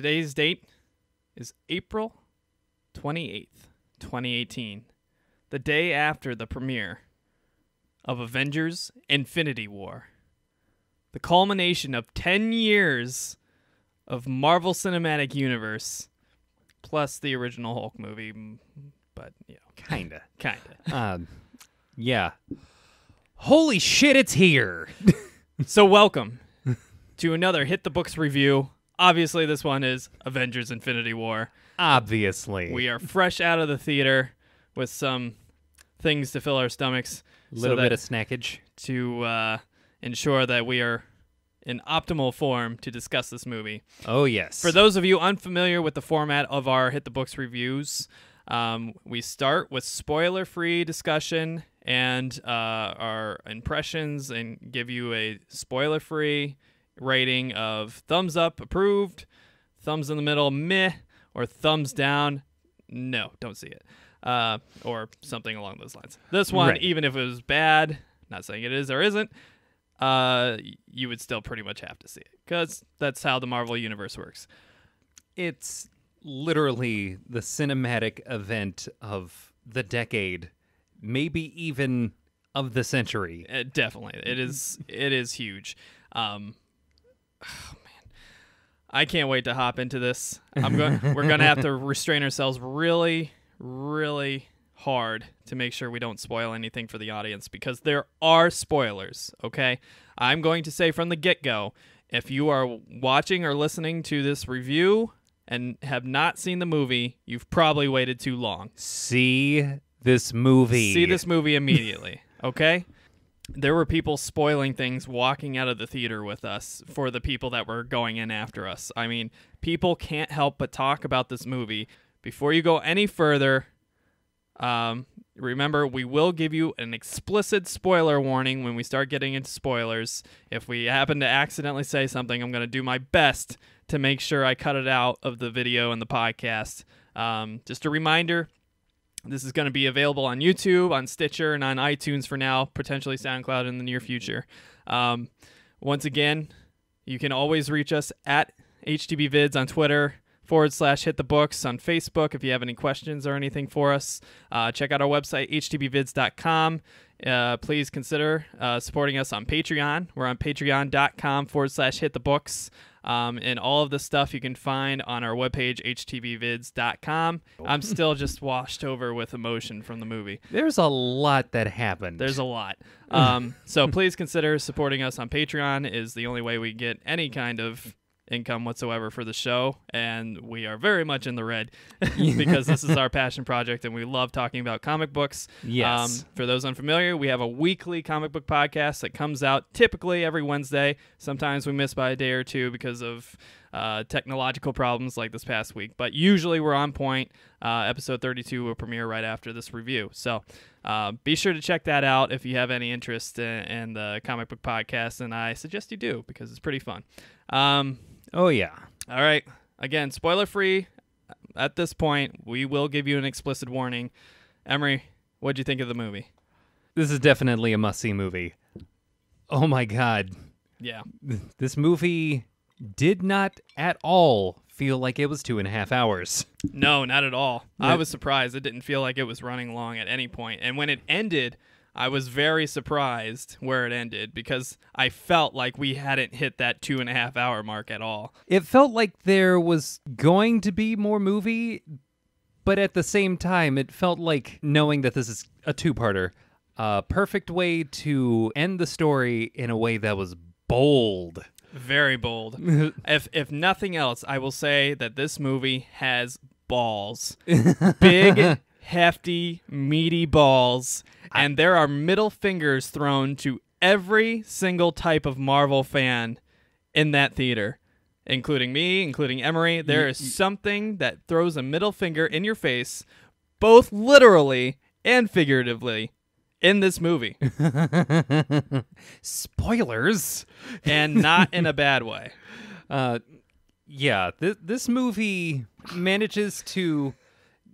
today's date is April 28th, 2018, the day after the premiere of Avengers Infinity War. The culmination of 10 years of Marvel Cinematic Universe, plus the original Hulk movie, but, you know. Kinda. Yeah. Holy shit, it's here! So welcome to another Hit the Books review. Obviously, this one is Avengers Infinity War. Obviously. We are fresh out of the theater with some things to fill our stomachs. A little bit of snackage. To ensure that we are in optimal form to discuss this movie. Oh, yes. For those of you unfamiliar with the format of our Hit the Books reviews, we start with spoiler-free discussion and our impressions and give you a spoiler-free rating of thumbs up, approved, thumbs in the middle, meh, or thumbs down, no, don't see it, or something along those lines. This one, right. Even if it was bad, not saying it is or isn't, you would still pretty much have to see it because that's how the Marvel Universe works. It's literally the cinematic event of the decade, maybe even of the century. Definitely. It is huge. Oh man. I can't wait to hop into this. We're going to have to restrain ourselves really, really hard to make sure we don't spoil anything for the audience because there are spoilers, okay? I'm going to say from the get-go, if you are watching or listening to this review and have not seen the movie, you've probably waited too long. See this movie. See this movie immediately, okay? There were people spoiling things walking out of the theater with us for the people that were going in after us. I mean, people can't help but talk about this movie. Before you go any further, remember, we will give you an explicit spoiler warning when we start getting into spoilers. If we happen to accidentally say something, I'm going to do my best to make sure I cut it out of the video and the podcast. Just a reminder, this is going to be available on YouTube, on Stitcher, and on iTunes for now, potentially SoundCloud in the near future. Once again, you can always reach us at HTBVids on Twitter, /HitTheBooks on Facebook if you have any questions or anything for us. Check out our website, htbvids.com. Please consider supporting us on Patreon. We're on patreon.com /HitTheBooks. And all of the stuff you can find on our webpage, htbvids.com. I'm still just washed over with emotion from the movie. There's a lot that happened. There's a lot. So please consider supporting us on Patreon is the only way we get any kind of income whatsoever for the show, and we are very much in the red because this is our passion project and we love talking about comic books. Yes. For those unfamiliar, we have a weekly comic book podcast that comes out typically every Wednesday. Sometimes we miss by a day or two because of technological problems like this past week, but usually we're on point. Episode 32 will premiere right after this review, so be sure to check that out if you have any interest in the comic book podcast, and I suggest you do because it's pretty fun. Oh, yeah. All right. Again, spoiler-free. At this point, we will give you an explicit warning. Emery, what'd you think of the movie? This is definitely a must-see movie. Oh, my God. Yeah. This movie did not at all feel like it was 2.5 hours. No, not at all. I was surprised. It didn't feel like it was running long at any point. And when it ended, I was very surprised where it ended because I felt like we hadn't hit that 2.5 hour mark at all. It felt like there was going to be more movie, but at the same time, it felt like knowing that this is a two-parter, a perfect way to end the story in a way that was bold. Very bold. If nothing else, I will say that this movie has balls. Big, hefty, meaty balls. And there are middle fingers thrown to every single type of Marvel fan in that theater, including me, including Emery. There is something that throws a middle finger in your face, both literally and figuratively, in this movie. Spoilers. And not in a bad way. Yeah, this movie manages to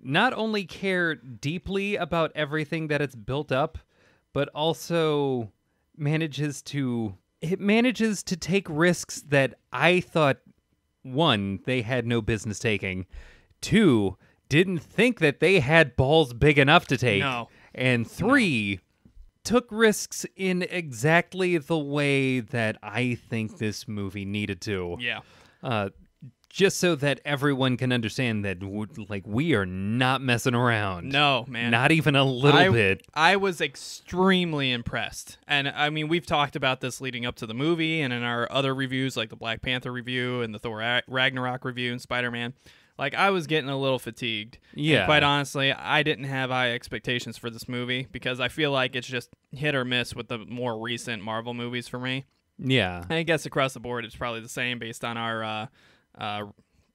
not only care deeply about everything that it's built up, but also manages to take risks that I thought one, they had no business taking. Two, didn't think that they had balls big enough to take. No. And three, took risks in exactly the way that I think this movie needed to. Yeah. Just so that everyone can understand that, we are not messing around. No, man. Not even a little bit. I was extremely impressed. And, I mean, we've talked about this leading up to the movie and in our other reviews, like the Black Panther review and the Thor Ragnarok review and SpiderMan. Like, I was getting a little fatigued. Yeah. And quite honestly, I didn't have high expectations for this movie because I feel like it's just hit or miss with the more recent Marvel movies for me. Yeah. I guess across the board, it's probably the same based on our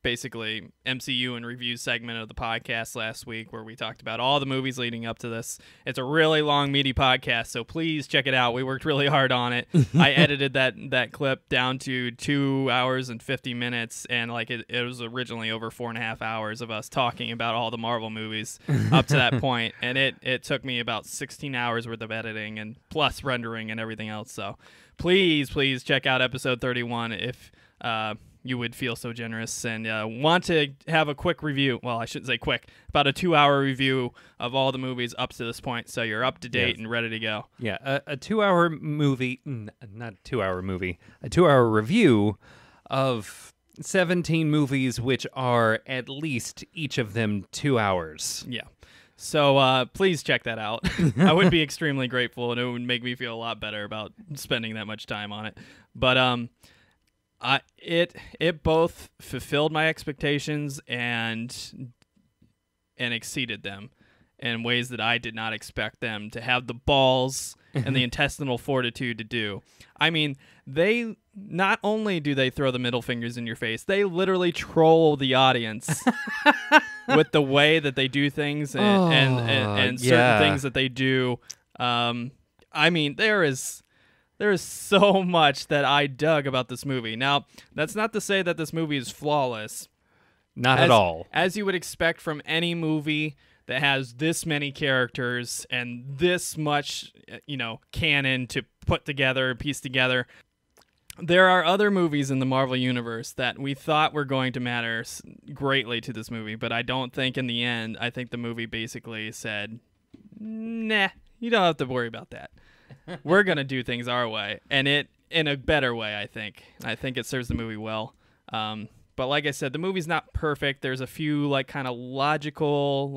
basically MCU and review segment of the podcast last week where we talked about all the movies leading up to this. It's a really long, meaty podcast, so please check it out. We worked really hard on it. I edited that clip down to 2 hours and 50 minutes, and it was originally over 4.5 hours of us talking about all the Marvel movies up to that point, and it took me about 16 hours worth of editing and plus rendering and everything else. So please check out episode 31 if you would feel so generous and want to have a quick review. Well, I shouldn't say quick, about a 2-hour review of all the movies up to this point, so you're up to date and ready to go. Yeah, a 2-hour movie, not a 2-hour movie, a 2-hour review of 17 movies, which are at least each of them 2 hours. Yeah. So please check that out. I would be extremely grateful, and it would make me feel a lot better about spending that much time on it. But it both fulfilled my expectations and exceeded them in ways that I did not expect them to have the balls and the intestinal fortitude to do. I mean, they not only do they throw the middle fingers in your face, they literally troll the audience with the way that they do things and certain things that they do. I mean, there is so much that I dug about this movie. Now, that's not to say that this movie is flawless. Not at all. As you would expect from any movie that has this many characters and this much, canon to put together and piece together. There are other movies in the Marvel Universe that we thought were going to matter greatly to this movie, but I don't think in the end, I think the movie basically said, nah, you don't have to worry about that. We're going to do things our way, and it in a better way, I think. I think it serves the movie well. But like I said, the movie's not perfect. There's a few kind of logical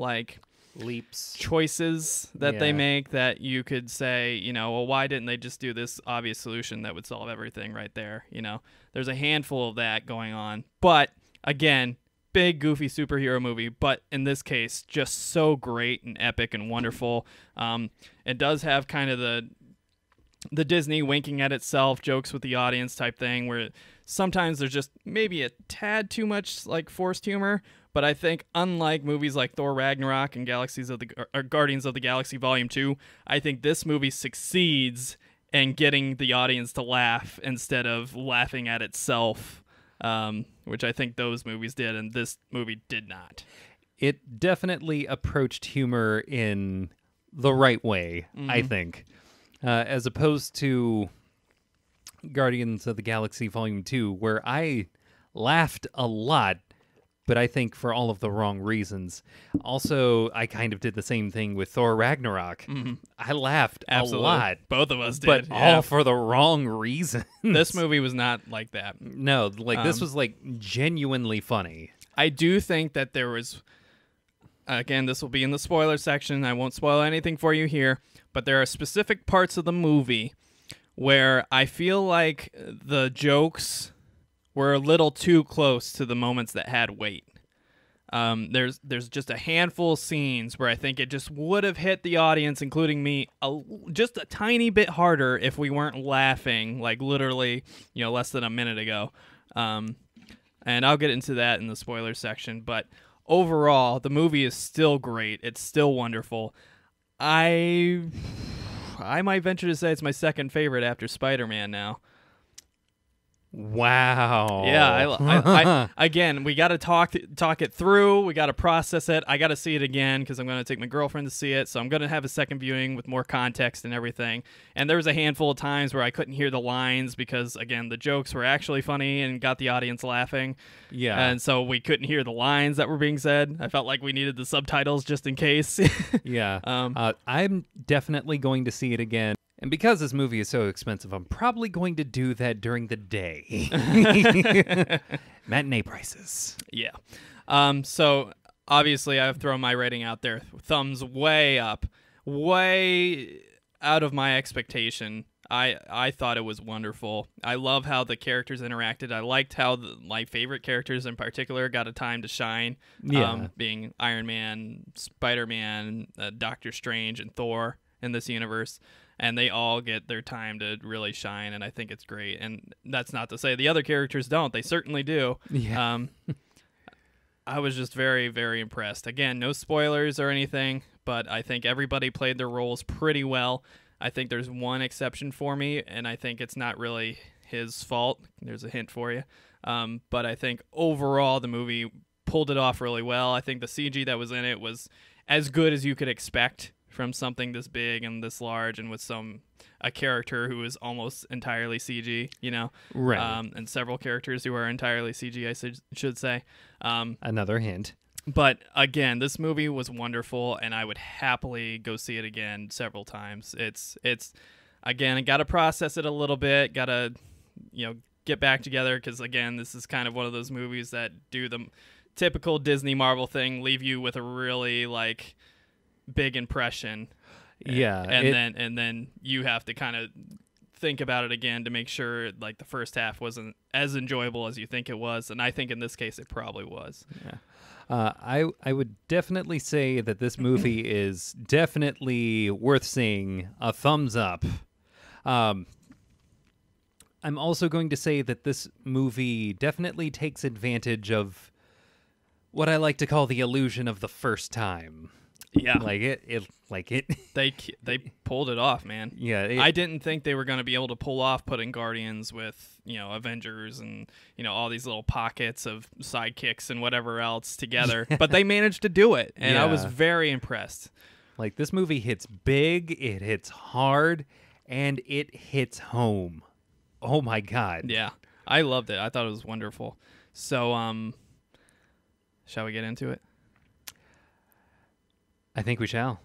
leaps, choices that they make that you could say, well, why didn't they just do this obvious solution that would solve everything right there? There's a handful of that going on. But again, big goofy superhero movie, but in this case, just so great and epic and wonderful. It does have kind of the Disney winking at itself, jokes with the audience type thing, where sometimes there's just maybe a tad too much forced humor. But I think unlike movies like Thor Ragnarok and Guardians of the Galaxy Volume 2, I think this movie succeeds in getting the audience to laugh instead of laughing at itself, which I think those movies did, and this movie did not. It definitely approached humor in the right way, I think. As opposed to Guardians of the Galaxy Volume 2, where I laughed a lot, but I think for all of the wrong reasons. Also, I kind of did the same thing with Thor Ragnarok. I laughed a lot. Both of us did. But all for the wrong reasons. This movie was not like that. No, this was genuinely funny. I do think that there was... Again, this will be in the spoiler section. I won't spoil anything for you here. But there are specific parts of the movie where I feel like the jokes were a little too close to the moments that had weight. There's just a handful of scenes where I think it just would have hit the audience, including me, just a tiny bit harder if we weren't laughing, literally, less than a minute ago. And I'll get into that in the spoiler section. But overall, the movie is still great. It's still wonderful. I might venture to say it's my second favorite after SpiderMan now. Wow. Yeah, I again, we got to talk it through. We got to process it. I got to see it again because I'm going to take my girlfriend to see it. So I'm going to have a second viewing with more context and everything. And there was a handful of times where I couldn't hear the lines because, again, the jokes were actually funny and got the audience laughing. Yeah. And so we couldn't hear the lines that were being said. I felt like we needed the subtitles just in case. Yeah. I'm definitely going to see it again. And because this movie is so expensive, I'm probably going to do that during the day. Matinee prices. Yeah. So obviously I've thrown my rating out there. Thumbs way up. Way out of my expectation. I thought it was wonderful. I love how the characters interacted. I liked how my favorite characters in particular got a time to shine. Yeah. Being Iron Man, Spider-Man, Doctor Strange, and Thor in this universe. And they all get their time to really shine, and I think it's great. And that's not to say the other characters don't. They certainly do. Yeah. I was just very, very impressed. Again, no spoilers or anything, but I think everybody played their roles pretty well. I think there's one exception for me, and I think it's not really his fault. There's a hint for you. But I think overall the movie pulled it off really well. I think the CG that was in it was as good as you could expect from something this big and this large, and with a character who is almost entirely CG, you know, Right. And several characters who are entirely CG, I should say. Another hint. But again, this movie was wonderful, and I would happily go see it again several times. It's again, I got to process it a little bit, got to get back together, because again, this is kind of one of those movies that do the typical Disney Marvel thing, leave you with a really big impression. Yeah. And then you have to kind of think about it again to make sure the first half wasn't as enjoyable as you think it was, and I think in this case it probably was. Yeah. I would definitely say that this movie is definitely worth seeing. A thumbs up. I'm also going to say that this movie definitely takes advantage of what I like to call the illusion of the first time. Yeah, they pulled it off, man. Yeah, I didn't think they were going to be able to pull off putting Guardians with Avengers and all these little pockets of sidekicks and whatever else together, but they managed to do it, and I was very impressed. This movie hits big, it hits hard, and it hits home. Oh my god! Yeah, I loved it. I thought it was wonderful. So, shall we get into it? I think we shall.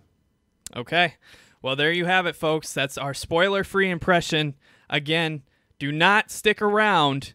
Okay. Well, there you have it, folks. That's our spoiler-free impression. Again, do not stick around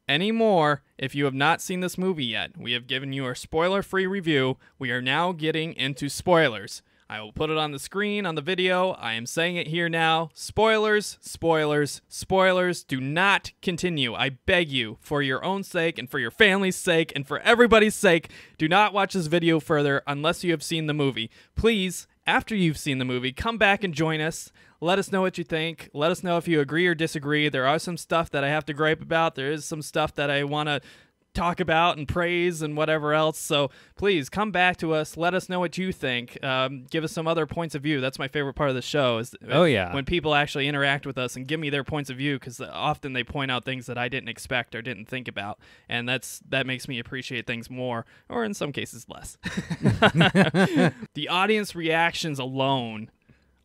anymore if you have not seen this movie yet. We have given you our spoiler-free review. We are now getting into spoilers. I will put it on the screen on the video. I am saying it here now. Spoilers, spoilers, spoilers. Do not continue. I beg you, for your own sake and for your family's sake and for everybody's sake, do not watch this video further unless you have seen the movie. Please, after you've seen the movie, come back and join us. Let us know what you think. Let us know if you agree or disagree. There are some stuff that I have to gripe about. There is some stuff that I want to talk about and praise and whatever else. So please come back to us. Let us know what you think. Give us some other points of view. That's my favorite part of the show. Is when people actually interact with us and give me their points of view, because often they point out things that I didn't expect or didn't think about, and that makes me appreciate things more, or in some cases less. The audience reactions alone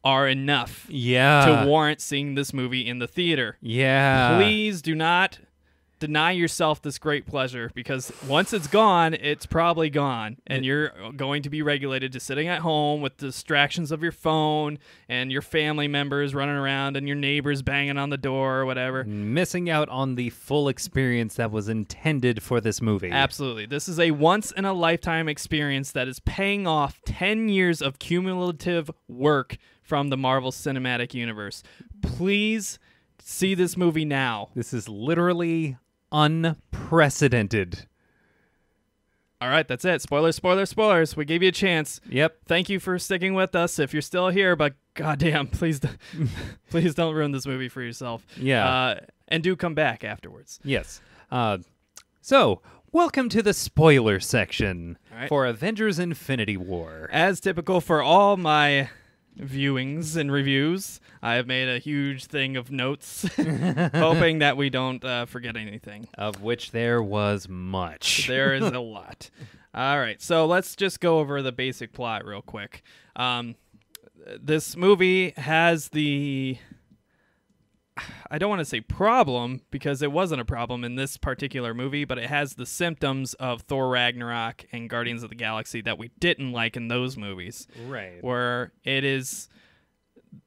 are enough to warrant seeing this movie in the theater. Yeah. Please do not deny yourself this great pleasure, because once it's gone, it's probably gone, and you're going to be regulated to sitting at home with distractions of your phone and your family members running around and your neighbors banging on the door or whatever. Missing out on the full experience that was intended for this movie. Absolutely. This is a once-in-a-lifetime experience that is paying off 10 years of cumulative work from the Marvel Cinematic Universe. Please see this movie now. This is literally unprecedented. All right, that's it. Spoilers, spoilers, spoilers. We gave you a chance. Yep. Thank you for sticking with us if you're still here, but goddamn, please don't ruin this movie for yourself. Yeah. And do come back afterwards. Yes. So, welcome to the spoiler section right. for Avengers Infinity War. As typical for all my viewings and reviews. I have made a huge thing of notes, hoping that we don't forget anything. Of which there was much. There is a lot. All right, so let's just go over the basic plot real quick. This movie has the... I don't want to say problem, because it wasn't a problem in this particular movie, but it has the symptoms of Thor Ragnarok and Guardians of the Galaxy that we didn't like in those movies. Right. Where it is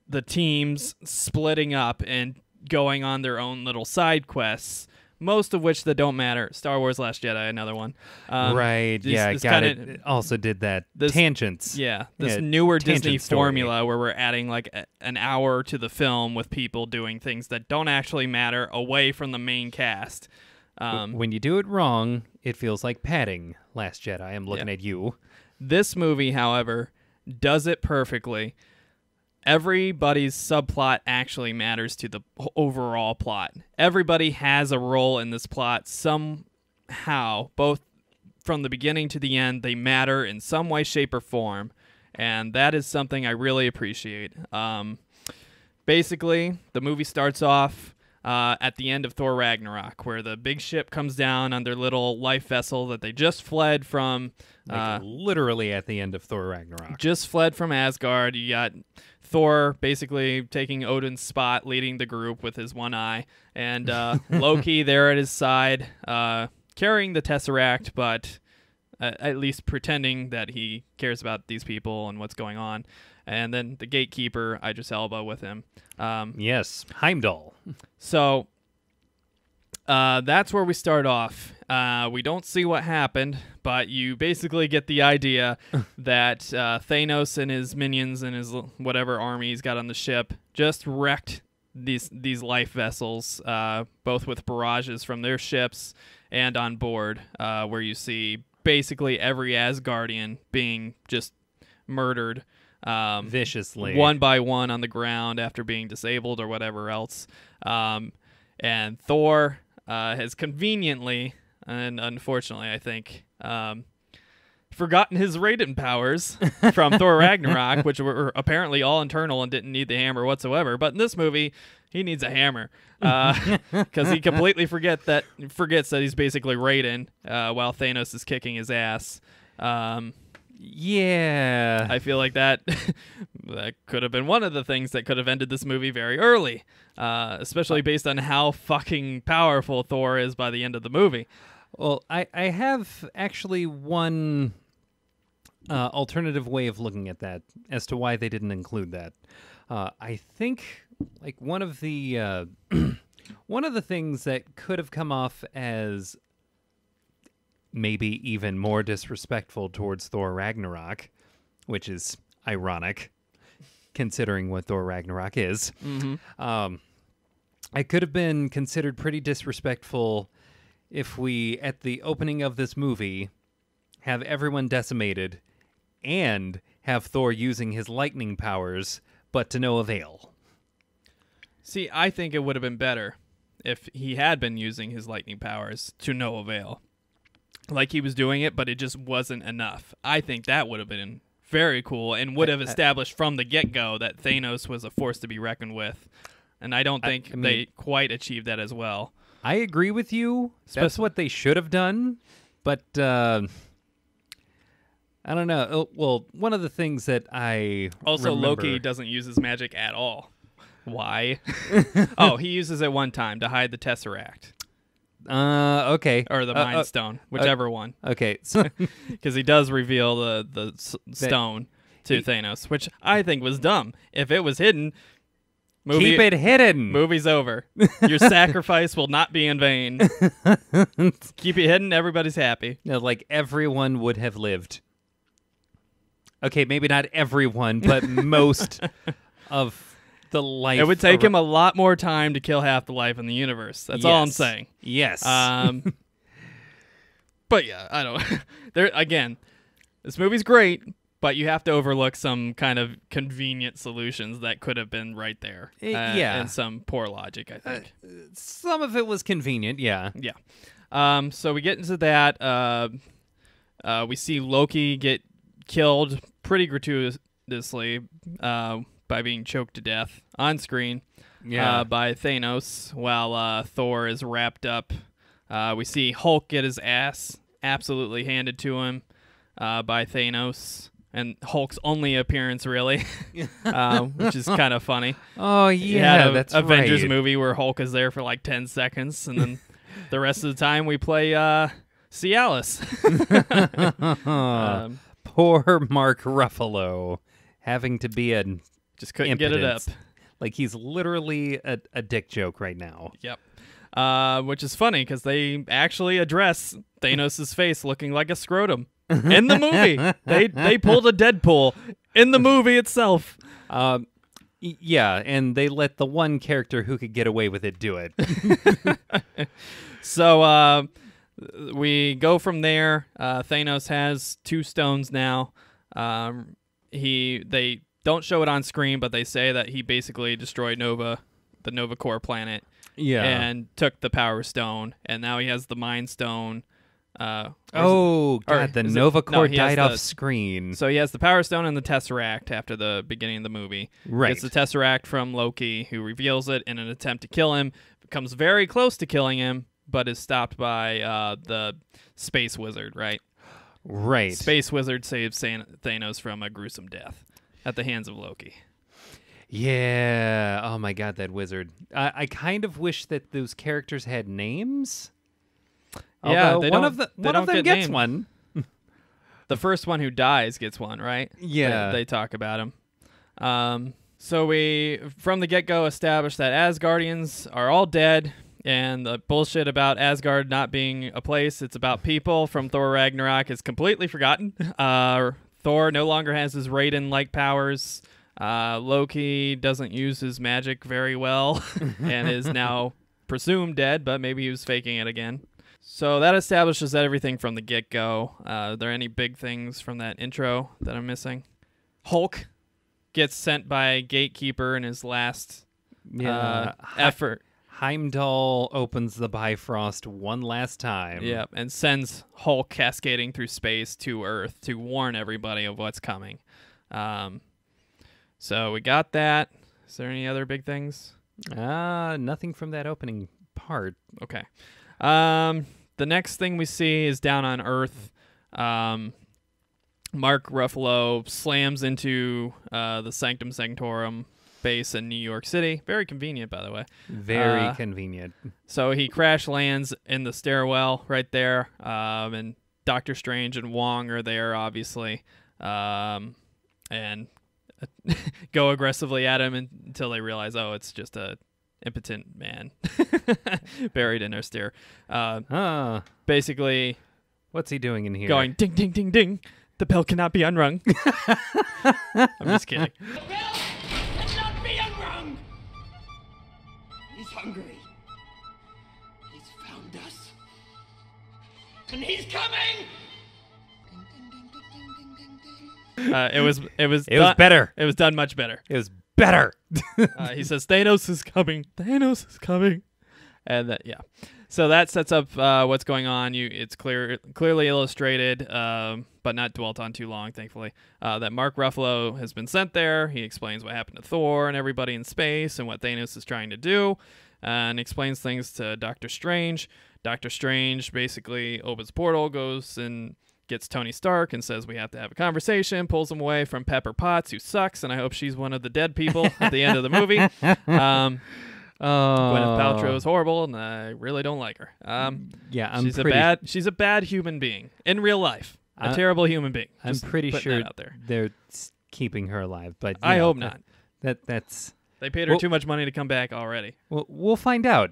the teams splitting up and going on their own little side quests, most of which that don't matter. Star Wars Last Jedi, another one. Right, yeah, got it. It also did that. Tangents. Yeah, newer Disney story. formula where we're adding like an hour to the film with people doing things that don't actually matter away from the main cast. When you do it wrong, it feels like padding. Last Jedi, I'm looking at you. This movie, however, does it perfectly. Everybody's subplot actually matters to the overall plot. Everybody has a role in this plot somehow, both from the beginning to the end. They matter in some way, shape, or form, and that is something I really appreciate. Basically, the movie starts off at the end of Thor Ragnarok, where the big ship comes down on their little life vessel that they just fled from. Literally at the end of Thor Ragnarok. Just fled from Asgard. You got Thor basically taking Odin's spot, leading the group with his one eye, and Loki there at his side, carrying the Tesseract, but at least pretending that he cares about these people and what's going on. And then the gatekeeper, Idris Elba, with him. Yes, Heimdall. So that's where we start off. We don't see what happened, but you basically get the idea that Thanos and his minions and his whatever army he's got on the ship just wrecked these life vessels, both with barrages from their ships and on board, where you see basically every Asgardian being just murdered viciously, one by one on the ground after being disabled or whatever else. And Thor has conveniently and unfortunately, I think, forgotten his Raiden powers from Thor Ragnarok, which were apparently all internal and didn't need the hammer whatsoever. But in this movie, he needs a hammer because he completely forgets that he's basically Raiden while Thanos is kicking his ass. Yeah, I feel like that could have been one of the things that could have ended this movie very early, especially based on how fucking powerful Thor is by the end of the movie. Well, I have actually one alternative way of looking at that as to why they didn't include that. I think like one of the things that could have come off as maybe even more disrespectful towards Thor Ragnarok, which is ironic considering what Thor Ragnarok is. Mm-hmm. I could have been considered pretty disrespectful if we, at the opening of this movie, have everyone decimated and have Thor using his lightning powers, but to no avail. See, I think it would have been better if he had been using his lightning powers to no avail. Like he was doing it, but it just wasn't enough. I think that would have been very cool and would have established from the get-go that Thanos was a force to be reckoned with. And I don't think they quite achieved that as well. I agree with you. That's what they should have done. But I don't know. Well, one of the things that I also remember... Loki doesn't use his magic at all. Why? Oh, he uses it one time to hide the Tesseract. Okay. Or the Mind Stone, whichever one. Okay. Because he does reveal the stone to Thanos, which I think was dumb. If it was hidden... Keep it hidden. Movie's over. Your sacrifice will not be in vain. Keep it hidden. Everybody's happy. No, like everyone would have lived. Okay, maybe not everyone, but most of the life. It would take him a lot more time to kill half the life in the universe. That's all I'm saying. Yes. But yeah, I don't. There again. This movie's great. But you have to overlook some kind of convenient solutions that could have been right there. And some poor logic, I think. Some of it was convenient, yeah. Yeah. So we get into that. We see Loki get killed pretty gratuitously precipitously by being choked to death on screen by Thanos while Thor is wrapped up. We see Hulk get his ass absolutely handed to him by Thanos. And Hulk's only appearance, really, which is kind of funny. Oh, yeah, that's Avengers right. movie where Hulk is there for like 10 seconds, and then the rest of the time we play Cialis. Poor Mark Ruffalo having to be just couldn't get it up. Like he's literally a dick joke right now. Yep. Which is funny because they actually address Thanos' face looking like a scrotum. In the movie, they pulled a Deadpool in the movie itself. Yeah, and they let the one character who could get away with it do it. So we go from there. Thanos has 2 stones now. They don't show it on screen, but they say that he basically destroyed the Nova Core planet. Yeah, and took the Power Stone, and now he has the Mind Stone. The Nova Core died off screen. So he has the Power Stone and the Tesseract after the beginning of the movie. Right. Gets the Tesseract from Loki, who reveals it in an attempt to kill him. Comes very close to killing him, but is stopped by the Space Wizard, right? Right. Space Wizard saves Thanos from a gruesome death at the hands of Loki. Yeah. Oh, my God, that wizard. I kind of wish that those characters had names. Yeah, although one of them gets named. one. The first one who dies gets one, right? Yeah. They talk about him. So we, from the get-go, established that Asgardians are all dead, and the bullshit about Asgard not being a place, it's about people from Thor Ragnarok is completely forgotten. Thor no longer has his Raiden-like powers. Loki doesn't use his magic very well and is now presumed dead, but maybe he was faking it again. So that establishes everything from the get-go. Are there any big things from that intro that I'm missing? Hulk gets sent by Gatekeeper in his last effort. Heimdall opens the Bifrost one last time. Yep, and sends Hulk cascading through space to Earth to warn everybody of what's coming. So we got that. Is there any other big things? Nothing from that opening part. Okay. The next thing we see is down on Earth. Mark Ruffalo slams into the Sanctum Sanctorum base in New York City. Very convenient, by the way. Very convenient. So he crash lands in the stairwell right there, and Doctor Strange and Wong are there, obviously, and go aggressively at him until they realize, oh, it's just a impotent man buried in their stair. Basically, what's he doing in here? Going ding, ding, ding, ding. The bell cannot be unrung. I'm just kidding. The bell cannot be unrung. He's hungry. He's found us. And he's coming. It was better. It was done much better. It was better. He says, Thanos is coming. Thanos is coming. And so that sets up what's going on. It's clearly illustrated, but not dwelt on too long, thankfully, that Mark Ruffalo has been sent there. He explains what happened to Thor and everybody in space and what Thanos is trying to do, and explains things to Doctor Strange. Doctor Strange basically opens a portal, goes and gets Tony Stark and says we have to have a conversation, pulls him away from Pepper Potts, who sucks, and I hope she's one of the dead people at the end of the movie. Gwyneth Paltrow is horrible, and I really don't like her. She's a bad human being in real life. A terrible human being. I'm pretty sure out there. They're keeping her alive, but I hope not. That's they paid her too much money to come back already. Well, we'll find out.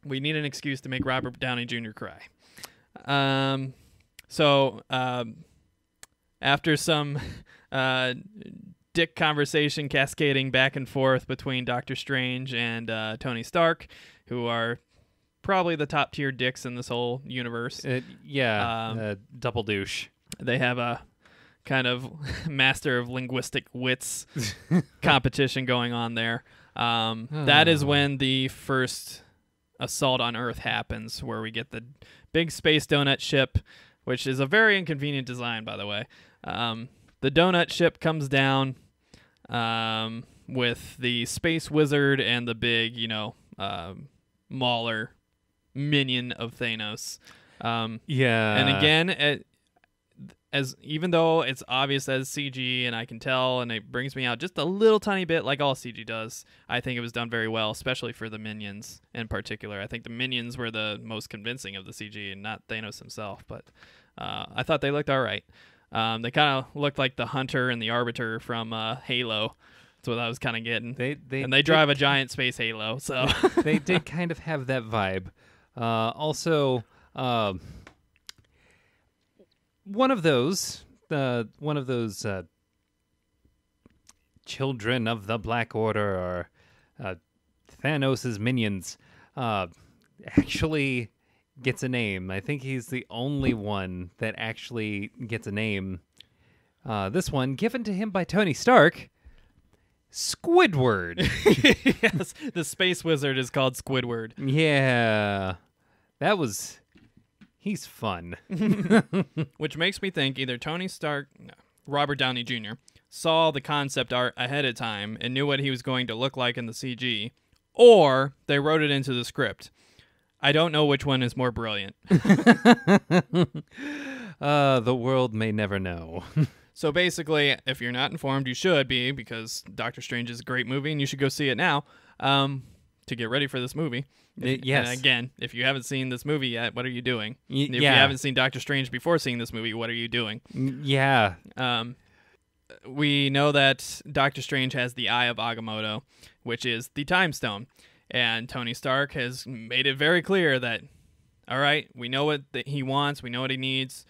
We need an excuse to make Robert Downey Jr. cry. So after some dick conversation cascading back and forth between Doctor Strange and Tony Stark, who are probably the top tier dicks in this whole universe. Double douche. They have a kind of master of linguistic wits competition going on there. That is when the first assault on Earth happens, where we get the big space donut ship, which is a very inconvenient design, by the way. the donut ship comes down with the space wizard and the big, Mauler minion of Thanos. Yeah. And again, even though it's obvious as CG and I can tell and it brings me out just a little tiny bit like all CG does, I think it was done very well, especially for the minions in particular. I think the minions were the most convincing of the CG and not Thanos himself, but I thought they looked all right. They kind of looked like the Hunter and the Arbiter from Halo. That's what I was kind of getting. They drive a giant space Halo, so they did kind of have that vibe. Also, one of those children of the Black Order, or Thanos' minions, actually gets a name. I think he's the only one that actually gets a name. This one given to him by Tony Stark. Squidward. Yes, the space wizard is called Squidward. Yeah, he's fun. Which makes me think either Tony Stark, Robert Downey Jr., saw the concept art ahead of time and knew what he was going to look like in the CG, or they wrote it into the script. I don't know which one is more brilliant. The world may never know. So basically, if you're not informed, you should be, because Doctor Strange is a great movie and you should go see it now to get ready for this movie. Yes. And again, if you haven't seen this movie yet, what are you doing? If you yeah. haven't seen Doctor Strange before seeing this movie, what are you doing? Yeah. We know that Doctor Strange has the Eye of Agamotto, which is the Time Stone. And Tony Stark has made it very clear that, all right, we know what he wants, we know what he needs.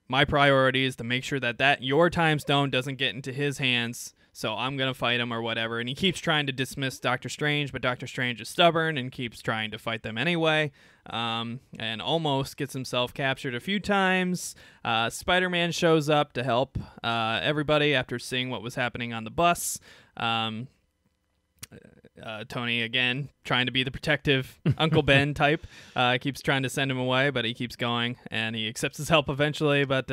My priority is to make sure that your Time Stone doesn't get into his hands, so I'm going to fight him or whatever. And he keeps trying to dismiss Doctor Strange, but Doctor Strange is stubborn and keeps trying to fight them anyway, and almost gets himself captured a few times. SpiderMan shows up to help everybody after seeing what was happening on the bus. Tony, again, trying to be the protective Uncle Ben type, keeps trying to send him away, but he keeps going, and he accepts his help eventually, but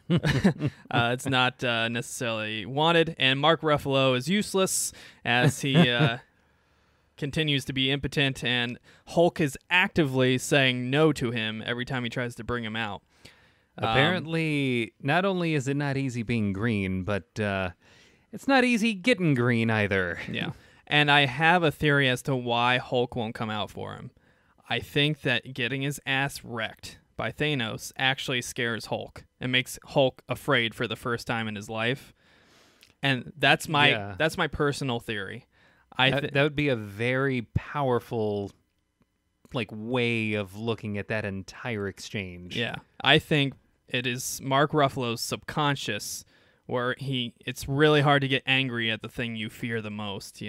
it's not necessarily wanted. And Mark Ruffalo is useless as he continues to be impotent, and Hulk is actively saying no to him every time he tries to bring him out. Apparently, not only is it not easy being green, but it's not easy getting green either. Yeah. And I have a theory as to why Hulk won't come out for him. I think that getting his ass wrecked by Thanos actually scares Hulk and makes Hulk afraid for the first time in his life. And that's my personal theory. That would be a very powerful way of looking at that entire exchange. Yeah. I think it is Mark Ruffalo's subconscious where it's really hard to get angry at the thing you fear the most,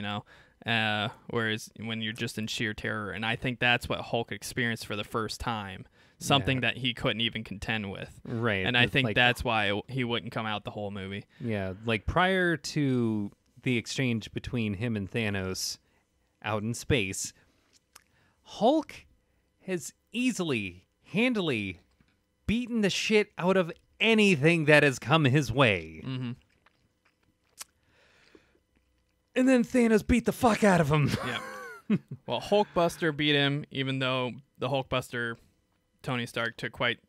whereas when you're just in sheer terror. And I think that's what Hulk experienced for the first time, something that he couldn't even contend with. Right. And I think that's why he wouldn't come out the whole movie. Yeah, prior to the exchange between him and Thanos out in space, Hulk has handily beaten the shit out of anything that has come his way. Mm-hmm. And then Thanos beat the fuck out of him. Yeah. Well, Hulkbuster beat him, even though the Hulkbuster, Tony Stark, took quite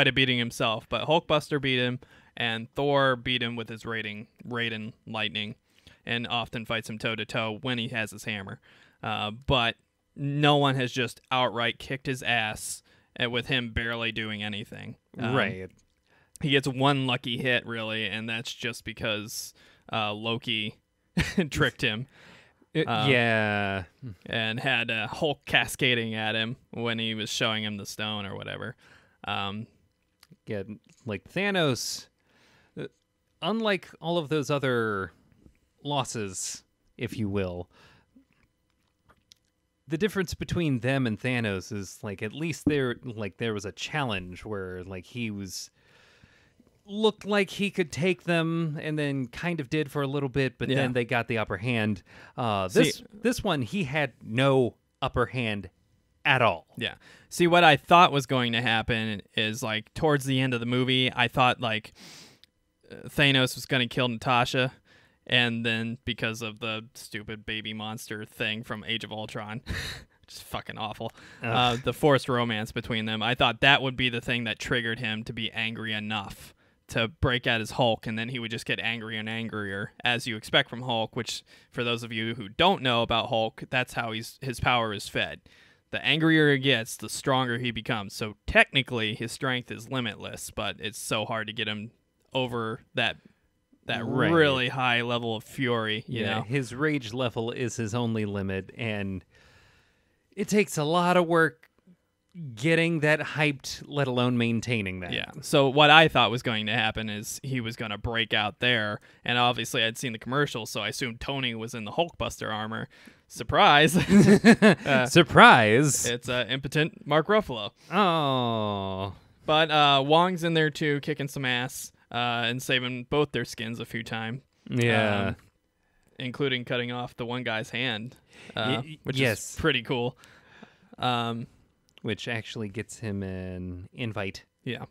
a beating himself. But Hulkbuster beat him, and Thor beat him with his Raiden lightning, and often fights him toe-to-toe when he has his hammer. But no one has just outright kicked his ass with him barely doing anything. Right. He gets one lucky hit, really, and that's just because Loki tricked him. Yeah. And had Hulk cascading at him when he was showing him the stone or whatever. Yeah, Thanos, unlike all of those other losses, if you will, the difference between them and Thanos is, at least there was a challenge where, he looked like he could take them and then kind of did for a little bit, but then they got the upper hand. This one, he had no upper hand at all. Yeah. See, what I thought was going to happen is, towards the end of the movie, I thought, Thanos was going to kill Natasha, and then because of the stupid baby monster thing from Age of Ultron, just fucking awful, the forced romance between them, I thought that would be the thing that triggered him to be angry enough to break out his Hulk, and then he would just get angrier and angrier, as you expect from Hulk, which, for those of you who don't know about Hulk, that's how his power is fed. The angrier he gets, the stronger he becomes. So technically, his strength is limitless, but it's so hard to get him over that Right. really high level of fury, you know? His rage level is his only limit, and it takes a lot of work getting that hyped, let alone maintaining that. Yeah. So what I thought was going to happen is he was going to break out there, and obviously I'd seen the commercial, so I assumed Tony was in the Hulkbuster armor. Surprise! Surprise! It's impotent Mark Ruffalo. Oh. But Wong's in there too, kicking some ass and saving both their skins a few times. Yeah. Including cutting off the one guy's hand, which yes. is pretty cool. Which actually gets him an invite. Yeah.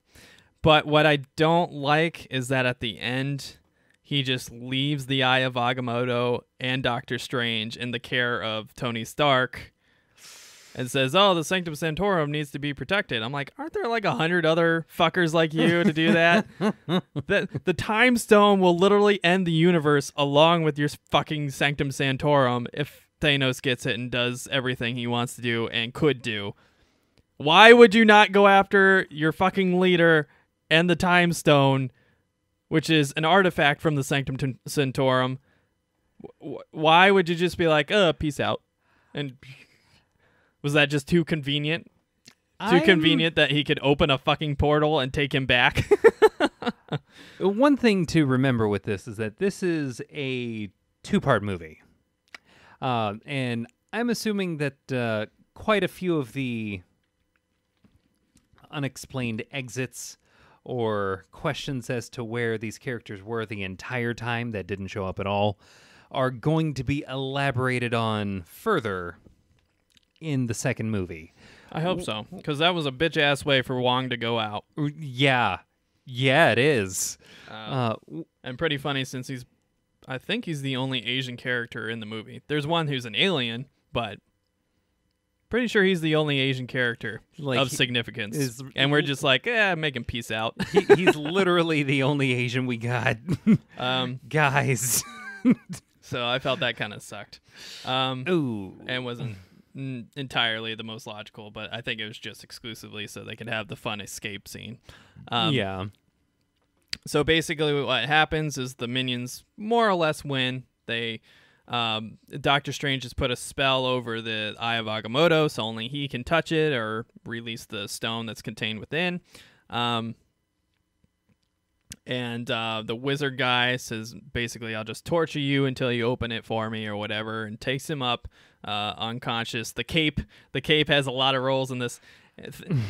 But what I don't like is that at the end, he just leaves the Eye of Agamotto and Doctor Strange in the care of Tony Stark and says, oh, the Sanctum Sanctorum needs to be protected. I'm like, aren't there like 100 other fuckers like you to do that? The Time Stone will literally end the universe along with your fucking Sanctum Sanctorum if Thanos gets it and does everything he wants to do and could do. Why would you not go after your fucking leader and the Time Stone, which is an artifact from the Sanctum Sanctorum? Why would you just be like, peace out? And was that just too convenient? Too convenient that he could open a fucking portal and take him back? One thing to remember with this is that this is a 2-part movie. And I'm assuming that quite a few of the unexplained exits or questions as to where these characters were the entire time that didn't show up at all are going to be elaborated on further in the second movie. I hope so, because that was a bitch-ass way for Wong to go out. Yeah, it is. And pretty funny since I think he's the only Asian character in the movie. There's one who's an alien, but pretty sure he's the only Asian character of significance. And we're just like, make him peace out. He's literally the only Asian we got. Guys. So I felt that kind of sucked. Ooh. And wasn't entirely the most logical, but I think it was just exclusively so they could have the fun escape scene. Yeah. So basically what happens is the minions more or less win. They... Doctor Strange has put a spell over the Eye of Agamotto, so only he can touch it or release the stone that's contained within. And the wizard guy says, basically, I'll just torture you until you open it for me or whatever, and takes him up unconscious. The cape has a lot of roles in this.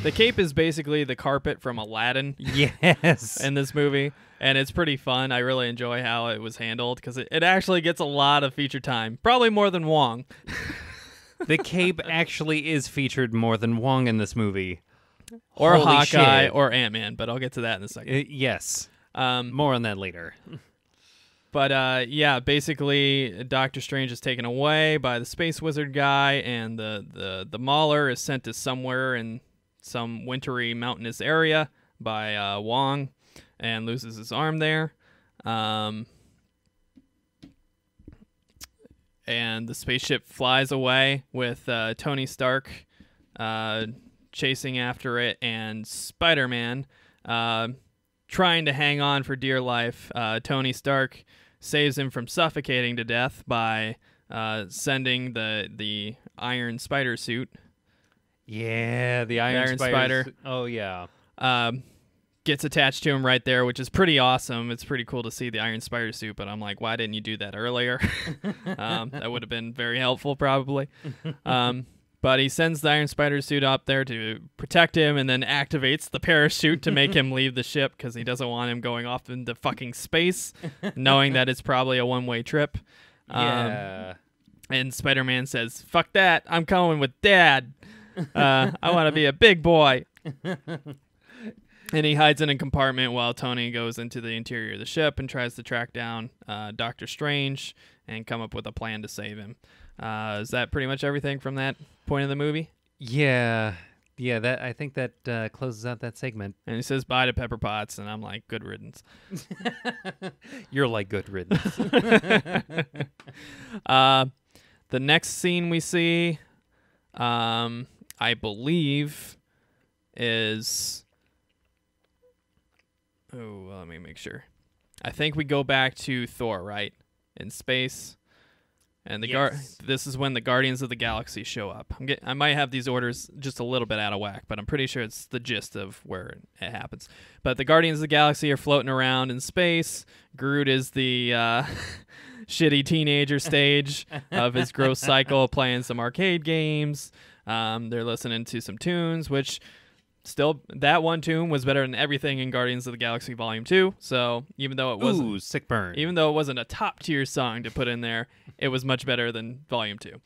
The cape is basically the carpet from Aladdin. Yes. In this movie. And it's pretty fun. I really enjoy how it was handled because it actually gets a lot of feature time. Probably more than Wong. The cape actually is featured more than Wong in this movie. Or Holy Hawkeye shit. or Ant-Man, but I'll get to that in a second. Yes. More on that later. But yeah, basically Doctor Strange is taken away by the space wizard guy, and the Mauler is sent to somewhere in some wintry mountainous area by Wong, and loses his arm there. And the spaceship flies away with Tony Stark chasing after it, and SpiderMan trying to hang on for dear life. Tony Stark saves him from suffocating to death by sending the Iron Spider suit. Yeah, the Iron Spider. Oh, yeah. Gets attached to him right there, which is pretty awesome. It's pretty cool to see the Iron Spider suit, but I'm like, why didn't you do that earlier? That would have been very helpful, probably. But he sends the Iron Spider suit up there to protect him, and then activates the parachute to make him leave the ship because he doesn't want him going off into fucking space, knowing that it's probably a one-way trip. Yeah. And Spider-Man says, fuck that, I'm coming with Dad. I want to be a big boy. And he hides in a compartment while Tony goes into the interior of the ship and tries to track down Doctor Strange and come up with a plan to save him. Is that pretty much everything from that point of the movie? Yeah. That I think that closes out that segment. And he says bye to Pepper Potts, and I'm like, good riddance. You're like good riddance. The next scene we see, I believe, is... Oh, well, let me make sure. I think we go back to Thor, right? In space. And this is when the Guardians of the Galaxy show up. I might have these orders just a little bit out of whack, but I'm pretty sure it's the gist of where it happens. But the Guardians of the Galaxy are floating around in space. Groot is the shitty teenager stage of his growth cycle, playing some arcade games. They're listening to some tunes, which... Still, that one tune was better than everything in Guardians of the Galaxy Volume 2. So even though it wasn't, Ooh, sick burn. Even though it wasn't a top tier song to put in there, it was much better than Volume 2.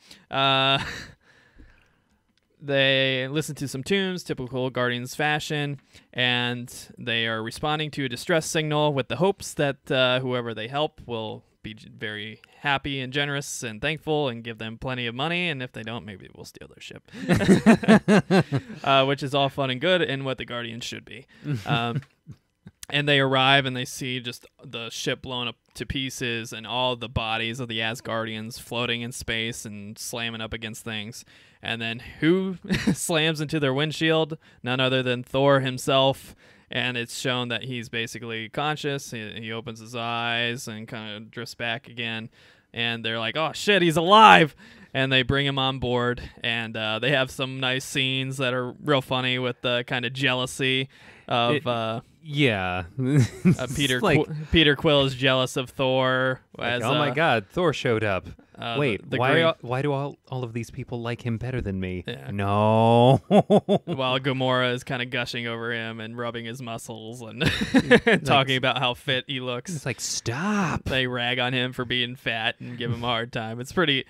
They listen to some tunes, typical Guardians fashion, and they are responding to a distress signal with the hopes that whoever they help will be very happy and generous and thankful and give them plenty of money, and if they don't, maybe we'll steal their ship. Which is all fun and good and what the Guardians should be. And they arrive and they see just the ship blown up to pieces and all the bodies of the Asgardians floating in space and slamming up against things. And then who slams into their windshield? None other than Thor himself. And it's shown that he's basically conscious. He opens his eyes and kind of drifts back again. And they're like, oh, shit, he's alive. And they bring him on board. And they have some nice scenes that are real funny with the kind of jealousy of... Yeah. Peter Quill is jealous of Thor. Like, oh, my God, Thor showed up. Wait, why do all of these people like him better than me? Yeah. No. While Gamora is kind of gushing over him and rubbing his muscles and talking about how fit he looks. It's like, stop. They rag on him for being fat and give him a hard time. It's pretty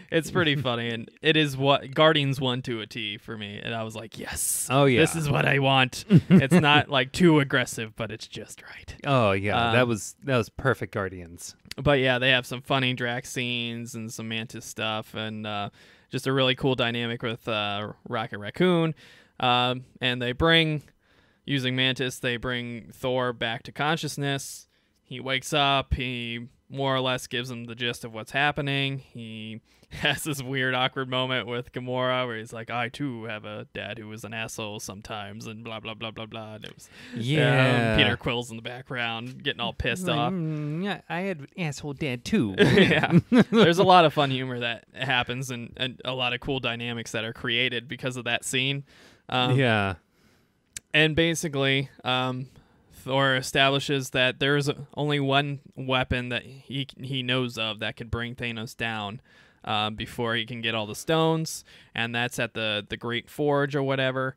funny, and it is what Guardians 1 to a T for me. And I was like, yes. Oh, yeah. This is what I want. It's not like too aggressive, but it's just right. Oh, yeah. That was perfect Guardians. But yeah, they have some funny Drax scenes and some Mantis stuff, and just a really cool dynamic with Rocket Raccoon. And they using Mantis, they bring Thor back to consciousness. He wakes up. He more or less gives him the gist of what's happening. He has this weird, awkward moment with Gamora where he's like, I, too, have a dad who was an asshole sometimes, and blah, blah, blah, blah, blah. And it was Peter Quill's in the background getting all pissed off. I had an asshole dad, too. Yeah. There's a lot of fun humor that happens and a lot of cool dynamics that are created because of that scene. Yeah. And basically... Thor establishes that there's only one weapon that he knows of that could bring Thanos down before he can get all the stones, and that's at the Great Forge or whatever.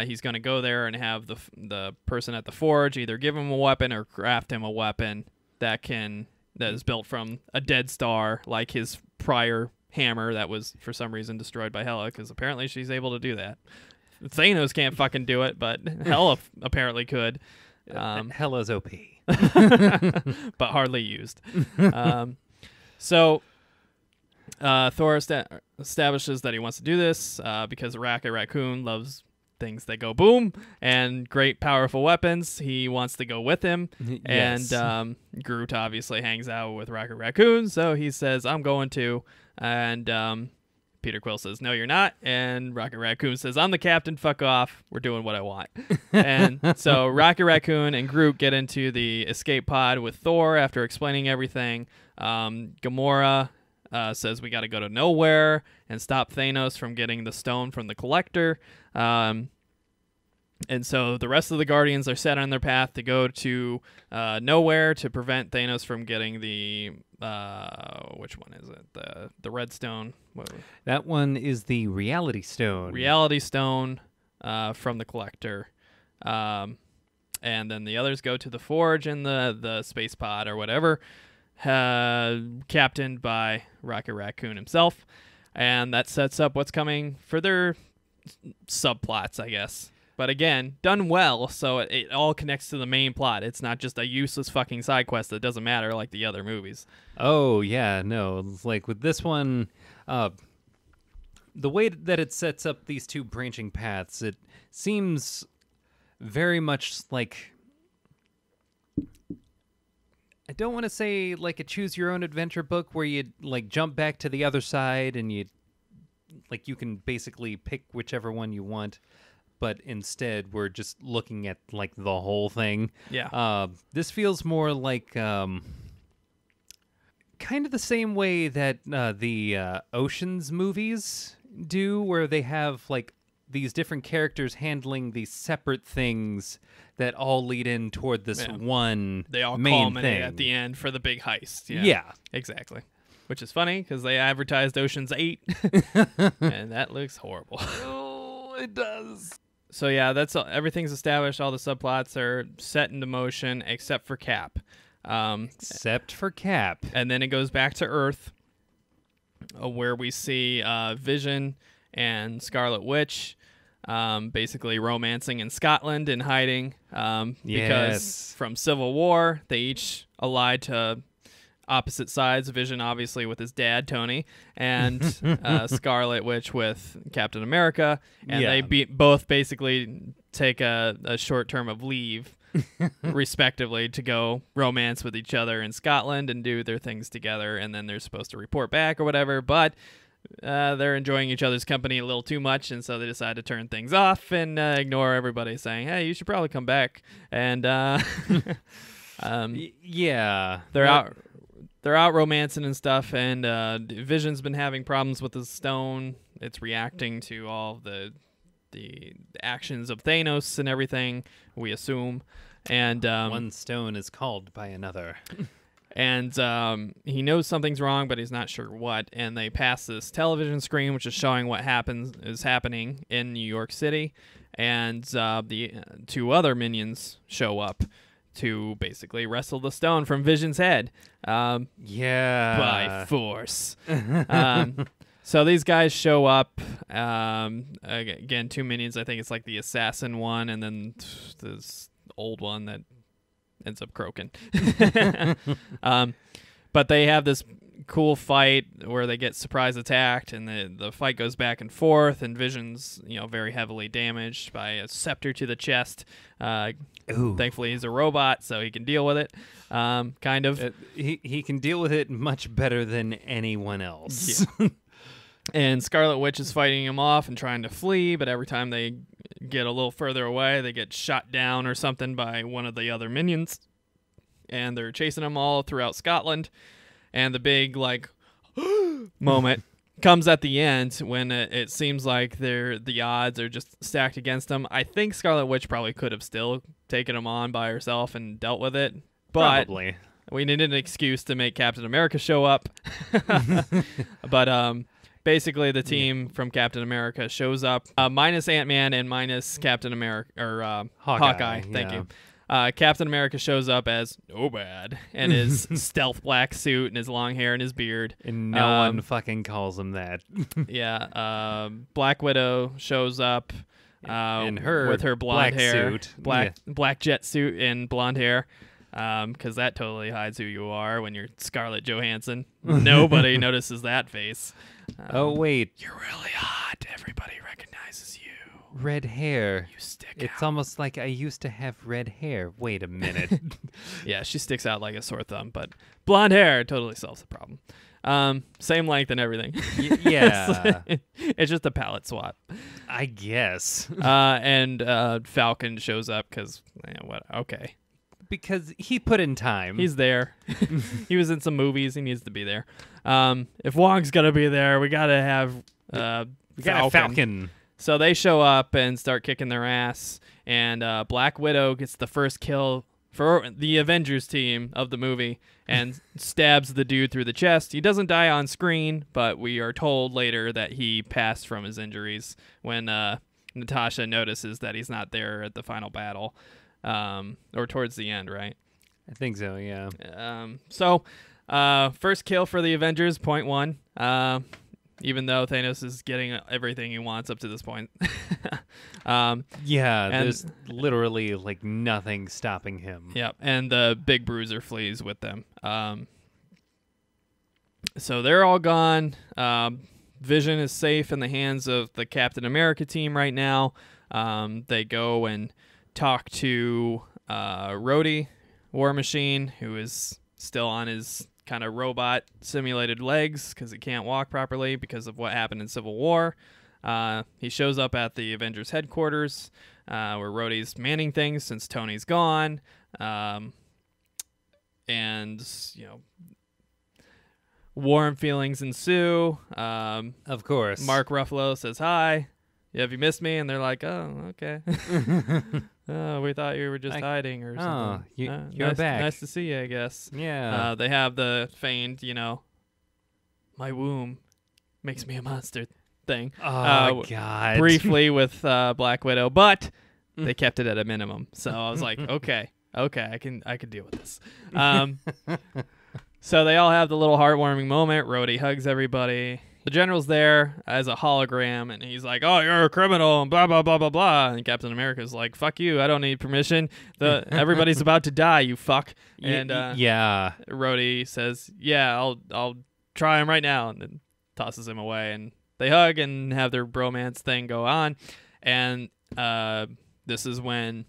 He's going to go there and have the person at the forge either give him a weapon or craft him a weapon that is built from a dead star, like his prior hammer that was for some reason destroyed by Hela, because apparently she's able to do that. Thanos can't fucking do it, but Hela apparently could. Hela's OP. But hardly used. So Thor establishes that he wants to do this because Rocket Raccoon loves things that go boom and great powerful weapons. He wants to go with him. Yes. And Groot obviously hangs out with Rocket Raccoon, so he says, I'm going to. And Peter Quill says, no, you're not. And Rocket Raccoon says, I'm the captain. Fuck off. We're doing what I want. And so Rocket Raccoon and Groot get into the escape pod with Thor after explaining everything. Gamora says we got to go to nowhere and stop Thanos from getting the stone from the Collector. And so the rest of the Guardians are set on their path to go to nowhere to prevent Thanos from getting the... which one is it? The red stone. That one is the Reality Stone. Reality Stone from the Collector. And then the others go to the Forge in the space pod or whatever, captained by Rocket Raccoon himself. And that sets up what's coming for their subplots, I guess. but again, done well, so it all connects to the main plot. It's not just a useless fucking side quest that doesn't matter like the other movies. Oh, yeah, no. It's like with this one, the way that it sets up these two branching paths, it seems very much like, I don't want to say like a choose your own adventure book where you like jump back to the other side and you can basically pick whichever one you want, but instead we're just looking at like the whole thing. Yeah. This feels more like kind of the same way that the Oceans movies do, where they have like these different characters handling these separate things that all lead in toward this one They all main culminate thing at the end for the big heist. Yeah. Yeah. Exactly. Which is funny because they advertised Ocean's 8, and that looks horrible. Oh, it does. So yeah, that's all, everything's established. All the subplots are set into motion except for Cap. Except for Cap. And then it goes back to Earth, where we see Vision and Scarlet Witch basically romancing in Scotland and hiding because from Civil War, they each allied to opposite sides. Vision, obviously, with his dad, Tony, and Scarlet Witch with Captain America. And they both basically take a short term of leave, respectively, to go romance with each other in Scotland and do their things together. And then they're supposed to report back or whatever. But they're enjoying each other's company a little too much, and so they decide to turn things off and ignore everybody saying, hey, you should probably come back. And they're out romancing and stuff, and Vision's been having problems with the stone. It's reacting to all the actions of Thanos and everything, we assume. And one stone is called by another. And he knows something's wrong, but he's not sure what. And they pass this television screen, which is showing what is happening in New York City. And the two other minions show up to basically wrestle the stone from Vision's head. By force. So these guys show up. Again, two minions. I think it's like the assassin one, and then this old one that ends up croaking. But they have this cool fight where they get surprise attacked, and the fight goes back and forth, and Vision's very heavily damaged by a scepter to the chest. Thankfully he's a robot, so he can deal with it. Kind of. He can deal with it much better than anyone else. Yeah. And Scarlet Witch is fighting him off and trying to flee, but every time they get a little further away, they get shot down or something by one of the other minions. And they're chasing them all throughout Scotland. And the big, moment comes at the end when it seems like the odds are just stacked against them. I think Scarlet Witch probably could have still taken them on by herself and dealt with it. But probably. We needed an excuse to make Captain America show up. But, basically, the team from Captain America shows up, minus Ant-Man and minus Captain America, or Hawkeye. Thank you. Captain America shows up as Obad in his stealth black suit and his long hair and his beard. And no one fucking calls him that. Yeah. Black Widow shows up in her with her blonde hair. Suit. Black jet suit and blonde hair. Because that totally hides who you are when you're Scarlett Johansson. Nobody notices that face. Oh, wait. You're really hot. Everybody recognizes you. Red hair. You stick It's out. almost like I used to have red hair. Wait a minute. Yeah, she sticks out like a sore thumb, but blonde hair totally solves the problem. Same length and everything. Yeah. It's just a palette swap. I guess. And Falcon shows up because, what? Okay. Because he put in time. He's there. He was in some movies. He needs to be there. If Wong's going to be there, we got to have Falcon. So they show up and start kicking their ass. And Black Widow gets the first kill for the Avengers team of the movie and stabs the dude through the chest. He doesn't die on screen, but we are told later that he passed from his injuries when Natasha notices that he's not there at the final battle. Or towards the end, right? I think so, yeah. So, first kill for the Avengers, point one. even though Thanos is getting everything he wants up to this point. Yeah, and there's literally like nothing stopping him. Yep, and the big bruiser flees with them. So they're all gone. Vision is safe in the hands of the Captain America team right now. They go and talk to Rhodey, War Machine, who is still on his kind of robot simulated legs because he can't walk properly because of what happened in Civil War. He shows up at the Avengers headquarters where Rhodey's manning things since Tony's gone. And, you know, warm feelings ensue. Of course. Mark Ruffalo says, hi. Have you missed me? And they're like, oh, okay. Oh, we thought you were just hiding or something. You're back. Nice to see you, I guess. Yeah. They have the feigned, my womb makes me a monster thing. Oh, God. Briefly with Black Widow, but they kept it at a minimum. So I was like, okay, I can deal with this. So they all have the little heartwarming moment. Rhodey hugs everybody. The general's there as a hologram, and he's like, oh, you're a criminal, and blah, blah, blah, blah, blah. And Captain America's like, fuck you, I don't need permission. Everybody's about to die, you fuck. And yeah. Rhodey says, yeah, I'll try him right now, and then tosses him away. And they hug and have their bromance thing go on. And this is when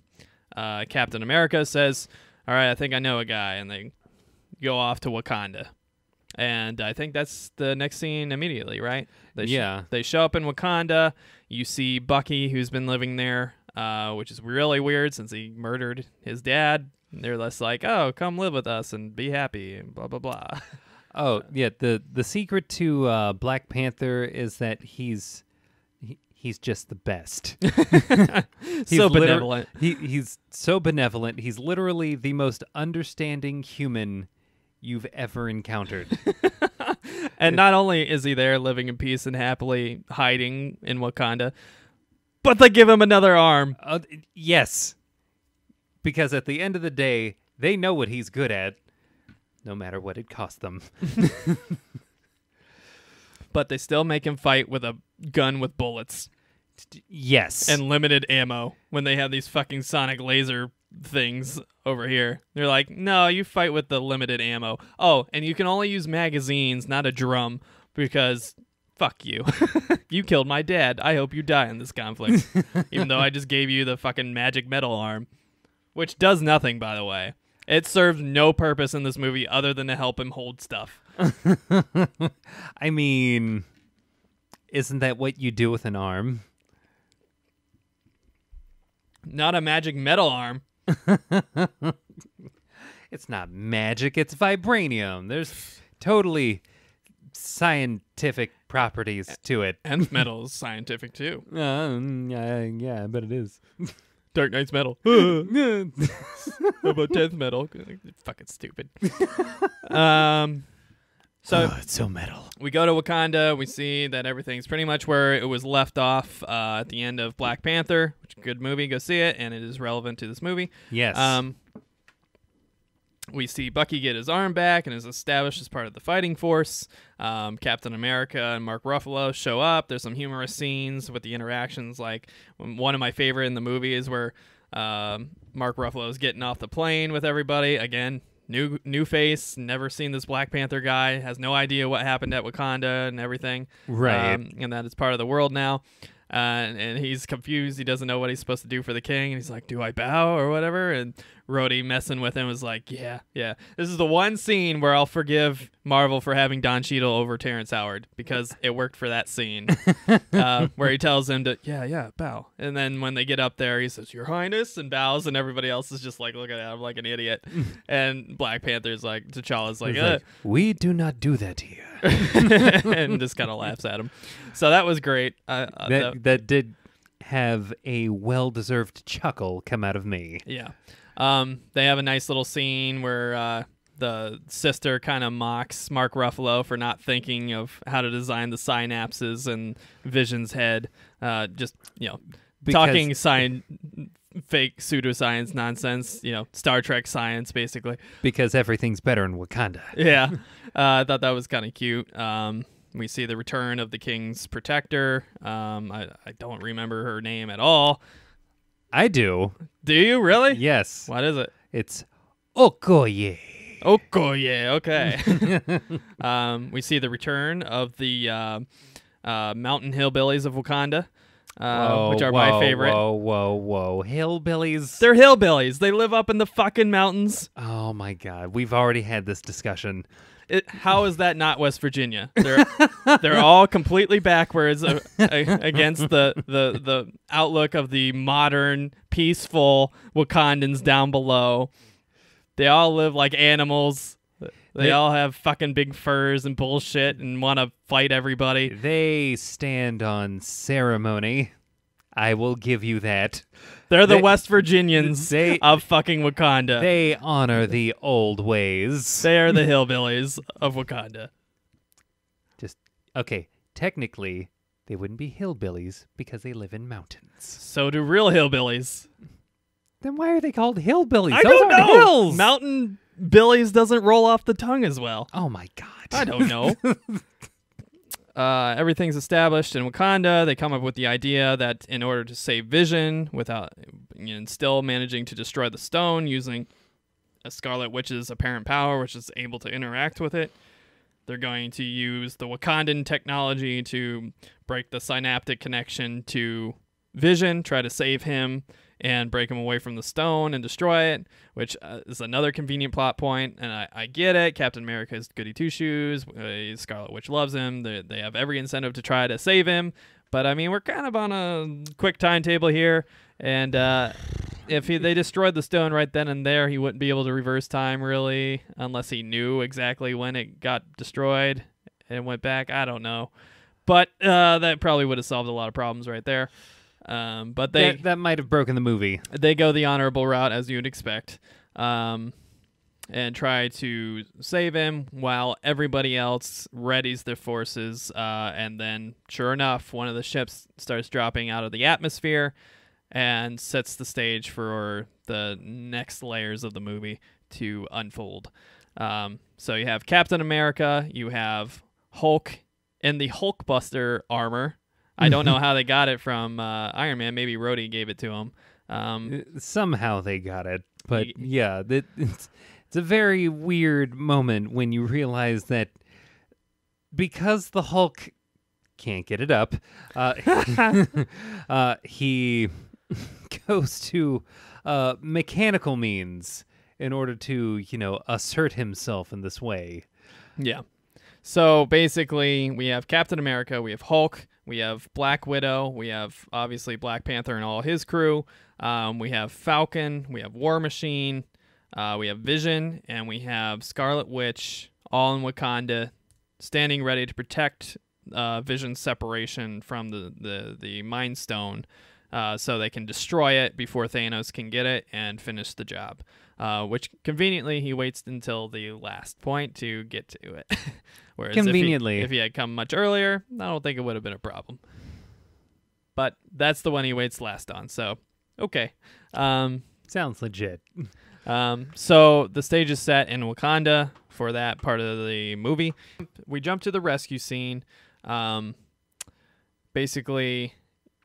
Captain America says, all right, I think I know a guy. And they go off to Wakanda. And I think that's the next scene immediately, right? They show up in Wakanda. You see Bucky, who's been living there, which is really weird since he murdered his dad. And they're less like, oh, come live with us and be happy and blah, blah, blah. Oh, yeah. The secret to Black Panther is that he's just the best. So benevolent. He's so benevolent. He's literally the most understanding human you've ever encountered. And not only is he there living in peace and happily hiding in Wakanda, but they give him another arm. Yes. Because at the end of the day, they know what he's good at, no matter what it costs them. But they still make him fight with a gun with bullets. Yes. And limited ammo when they have these fucking sonic laser things over here. They're like, no, you fight with the limited ammo. Oh, and you can only use magazines, not a drum, because fuck you. You killed my dad. I hope you die in this conflict. Even though I just gave you the fucking magic metal arm, which does nothing, by the way. It serves no purpose in this movie other than to help him hold stuff. I mean, isn't that what you do with an arm? Not a magic metal arm. It's not magic, it's vibranium. There's totally scientific properties to it. And metal is scientific too. Yeah, I bet it is. Dark Knight's metal. How about 10th metal? Fucking stupid. So it's so metal. We go to Wakanda. We see that everything's pretty much where it was left off at the end of Black Panther, which is a good movie. Go see it, and it is relevant to this movie. Yes. We see Bucky get his arm back and is established as part of the fighting force. Captain America and Mark Ruffalo show up. There's some humorous scenes with the interactions. Like one of my favorite in the movie is where Mark Ruffalo is getting off the plane with everybody. Again, new face, never seen this Black Panther guy, has no idea what happened at Wakanda and everything. Right. And that it's part of the world now. And he's confused. He doesn't know what he's supposed to do for the king. And he's like, do I bow or whatever? And Rhodey messing with him was like, yeah. This is the one scene where I'll forgive Marvel for having Don Cheadle over Terrence Howard because it worked for that scene where he tells him to, yeah, bow. And then when they get up there, he says, Your Highness, and bows. And everybody else is just like looking at him like an idiot. And Black Panther's like, T'Challa's like, we do not do that here. And just kind of laughs at him. So that was great. That did have a well-deserved chuckle come out of me. Yeah. They have a nice little scene where the sister kind of mocks Mark Ruffalo for not thinking of how to design the synapses in Vision's head. Talking fake pseudoscience nonsense, Star Trek science, basically. Because everything's better in Wakanda. Yeah. I thought that was kind of cute. We see the return of the king's protector. I don't remember her name at all. I do. Do you really? Yes. What is it? It's Okoye. Okoye. Okay. We see the return of the mountain hillbillies of Wakanda, which are my favorite. Whoa. Hillbillies. They're hillbillies. They live up in the fucking mountains. Oh, my God. We've already had this discussion. How is that not West Virginia? They're all completely backwards against the outlook of the modern, peaceful Wakandans down below. They all live like animals. They all have fucking big furs and bullshit and want to fight everybody. They stand on ceremony. I will give you that. They're the West Virginians of fucking Wakanda. They honor the old ways. They are the hillbillies of Wakanda. Okay, technically, they wouldn't be hillbillies because they live in mountains. So do real hillbillies. Then why are they called hillbillies? I Those don't aren't know. Hills. Mountain billies doesn't roll off the tongue as well. Oh my God. I don't know. Everything's established in Wakanda. They come up with the idea that in order to save Vision without still managing to destroy the stone using a Scarlet Witch's apparent power, which is able to interact with it, they're going to use the Wakandan technology to break the synaptic connection to Vision, try to save him, and break him away from the stone and destroy it, which is another convenient plot point. And I get it. Captain America is goody two-shoes. Scarlet Witch loves him. They have every incentive to try to save him. But, I mean, we're kind of on a quick timetable here. And if they destroyed the stone right then and there, he wouldn't be able to reverse time, really, unless he knew exactly when it got destroyed and went back. I don't know. But that probably would have solved a lot of problems right there. But that might have broken the movie. They go the honorable route, as you'd expect, and try to save him while everybody else readies their forces. And then, sure enough, one of the ships starts dropping out of the atmosphere and sets the stage for the next layers of the movie to unfold. So you have Captain America, you have Hulk in the Hulkbuster armor. I don't know how they got it from Iron Man. Maybe Rhodey gave it to him. Somehow they got it. But yeah, it's a very weird moment when you realize that because the Hulk can't get it up, he goes to mechanical means in order to, assert himself in this way. Yeah. So basically, we have Captain America, we have Hulk, we have Black Widow, we have obviously Black Panther and all his crew, we have Falcon, we have War Machine, we have Vision, and we have Scarlet Witch, all in Wakanda, standing ready to protect Vision's separation from the Mind Stone, so they can destroy it before Thanos can get it and finish the job. Which conveniently he waits until the last point to get to it. Whereas conveniently, if he had come much earlier, I don't think it would have been a problem. But that's the one he waits last on. So okay, sounds legit. So the stage is set in Wakanda for that part of the movie. We jump to the rescue scene. Basically,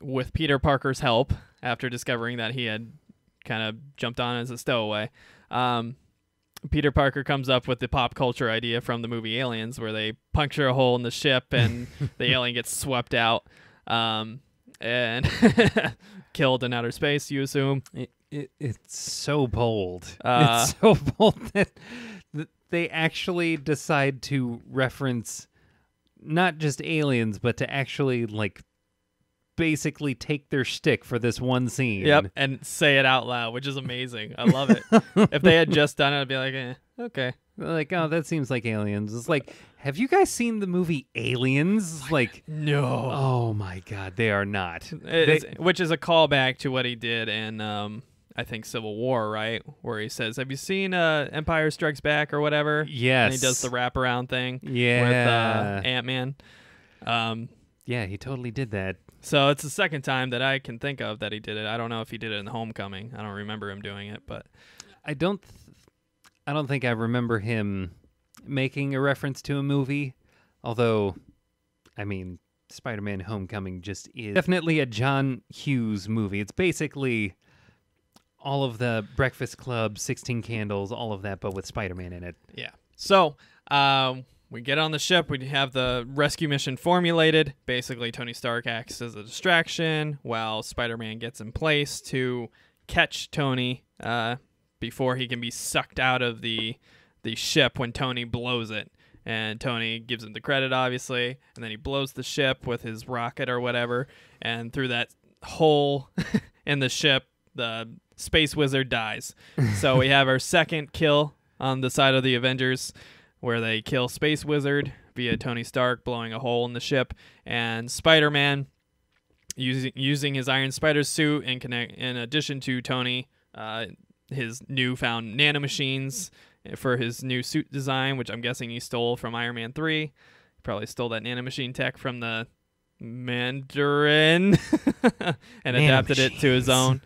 with Peter Parker's help, after discovering that he had kind of jumped on as a stowaway, Peter Parker comes up with the pop culture idea from the movie Aliens, where they puncture a hole in the ship and the alien gets swept out and killed in outer space, you assume. It's so bold. It's so bold that they actually decide to reference not just aliens, but to actually, basically take their shtick for this one scene. Yep, and say it out loud, which is amazing. I love it. If they had just done it, I'd be like, okay. Oh, that seems like Aliens. It's like, have you guys seen the movie Aliens? No. Oh my God, they are not. Which is a callback to what he did in, I think, Civil War, right? Where he says, have you seen Empire Strikes Back or whatever? Yes. And he does the wraparound thing with Ant-Man. Yeah, he totally did that. So it's the second time that I can think of that he did it. I don't know if he did it in Homecoming. I don't remember him doing it, but I don't think I remember him making a reference to a movie. Although I mean, Spider-Man Homecoming just is definitely a John Hughes movie. It's basically all of the Breakfast Club, 16 Candles, all of that, but with Spider-Man in it. Yeah. So, we get on the ship. We have the rescue mission formulated. Basically, Tony Stark acts as a distraction while Spider-Man gets in place to catch Tony before he can be sucked out of the ship when Tony blows it. And Tony gives him the credit, obviously, and then he blows the ship with his rocket or whatever, and through that hole in the ship, the Space Wizard dies. So we have our second kill on the side of the Avengers, where they kill Space Wizard via Tony Stark blowing a hole in the ship, and Spider-Man using his Iron Spider suit in addition to Tony, his newfound nanomachines for his new suit design, which I'm guessing he stole from Iron Man 3. He probably stole that nanomachine tech from the Mandarin and adapted it to his own.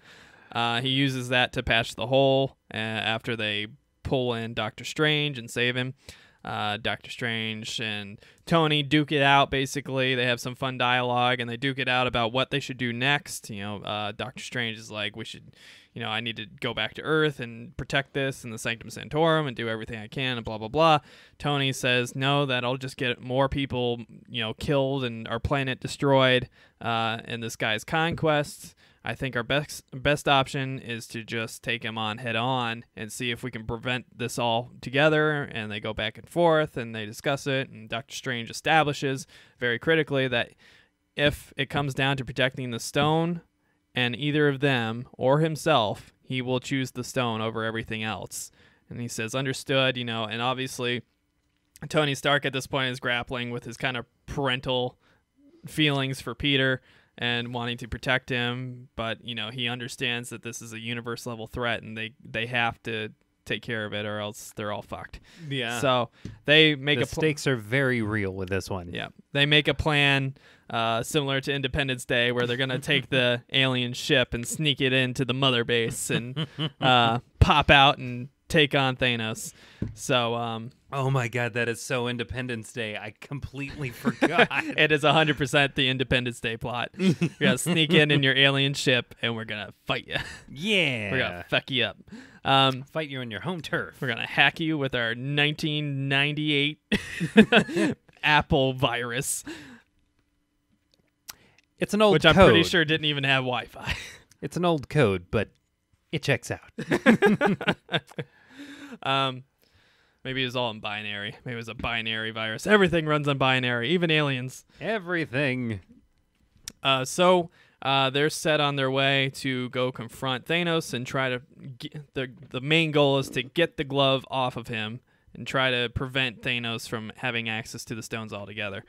He uses that to patch the hole after they pull in Doctor Strange and save him. Doctor Strange and Tony duke it out, basically. They have some fun dialogue, and they duke it out about what they should do next. Doctor Strange is like, we should, I need to go back to Earth and protect this and the Sanctum Sanctorum and do everything I can and blah, blah, blah. Tony says, no, that'll just get more people, killed and our planet destroyed in this guy's conquest. I think our best option is to just take him on head on and see if we can prevent this all together. And they go back and forth and they discuss it. And Doctor Strange establishes very critically that if it comes down to protecting the stone and either of them or himself, he will choose the stone over everything else. And he says, understood, and obviously Tony Stark at this point is grappling with his kind of parental feelings for Peter and wanting to protect him, but he understands that this is a universe level threat and they have to take care of it or else they're all fucked. Yeah. So they make the stakes are very real with this one. Yeah. They make a plan similar to Independence Day where they're going to take the alien ship and sneak it into the mother base and pop out and take on Thanos. So oh my god, that is so Independence Day. I completely forgot. It is 100% the Independence Day plot. You're going to sneak in your alien ship and we're going to fight you. Yeah. We're going to fuck you up. Fight you on your home turf. We're going to hack you with our 1998 Apple virus. It's an old which code. I'm pretty sure didn't even have Wi-Fi. It's an old code, but it checks out. Maybe it was all in binary. Maybe it was a binary virus. Everything runs on binary, even aliens. Everything. So they're set on their way to go confront Thanos and try to the main goal is to get the glove off of him and try to prevent Thanos from having access to the stones altogether.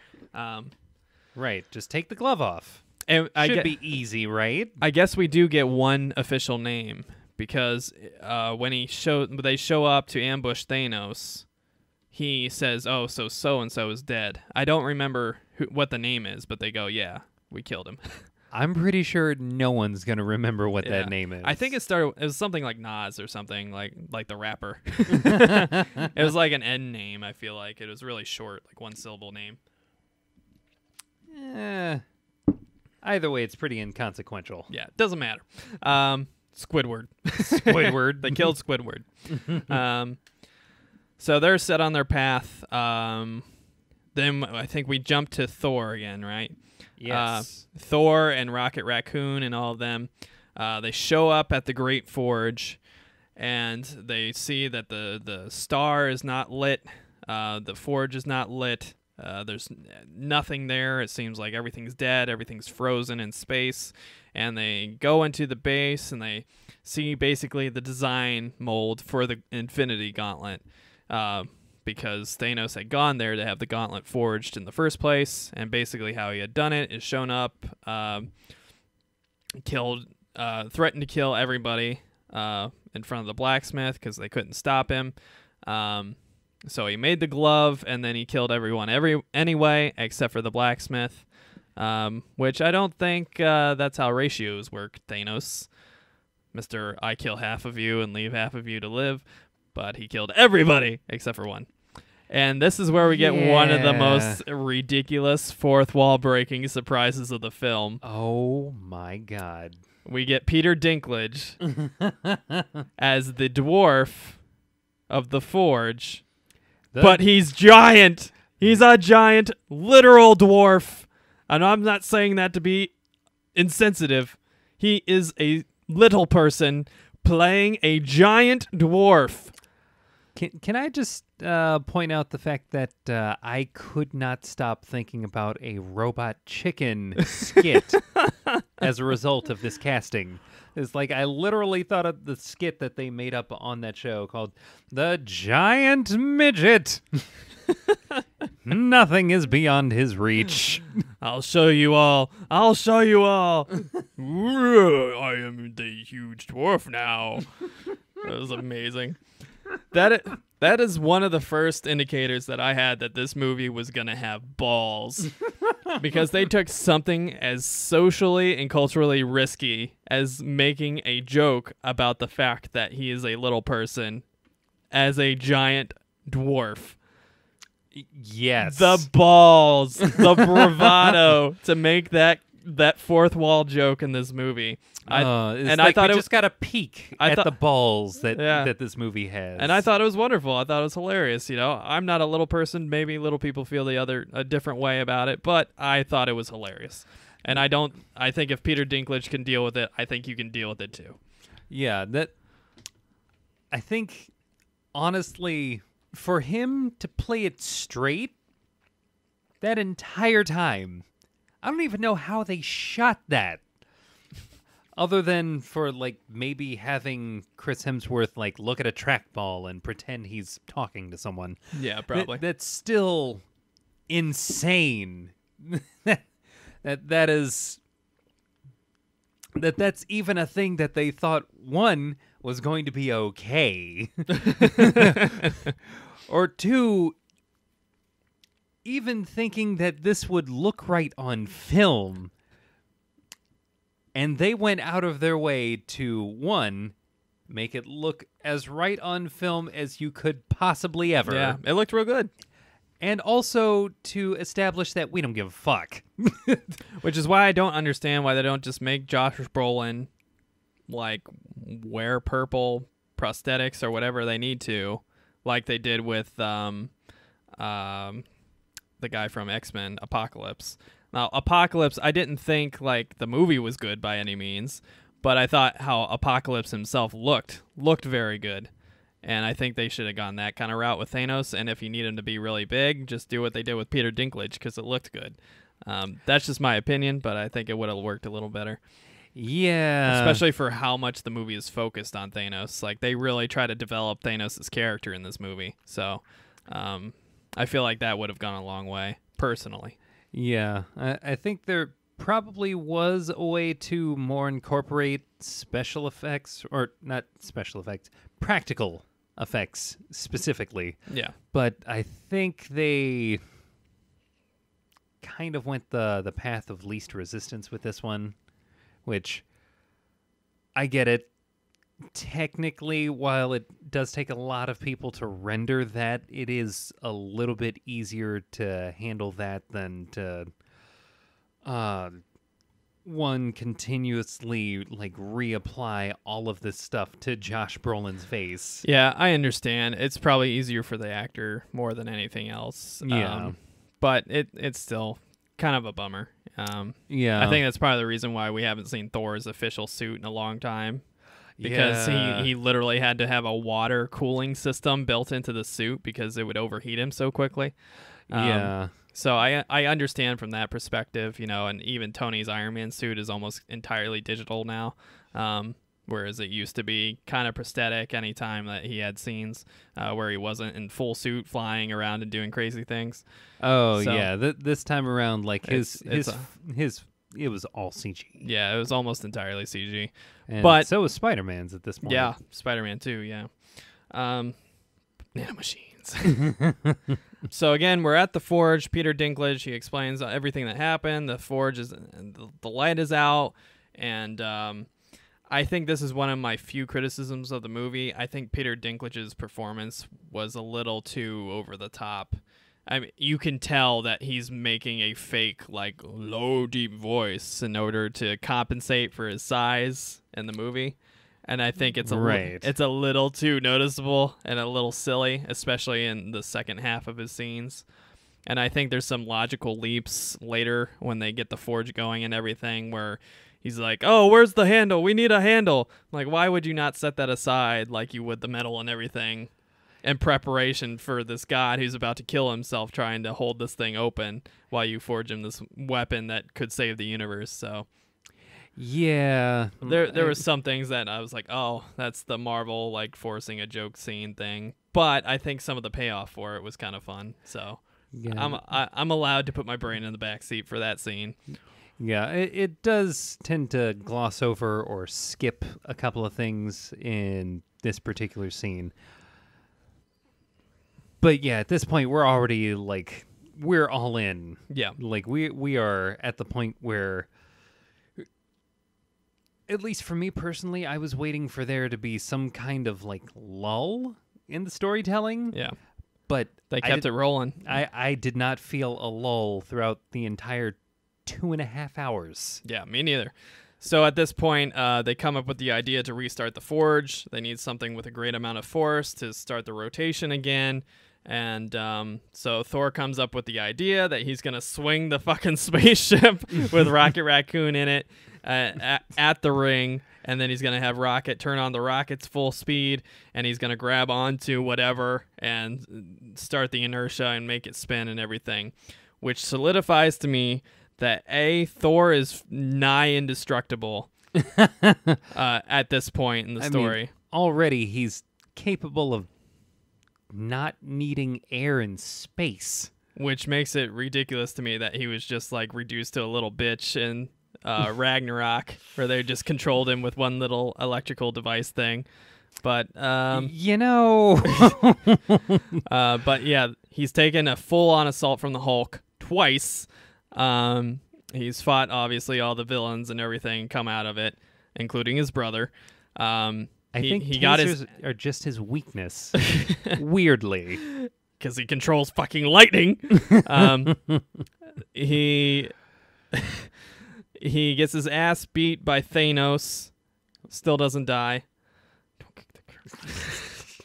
Right. Just take the glove off. And Should be easy, right? I guess we do get one official name. Because when they show up to ambush Thanos, he says, "Oh, so-and-so is dead." I don't remember what the name is, but they go, "Yeah, we killed him." I'm pretty sure no one's gonna remember what that name is. I think it was something like Nas or something like the rapper. It was like an N name. I feel like it was really short, like one syllable name. Either way, it's pretty inconsequential. Yeah, it doesn't matter. Squidward. Squidward. They killed Squidward. So they're set on their path. Then I think we jump to Thor again, right? Yes. Thor and Rocket Raccoon and all of them. They show up at the Great Forge, and they see that the star is not lit. The forge is not lit. There's nothing there. It seems like everything's dead. Everything's frozen in space. And they go into the base and they see basically the design mold for the Infinity Gauntlet because Thanos had gone there to have the gauntlet forged in the first place. And basically how he had done it is shown up, threatened to kill everybody in front of the blacksmith because they couldn't stop him. So he made the glove and then he killed everyone anyway except for the blacksmith. Which I don't think that's how ratios work, Thanos. Mr. I kill half of you and leave half of you to live, but he killed everybody except for one. And this is where we get one of the Yeah. most ridiculous fourth wall breaking surprises of the film. Oh my god. We get Peter Dinklage as the dwarf of the Forge, but he's giant. He's a giant, literal dwarf. And I'm not saying that to be insensitive. He is a little person playing a giant dwarf. Can I just point out the fact that I could not stop thinking about a robot chicken skit as a result of this casting. It's like I literally thought of the skit that they made up on that show called The Giant Midget. Nothing is beyond his reach. I'll show you all. I'll show you all. I am the huge dwarf now. That was amazing. That is one of the first indicators that I had that this movie was going to have balls. Because they took something as socially and culturally risky as making a joke about the fact that he is a little person as a giant dwarf. Yes. The balls, the bravado to make that fourth wall joke in this movie. I thought we just got a peek at thought- the balls that Yeah. that this movie has. And I thought it was wonderful. I thought it was hilarious. You know, I'm not a little person. Maybe little people feel a different way about it, but I thought it was hilarious. And I think if Peter Dinklage can deal with it, I think you can deal with it too. Yeah, I think honestly for him to play it straight that entire time, I don't even know how they shot that. Other than for like maybe having Chris Hemsworth like look at a trackball and pretend he's talking to someone. Yeah, probably. That's still insane. That's even a thing that they thought one was going to be okay. Or two, even thinking that this would look right on film. And they went out of their way to, one, make it look as right on film as you could possibly ever. Yeah, it looked real good. And also to establish that we don't give a fuck. Which is why I don't understand why they don't just make Josh Brolin like wear purple prosthetics or whatever they need to, like they did with the guy from X-Men, Apocalypse. Now, Apocalypse, I didn't think like the movie was good by any means, but I thought how Apocalypse himself looked very good. And I think they should have gone that kind of route with Thanos. And if you need him to be really big, just do what they did with Peter Dinklage because it looked good. That's just my opinion, but I think it would have worked a little better. Yeah. Especially for how much the movie is focused on Thanos. Like, they really try to develop Thanos' character in this movie. So I feel like that would have gone a long way, personally. Yeah. I think there probably was a way to more incorporate special effects, or not special effects, practical effects specifically. Yeah. But I think they kind of went the path of least resistance with this one, which I get it. Technically, while it does take a lot of people to render that, it is a little bit easier to handle that than to one continuously like reapply all of this stuff to Josh Brolin's face. Yeah, I understand. It's probably easier for the actor more than anything else. Yeah. But it's still kind of a bummer. Yeah. I think that's probably the reason why we haven't seen Thor's official suit in a long time. Because he literally had to have a water cooling system built into the suit because it would overheat him so quickly. Yeah. So I understand from that perspective, you know, and even Tony's Iron Man suit is almost entirely digital now, whereas it used to be kind of prosthetic anytime that he had scenes where he wasn't in full suit flying around and doing crazy things. Oh, So- yeah. This time around, like It's it was all CG. Yeah, it was almost entirely CG. And But- so was Spider-Man's at this point. Yeah, Spider-Man 2, yeah. Nanomachines. So again, we're at the Forge. Peter Dinklage, he explains everything that happened. The Forge is, the light is out, and I think this is one of my few criticisms of the movie. I think Peter Dinklage's performance was a little too over the top. I mean, you can tell that he's making a fake, like, low, deep voice in order to compensate for his size in the movie. And I think it's it's a little too noticeable and a little silly, especially in the second half of his scenes. And I think there's some logical leaps later when they get the forge going and everything where he's like, oh, where's the handle? We need a handle. Like, why would you not set that aside like you would the metal and everything in preparation for this god who's about to kill himself trying to hold this thing open while you forge him this weapon that could save the universe? So yeah, there were some things that I was like, oh, that's the Marvel like forcing a joke scene thing. But I think some of the payoff for it was kind of fun. So yeah. I'm allowed to put my brain in the back seat for that scene. Yeah, it does tend to gloss over or skip a couple of things in this particular scene. But yeah, at this point, we're already, like, we're all in. Yeah. Like, we are at the point where, at least for me personally, I was waiting for there to be some kind of, like, lull in the storytelling. Yeah. But they kept it rolling. I did not feel a lull throughout the entire 2.5 hours. Yeah, me neither. So at this point, they come up with the idea to restart the forge. They need something with a great amount of force to start the rotation again. And so Thor comes up with the idea that he's going to swing the fucking spaceship with Rocket Raccoon in it at the ring. And then he's going to have Rocket turn on the rocket's full speed. And he's going to grab onto whatever and start the inertia and make it spin and everything. Which solidifies to me that Thor is nigh indestructible at this point in the story. Mean, already he's capable of not needing air in space. Which makes it ridiculous to me that he was just like reduced to a little bitch in Ragnarok, where they just controlled him with one little electrical device thing. But but yeah, he's taken a full-on assault from the Hulk twice. He's fought obviously all the villains and everything come out of it, including his brother. I think he got are just his weakness. Weirdly, because he controls fucking lightning. He gets his ass beat by Thanos. Still doesn't die. Don't kick the curse.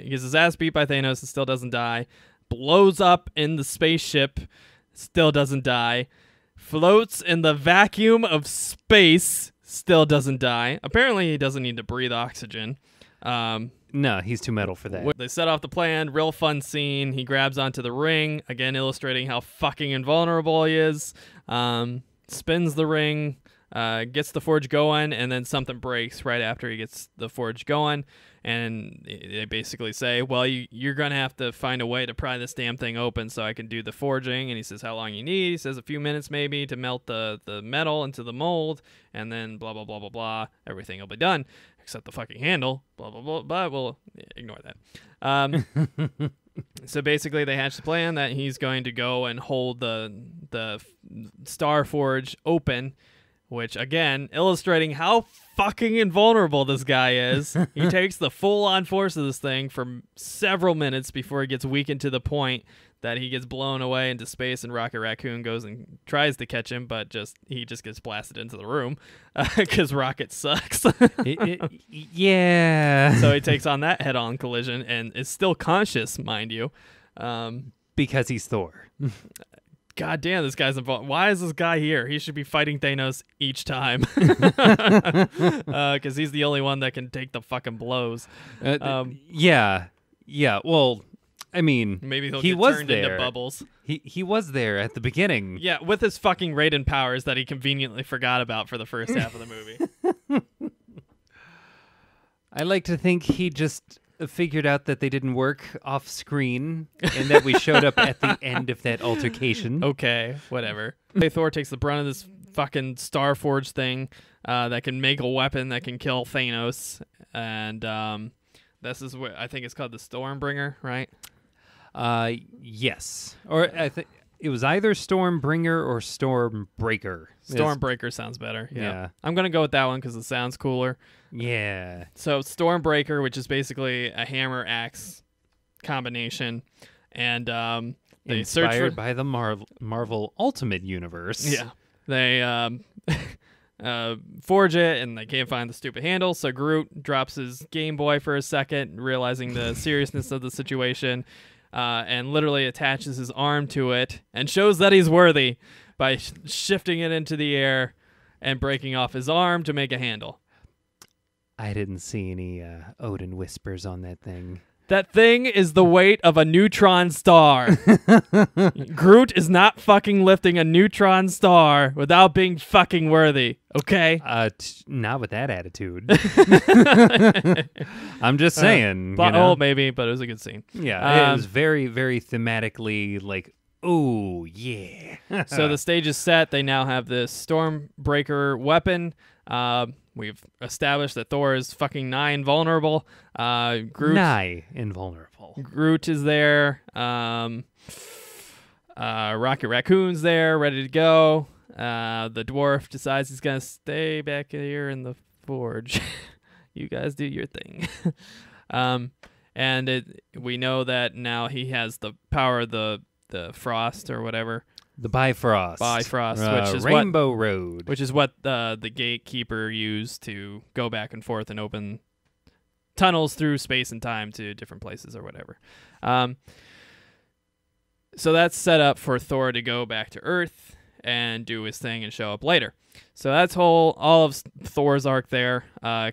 He gets his ass beat by Thanos and still doesn't die. Blows up in the spaceship. Still doesn't die. Floats in the vacuum of space. Still doesn't die. Apparently, he doesn't need to breathe oxygen. No, he's too metal for that. They set off the plan. Real fun scene. He grabs onto the ring. Again, illustrating how fucking invulnerable he is. Spins the ring. Gets the forge going. And then something breaks right after he gets the forge going. And they basically say, well, you're going to have to find a way to pry this damn thing open so I can do the forging. And he says, how long you need? He says a few minutes maybe to melt the metal into the mold. And then blah, blah, blah, blah, blah. Everything will be done except the fucking handle. Blah, blah, blah. But we'll ignore that. So basically they hatch the plan that he's going to go and hold the Star Forge open, which, again, illustrating how fucking invulnerable this guy is. He takes the full-on force of this thing for several minutes before he gets weakened to the point that he gets blown away into space and Rocket Raccoon goes and tries to catch him, but he just gets blasted into the room because Rocket sucks. Yeah. So he takes on that head-on collision and is still conscious, mind you. Because he's Thor. God damn, this guy's involved. Why is this guy here? He should be fighting Thanos each time. Because he's the only one that can take the fucking blows. Yeah. Well, I mean, maybe he was turned there. into bubbles. He was there at the beginning. Yeah, with his fucking Raiden powers that he conveniently forgot about for the first half of the movie. I like to think he just figured out that they didn't work off screen and that we showed up at the end of that altercation. Okay, whatever. Thor takes the brunt of this fucking Star Forge thing that can make a weapon that can kill Thanos. And this is what I think it's called the Stormbringer, right? Yes. Or It was either Stormbringer or Stormbreaker. Stormbreaker sounds better. Yeah. I'm going to go with that one because it sounds cooler. Yeah. So Stormbreaker, which is basically a hammer axe combination. And they search Inspired for... by the Marvel Ultimate Universe. Yeah. They forge it, and they can't find the stupid handle. So Groot drops his Game Boy for a second, realizing the seriousness of the situation, and literally attaches his arm to it and shows that he's worthy by shifting it into the air and breaking off his arm to make a handle. I didn't see any Odin whispers on that thing. That thing is the weight of a neutron star. Groot is not fucking lifting a neutron star without being fucking worthy, okay? Not with that attitude. I'm just saying. Plot hole maybe, but it was a good scene. Yeah, it was very, very thematically like, oh, yeah. So the stage is set. They now have this Stormbreaker weapon. We've established that Thor is fucking nigh invulnerable. Nigh invulnerable. Groot is there. Rocket Raccoon's there, ready to go. The dwarf decides he's going to stay back here in the forge. You guys do your thing. We know that now he has the power of the frost or whatever. The Bifrost. Which is Rainbow Road. Which is what the gatekeeper used to go back and forth and open tunnels through space and time to different places or whatever. So that's set up for Thor to go back to Earth and do his thing and show up later. So that's all of Thor's arc there,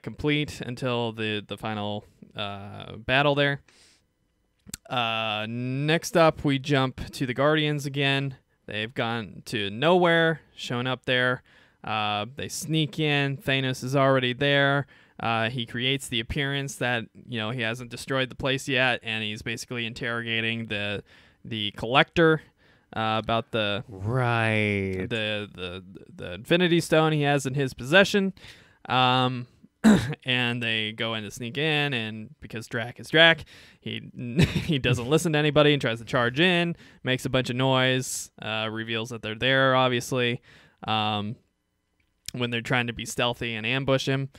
complete until the final battle there. Next up, we jump to the Guardians again. They've gone to nowhere, shown up there. They sneak in. Thanos is already there. He creates the appearance that, he hasn't destroyed the place yet, and he's basically interrogating the Collector about the Infinity Stone he has in his possession. And they go in to sneak in, and because Drac is Drac, he doesn't listen to anybody and tries to charge in, makes a bunch of noise, reveals that they're there, obviously, when they're trying to be stealthy and ambush him.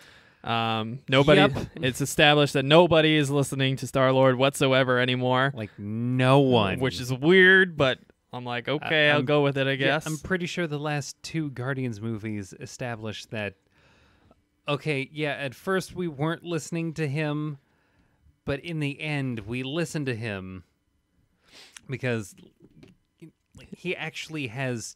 It's established that nobody is listening to Star-Lord whatsoever anymore. Like, no one. Which is weird, but I'm like, okay, I'll go with it, I guess. Yeah, I'm pretty sure the last two Guardians movies established that, okay, yeah, at first we weren't listening to him, but in the end we listened to him because he actually has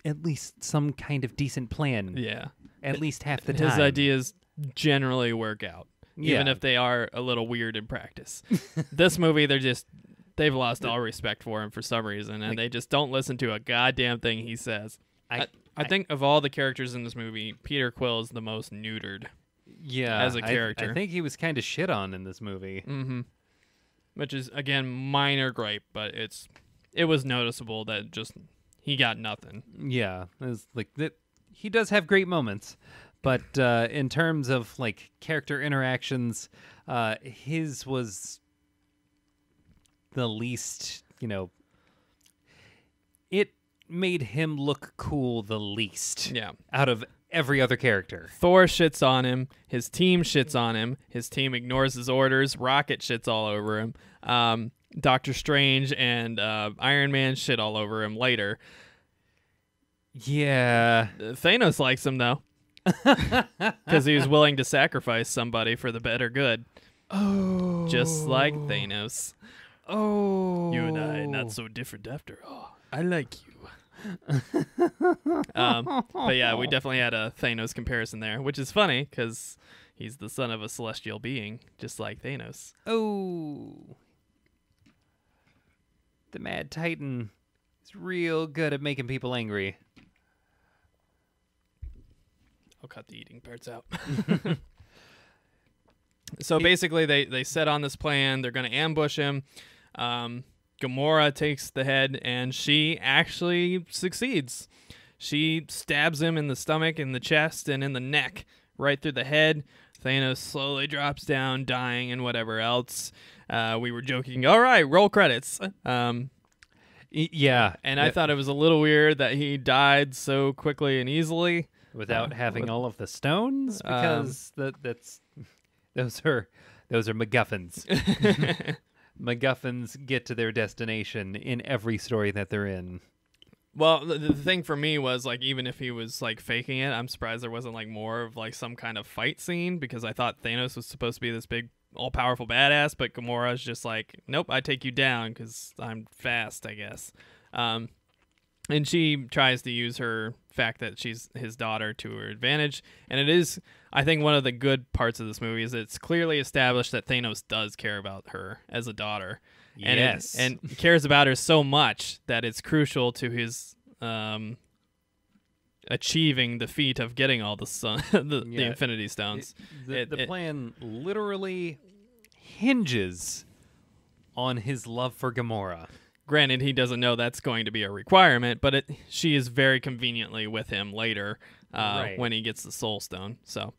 at least some kind of decent plan. Yeah. At least half the time. His ideas generally work out, even Yeah. if they are a little weird in practice. This movie, they've lost all respect for him for some reason, and they just don't listen to a goddamn thing he says. I think of all the characters in this movie, Peter Quill is the most neutered. Yeah, as a character. I think he was kind of shit on in this movie. Mm-hmm. Which is, again, minor gripe, but it was noticeable that just he got nothing. Yeah, it was like that. He does have great moments, but in terms of like character interactions, his was the least. It made him look cool the least. Yeah. Out of every other character. Thor shits on him. His team shits on him. His team ignores his orders. Rocket shits all over him. Doctor Strange and Iron Man shit all over him later. Yeah. Thanos likes him, though. Because he was willing to sacrifice somebody for the better good. Oh. Just like Thanos. Oh. You and I, not so different after all. I like you. But yeah, we definitely had a Thanos comparison there, which is funny because he's the son of a celestial being, just like Thanos. Oh. The Mad Titan is real good at making people angry. I'll cut the eating parts out. So basically, they set on this plan. They're going to ambush him. Gamora takes the head, and she actually succeeds. She stabs him in the stomach, in the chest, and in the neck, right through the head. Thanos slowly drops down, dying, and whatever else. We were joking, all right, roll credits. Yeah. And I thought it was a little weird that he died so quickly and easily. Without having all of the stones, because those are MacGuffins. MacGuffins get to their destination in every story that they're in. Well, the thing for me was, like, even if he was, like, faking it, I'm surprised there wasn't, like, more of, like, some kind of fight scene, because I thought Thanos was supposed to be this big, all-powerful badass, but Gamora's just like, nope, I take you down because I'm fast, I guess. And she tries to use her fact that she's his daughter to her advantage. And it is, I think, one of the good parts of this movie is it's clearly established that Thanos does care about her as a daughter. Yes. And cares about her so much that it's crucial to his achieving the feat of getting all the Infinity Stones. The plan literally hinges on his love for Gamora. Granted, he doesn't know that's going to be a requirement, but she is very conveniently with him later when he gets the Soul Stone. So,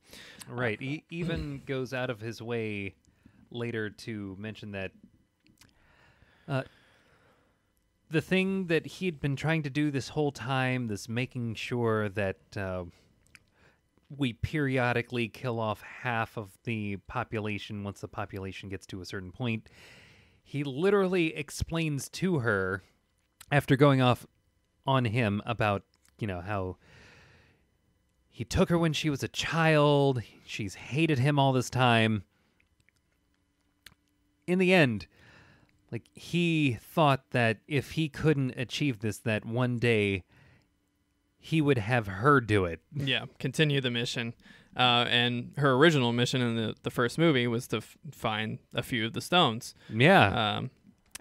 right, he even goes out of his way later to mention that the thing that he'd been trying to do this whole time, this making sure that we periodically kill off half of the population once the population gets to a certain point. He literally explains to her, after going off on him about, how he took her when she was a child, she's hated him all this time. In the end, like, he thought that if he couldn't achieve this, that one day he would have her do it. Yeah, continue the mission. And her original mission in the first movie was to find a few of the stones. Yeah.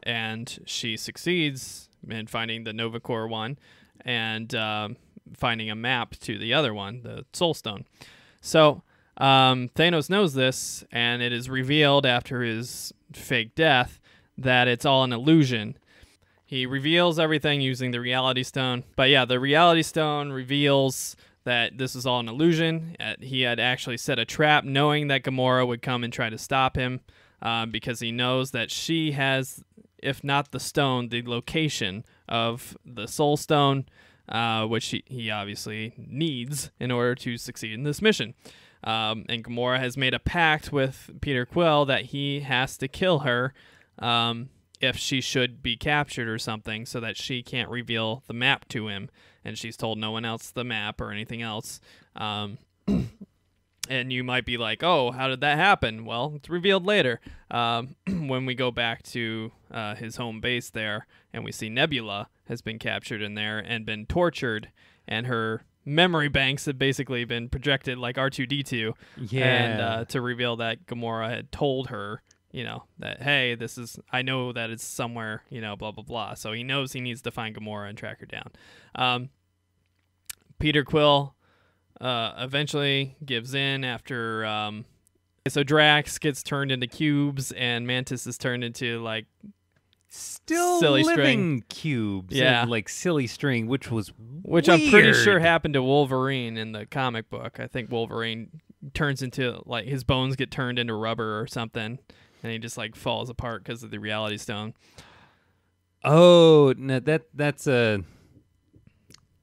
And she succeeds in finding the Nova Corps one and finding a map to the other one, the Soul Stone. So Thanos knows this, and it is revealed after his fake death that it's all an illusion. He reveals everything using the Reality Stone. But yeah, the Reality Stone reveals that this is all an illusion. He had actually set a trap knowing that Gamora would come and try to stop him because he knows that she has, if not the stone, the location of the Soul Stone, which he obviously needs in order to succeed in this mission. And Gamora has made a pact with Peter Quill that he has to kill her if she should be captured or something, so that she can't reveal the map to him, and she's told no one else the map or anything else. And you might be like, oh, how did that happen? Well, it's revealed later when we go back to his home base there, and we see Nebula has been captured in there and been tortured, and her memory banks have basically been projected like R2-D2, and to reveal that Gamora had told her, that, hey, I know that it's somewhere, blah, blah, blah. So he knows he needs to find Gamora and track her down. Peter Quill eventually gives in after... so Drax gets turned into cubes, and Mantis is turned into, like, still silly living string cubes. Yeah. And, like, silly string, which I'm pretty sure happened to Wolverine in the comic book. I think Wolverine turns into, like, his bones get turned into rubber or something, and he just, like, falls apart because of the Reality Stone. Oh, no, that's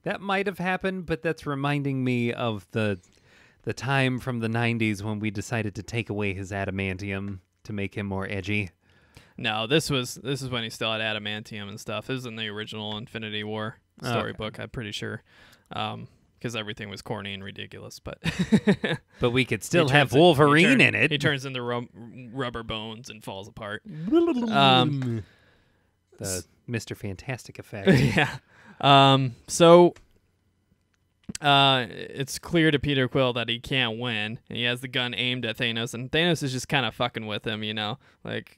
that might have happened, but that's reminding me of the time from the 90s when we decided to take away his adamantium to make him more edgy. No, this is when he still had adamantium and stuff. This is in the original Infinity War storybook, I'm pretty sure, because everything was corny and ridiculous. But but we could still have Wolverine in it. He turns into rubber bones and falls apart. The Mr. Fantastic effect. Yeah. So it's clear to Peter Quill that he can't win. And he has the gun aimed at Thanos, and Thanos is just kind of fucking with him, like,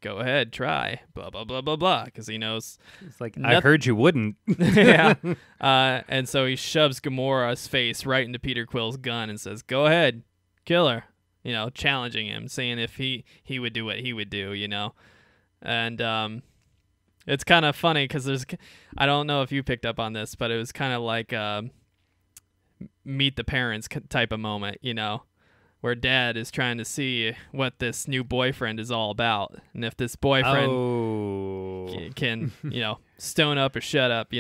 go ahead, try, blah, blah, blah, blah, blah, because he knows. It's like, I heard you wouldn't. Yeah. And so he shoves Gamora's face right into Peter Quill's gun and says, go ahead, kill her, challenging him, saying if he would do what he would do, And it's kind of funny because I don't know if you picked up on this, but it was kind of like meet the parents type of moment, where dad is trying to see what this new boyfriend is all about. And if this boyfriend can stone up or shut up,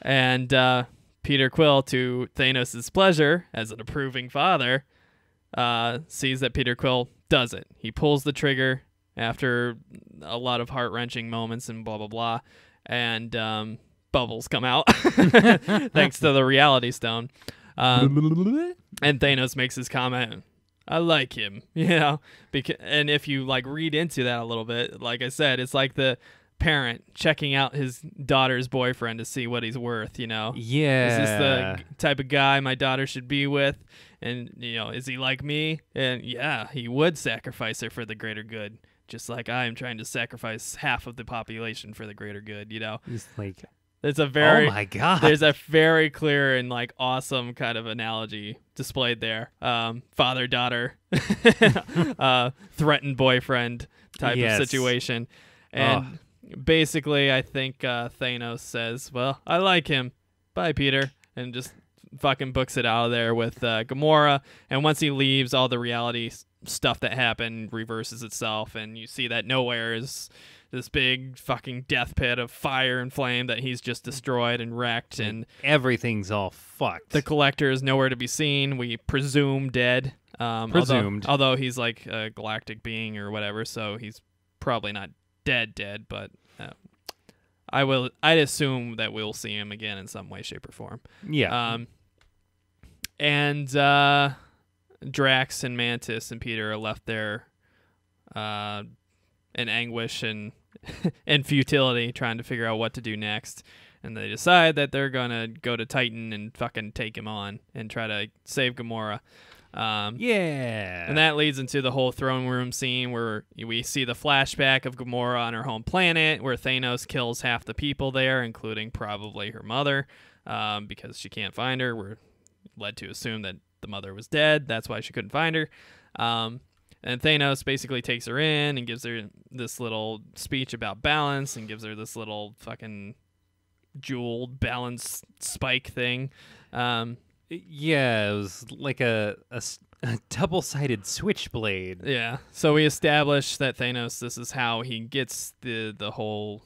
And Peter Quill, to Thanos' pleasure, as an approving father, sees that Peter Quill does it. He pulls the trigger after a lot of heart-wrenching moments and blah, blah, blah. And bubbles come out thanks to the reality stone. And Thanos makes his comment, I like him, and if you read into that a little bit, like I said, it's like the parent checking out his daughter's boyfriend to see what he's worth, Yeah. Is this the type of guy my daughter should be with? And, is he like me? And yeah, he would sacrifice her for the greater good, just like I am trying to sacrifice half of the population for the greater good, He's like, It's a very, oh my God. There's a very clear and awesome kind of analogy displayed there. Father-daughter, threatened boyfriend type of situation. And basically, I think Thanos says, well, I like him. Bye, Peter. And just fucking books it out of there with Gamora. And once he leaves, all the reality stuff that happened reverses itself. And you see that nowhere is this big fucking death pit of fire and flame that he's just destroyed and wrecked, and everything's all fucked. The Collector is nowhere to be seen. We presume dead. Although he's like a galactic being or whatever, so he's probably not dead, but I'd assume that we'll see him again in some way, shape, or form. Yeah. And Drax and Mantis and Peter are left there in anguish and and futility, trying to figure out what to do next. And they decide that they're going to go to Titan and fucking take him on and try to save Gamora. And that leads into the whole throne room scene where we see the flashback of Gamora on her home planet, where Thanos kills half the people there, including probably her mother, because she can't find her. We're led to assume that the mother was dead. That's why she couldn't find her. And Thanos basically takes her in and gives her this little speech about balance and gives her this little fucking jeweled balance spike thing. Yeah, it was like a double-sided switchblade. Yeah. So we established that Thanos, this is how he gets the whole,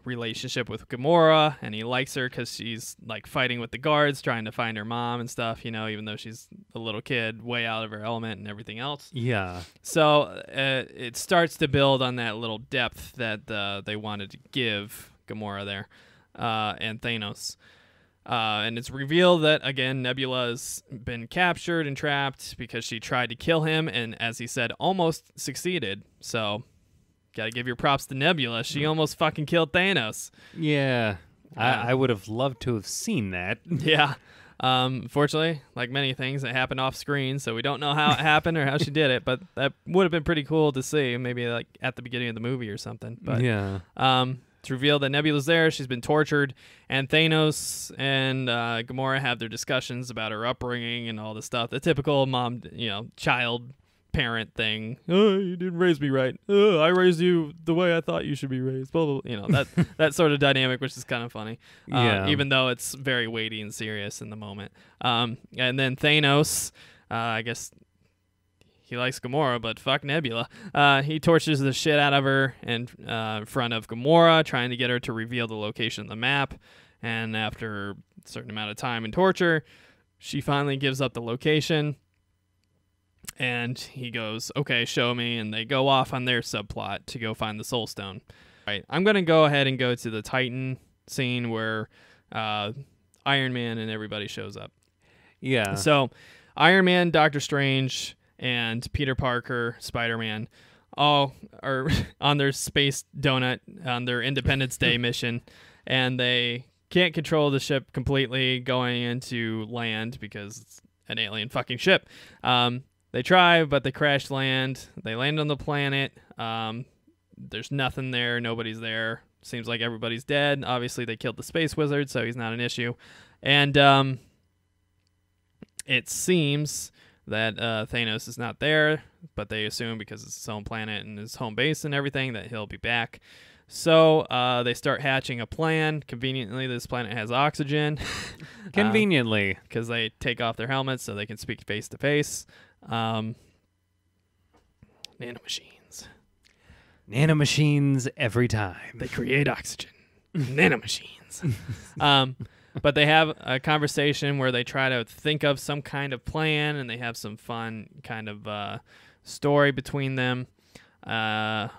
relationship with Gamora, and he likes her because she's fighting with the guards, trying to find her mom and stuff, even though she's a little kid, way out of her element and everything else. Yeah. So it starts to build on that little depth that they wanted to give Gamora there, and Thanos. And it's revealed that, again, Nebula's been captured and trapped because she tried to kill him and, as he said, almost succeeded. So, gotta give your props to Nebula. She almost fucking killed Thanos. Yeah. I would have loved to have seen that. Yeah. Fortunately, like many things, it happened off screen, so we don't know how it happened or how she did it, but that would have been pretty cool to see, maybe at the beginning of the movie or something. But yeah. It's revealed that Nebula's there. She's been tortured, and Thanos and Gamora have their discussions about her upbringing and all this stuff. The typical mom, child parent thing. Oh, you didn't raise me right. Oh, I raised you the way I thought you should be raised. Blah, blah, blah. That sort of dynamic, which is kind of funny. Even though it's very weighty and serious in the moment. And then Thanos, I guess he likes Gamora, but fuck Nebula. He tortures the shit out of her in front of Gamora, trying to get her to reveal the location of the map. And after a certain amount of time and torture, she finally gives up the location. And he goes, okay, show me. And they go off on their subplot to go find the Soul Stone. Right. I'm going to go ahead and go to the Titan scene where Iron Man and everybody shows up. Yeah. So Iron Man, Doctor Strange, and Peter Parker, Spider-Man, all are on their space donut on their Independence Day mission, and they can't control the ship completely going into land because it's an alien fucking ship. They try, but they crash land. They land on the planet. There's nothing there. Nobody's there. Seems like everybody's dead. Obviously, they killed the space wizard, so he's not an issue. And it seems that Thanos is not there, but they assume because it's his home planet and his home base and everything that he'll be back. So they start hatching a plan. Conveniently, this planet has oxygen. Conveniently. Because they take off their helmets so they can speak face-to-face. Nanomachines. Nanomachines every time. They create oxygen. Nanomachines. But they have a conversation where they try to think of some kind of plan, and they have some fun kind of story between them. And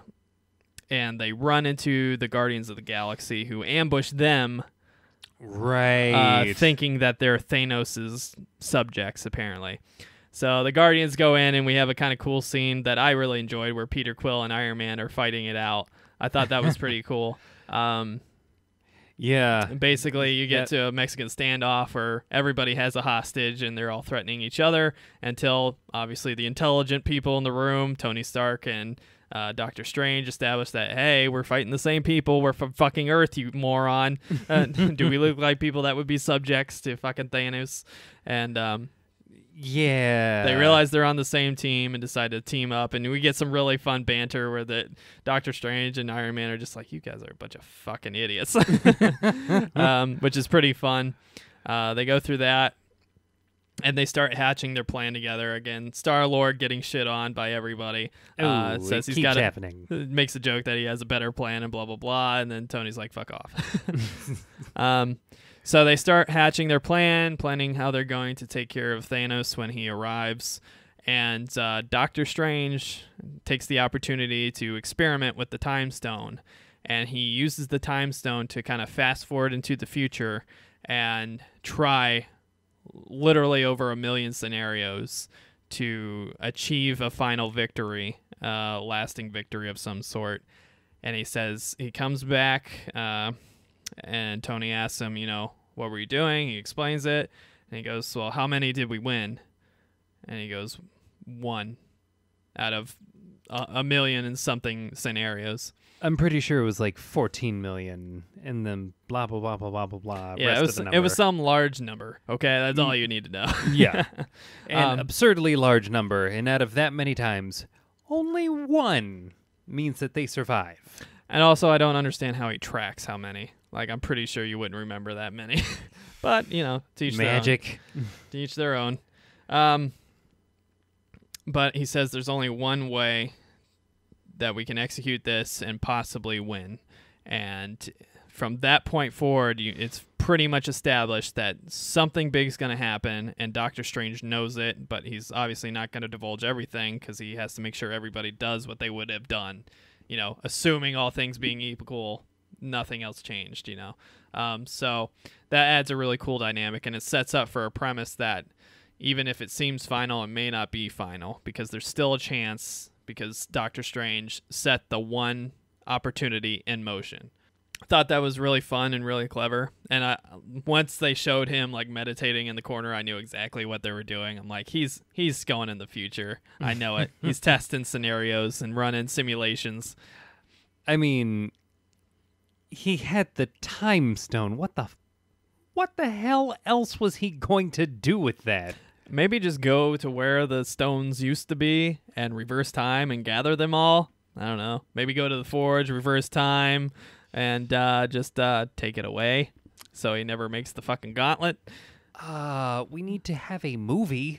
they run into the Guardians of the Galaxy, who ambush them, Right. thinking that they're Thanos' subjects, apparently. So the Guardians go in, and we have a kind of cool scene that I really enjoyed where Peter Quill and Iron Man are fighting it out. I thought that was pretty cool. Yeah. Basically, you get to a Mexican standoff where everybody has a hostage and they're all threatening each other until, obviously, the intelligent people in the room, Tony Stark and Doctor Strange, establish that, hey, we're fighting the same people. We're from fucking Earth, you moron. Do we look like people that would be subjects to fucking Thanos? And Yeah. they realize they're on the same team and decide to team up, and we get some really fun banter where the Doctor Strange and Iron Man are just like, you guys are a bunch of fucking idiots, which is pretty fun. They go through that, and they start hatching their plan together again. Star-Lord getting shit on by everybody. Says he's got happening. Makes a joke that he has a better plan and blah, blah, blah, and then Tony's like, fuck off. So they start hatching their plan, planning how they're going to take care of Thanos when he arrives. And Doctor Strange takes the opportunity to experiment with the Time Stone. And he uses the Time Stone to kind of fast forward into the future and try literally over 1 million scenarios to achieve a final victory, lasting victory of some sort. And he says, he comes back, and Tony asks him, what were you doing? He explains it, and he goes, well, how many did we win? And he goes, 1 out of 1 million and something scenarios. I'm pretty sure it was like 14 million, and then blah, blah, blah, blah, blah, blah, blah. Yeah, it was some large number. Okay, that's all you need to know. Yeah. An absurdly large number, and out of that many times, only 1 means that they survive. And also, I don't understand how he tracks how many. Like, I'm pretty sure you wouldn't remember that many. But, to each Magic. their own. To each their own. But he says there's only one way that we can execute this and possibly win. And from that point forward, it's pretty much established that something big is going to happen, and Doctor Strange knows it, but he's obviously not going to divulge everything because he has to make sure everybody does what they would have done. Assuming all things being equal, nothing else changed, So that adds a really cool dynamic, and it sets up for a premise that even if it seems final, it may not be final, because there's still a chance, because Doctor Strange set the one opportunity in motion. I thought that was really fun and really clever, and once they showed him like meditating in the corner, I knew exactly what they were doing. I'm like, he's going in the future. I know it. He's testing scenarios and running simulations. I mean, he had the Time Stone. What the hell else was he going to do with that? Maybe just go to where the stones used to be and reverse time and gather them all. I don't know. Maybe go to the forge, reverse time, and just take it away so he never makes the fucking gauntlet. We need to have a movie.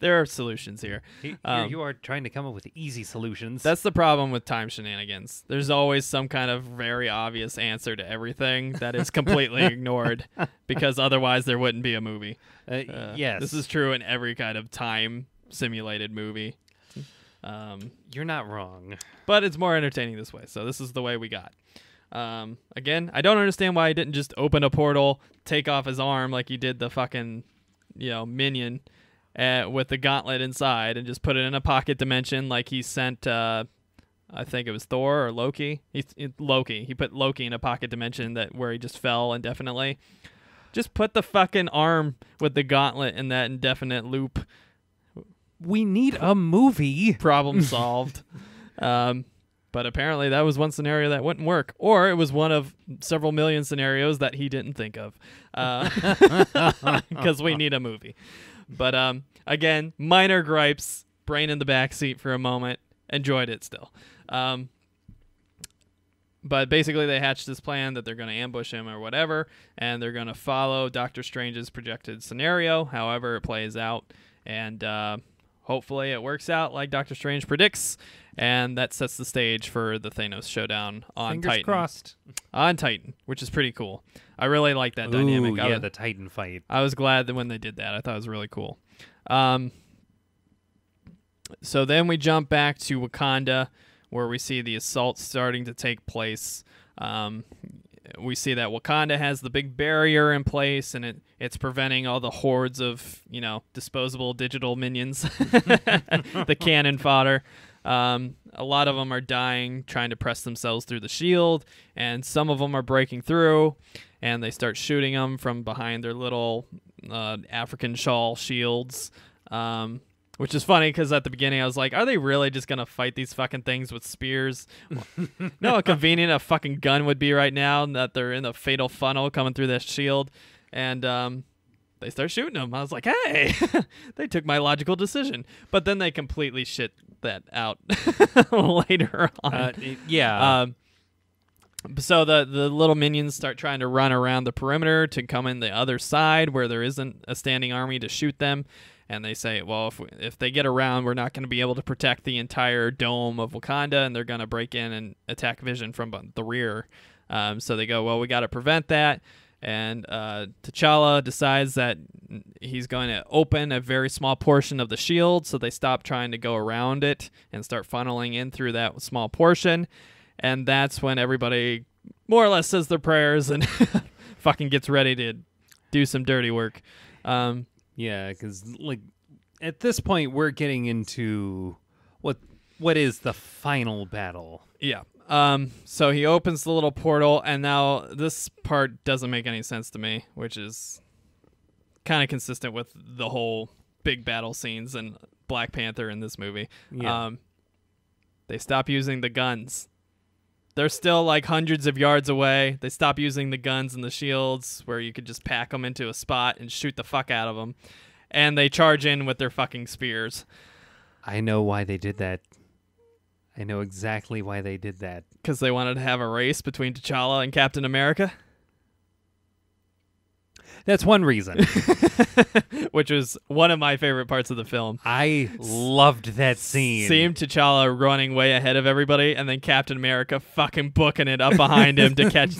There are solutions here. Here you are trying to come up with easy solutions. That's the problem with time shenanigans. There's always some kind of very obvious answer to everything that is completely ignored, because otherwise there wouldn't be a movie. Yes. This is true in every kind of time simulated movie. You're not wrong. But it's more entertaining this way, so this is the way we got. Again, I don't understand why he didn't just open a portal, take off his arm like he did the fucking, minion with the gauntlet inside, and just put it in a pocket dimension like he sent, I think it was Thor or Loki. Loki. He put Loki in a pocket dimension where he just fell indefinitely. Just put the fucking arm with the gauntlet in that indefinite loop. We need a movie. Problem solved. But apparently that was one scenario that wouldn't work. Or it was one of several million scenarios that he didn't think of. Because we need a movie. But again, minor gripes. Brain in the backseat for a moment. Enjoyed it still. But basically they hatched this plan that they're going to ambush him or whatever. And they're going to follow Doctor Strange's projected scenario, however it plays out. And hopefully it works out like Doctor Strange predicts, and that sets the stage for the Thanos showdown on Fingers Titan. crossed. On Titan, which is pretty cool. I really like that dynamic. Yeah, the Titan fight. I was glad that when they did that. I thought it was really cool. So then we jump back to Wakanda, where we see the assault starting to take place. We see that Wakanda has the big barrier in place, and it's preventing all the hordes of, disposable digital minions, the cannon fodder. A lot of them are dying, trying to press themselves through the shield, and some of them are breaking through, and they start shooting them from behind their little African shawl shields. Which is funny because at the beginning I was like, are they really just going to fight these fucking things with spears? Know how convenient a fucking gun would be right now that they're in the fatal funnel coming through this shield. And they start shooting them. I was like, hey, they took my logical decision. But then they completely shit that out later on. So the little minions start trying to run around the perimeter to come in the other side where there isn't a standing army to shoot them. And they say, well, if they get around, we're not going to be able to protect the entire dome of Wakanda, and they're going to break in and attack Vision from the rear. So they go, well, we got to prevent that. And T'Challa decides that he's going to open a very small portion of the shield, so they stop trying to go around it and start funneling in through that small portion. And that's when everybody more or less says their prayers and fucking gets ready to do some dirty work. Yeah, because at this point we're getting into what is the final battle. Yeah. So he opens the little portal, and now this part doesn't make any sense to me, which is kind of consistent with the whole big battle scenes and Black Panther in this movie. Yeah. They stop using the guns. They're still like hundreds of yards away. They stop using the guns and the shields where you could just pack them into a spot and shoot the fuck out of them. And they charge in with their fucking spears. I know why they did that. I know exactly why they did that. Because they wanted to have a race between T'Challa and Captain America? That's one reason. Which was one of my favorite parts of the film. I loved that scene. Seeing T'Challa running way ahead of everybody, and then Captain America fucking booking it up behind him to catch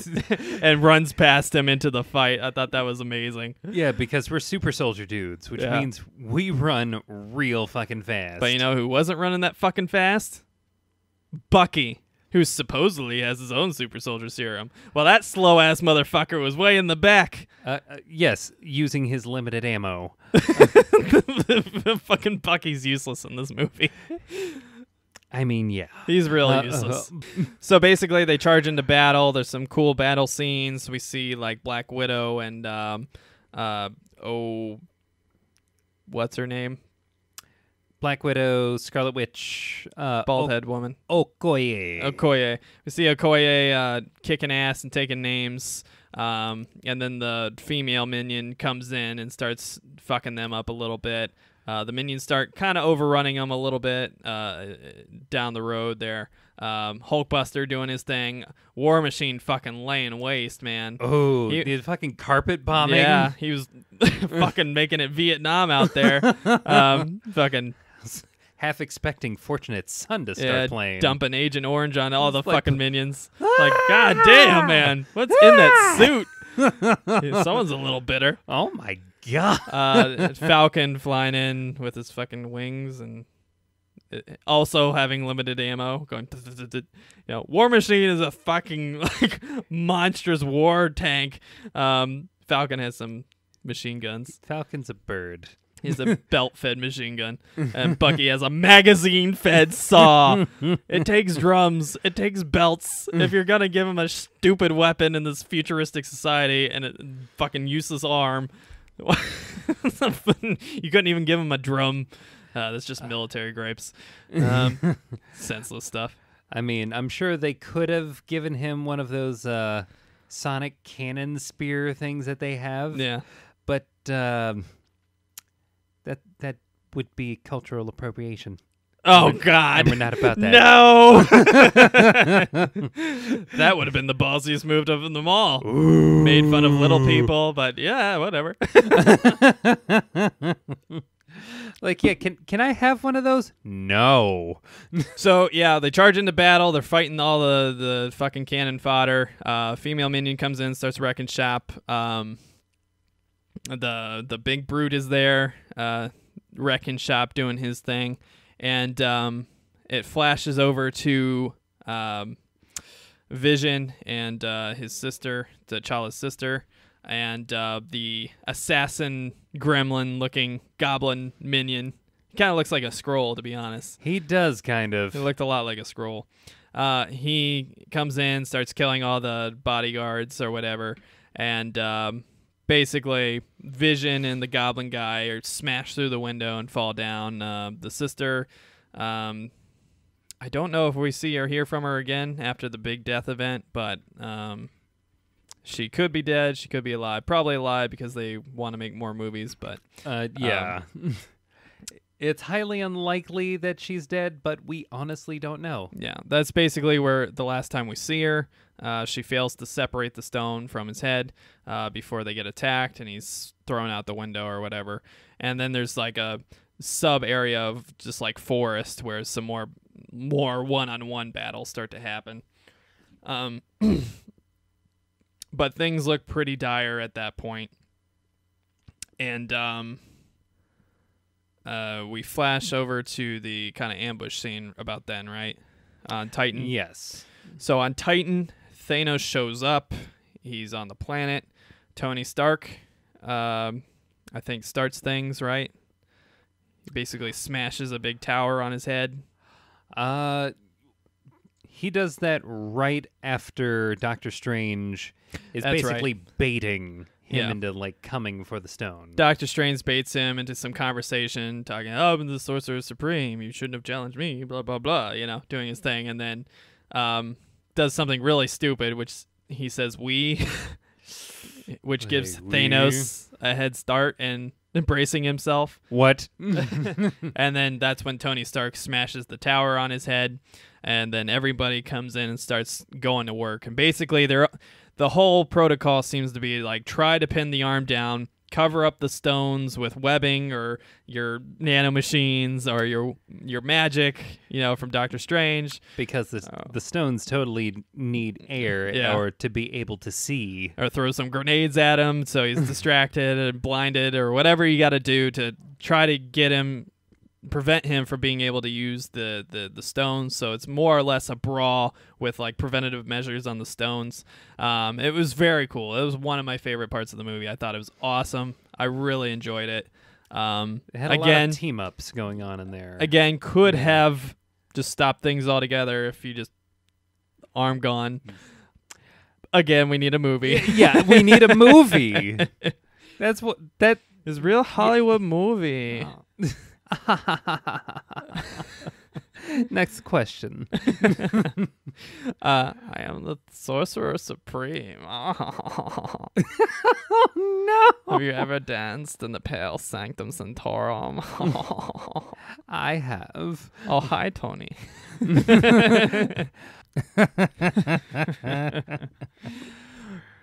and runs past him into the fight. I thought that was amazing. Yeah, because we're super soldier dudes, which means we run real fucking fast. But you know who wasn't running that fucking fast? Bucky, who supposedly has his own super soldier serum. Well, that slow-ass motherfucker was way in the back. Yes, using his limited ammo. Fucking Bucky's useless in this movie. I mean, yeah. He's really useless. So basically, they charge into battle. There's some cool battle scenes. We see, like, Black Widow and, what's her name? Black Widow, Scarlet Witch, Bald head woman. Okoye. We see Okoye kicking ass and taking names. And then the female minion comes in and starts fucking them up a little bit. The minions start kind of overrunning them a little bit down the road there. Hulkbuster doing his thing. War Machine fucking laying waste, man. Oh, the fucking carpet bombing. Yeah, he was fucking making it Vietnam out there. Fucking half expecting Fortunate Son to start playing. Dumping Agent Orange on all the fucking minions. Like, god damn, man. What's in that suit? Yeah, someone's a little bitter. Oh my god. Falcon flying in with his fucking wings and also having limited ammo. Going, War Machine is a fucking like monstrous war tank. Falcon has some machine guns. Falcon's a bird. He's a belt-fed machine gun. And Bucky has a magazine-fed saw. It takes drums. It takes belts. If you're going to give him a stupid weapon in this futuristic society and a fucking useless arm, you couldn't even give him a drum. That's just military gripes. Senseless stuff. I mean, I'm sure they could have given him one of those sonic cannon spear things that they have. Yeah. But... That would be cultural appropriation. Oh, God. And we're not about that. No! That would have been the ballsiest move of them all. Ooh. Made fun of little people, but yeah, whatever. Like, yeah, can I have one of those? No. So yeah, they charge into battle. They're fighting all the fucking cannon fodder. Female minion comes in, starts wrecking shop. The big brute is there, wrecking shop, doing his thing, and it flashes over to Vision and his sister, T'Challa's sister, and the assassin gremlin-looking goblin minion. He kind of looks like a Skrull, to be honest. He does, kind of. He looked a lot like a Skrull. He comes in, starts killing all the bodyguards or whatever, and basically Vision and the goblin guy are smashed through the window and fall down. The sister, I don't know if we see or hear from her again after the big death event, but she could be dead. She could be alive. Probably alive because they want to make more movies, but yeah. It's highly unlikely that she's dead, but we honestly don't know. Yeah, that's basically where the last time we see her. She fails to separate the stone from his head before they get attacked, and he's thrown out the window or whatever. And then there's like a sub area of just like forest where some more one-on-one battles start to happen. But things look pretty dire at that point. And we flash over to the kind of ambush scene about then, right? On Titan. Yes. So on Titan, Thanos shows up. He's on the planet. Tony Stark, I think, starts things, right? He basically smashes a big tower on his head. He does that right after Doctor Strange is That's basically right. baiting him Yeah. into like coming for the stone. Doctor Strange baits him into some conversation, talking, "Oh, I'm the Sorcerer Supreme. You shouldn't have challenged me." Blah blah blah. You know, doing his thing, and then does something really stupid, which he says "we," which gives we? Thanos a head start and embracing himself. What? And then that's when Tony Stark smashes the tower on his head, and then everybody comes in and starts going to work. And basically, the whole protocol seems to be like try to pin the arm down, cover up the stones with webbing or your nanomachines or your magic, from Doctor Strange. Because the stones totally need air Yeah. or to be able to see. Or throw some grenades at him so he's distracted and blinded or whatever you got to do to try to prevent him from being able to use the stones. So it's more or less a brawl with like preventative measures on the stones. It was very cool. It was one of my favorite parts of the movie. I thought it was awesome. I really enjoyed it. It had a lot of team ups going on in there. Again, could have just stopped things altogether if you just arm gone. Again, we need a movie. Yeah, we need a movie. That's what that is real Hollywood movie. Next question. I am the Sorcerer Supreme. Oh no! Have you ever danced in the Pale Sanctum Sanctorum? I have. Oh, hi, Tony.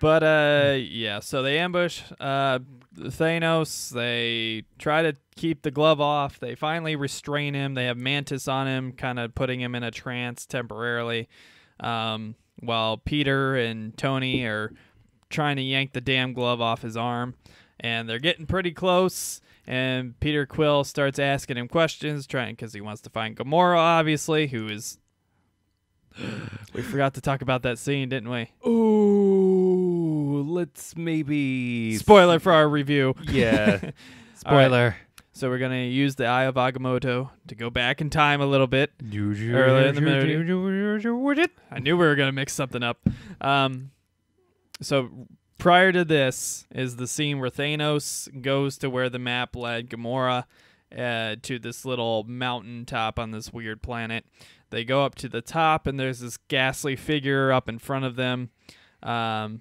But yeah, so they ambush Thanos. They try to keep the glove off. They finally restrain him. They have Mantis on him, kind of putting him in a trance temporarily, while Peter and Tony are trying to yank the damn glove off his arm. And they're getting pretty close. And Peter Quill starts asking him questions, because he wants to find Gamora, obviously, who is... We forgot to talk about that scene, didn't we? Ooh, let's maybe... Spoiler for our review. Yeah. Spoiler. So we're going to use the Eye of Agamotto to go back in time a little bit. Early in the movie. I knew we were going to mix something up. So prior to this is the scene where Thanos goes to where the map led Gamora to this little mountain top on this weird planet. They go up to the top, and there's this ghastly figure up in front of them. And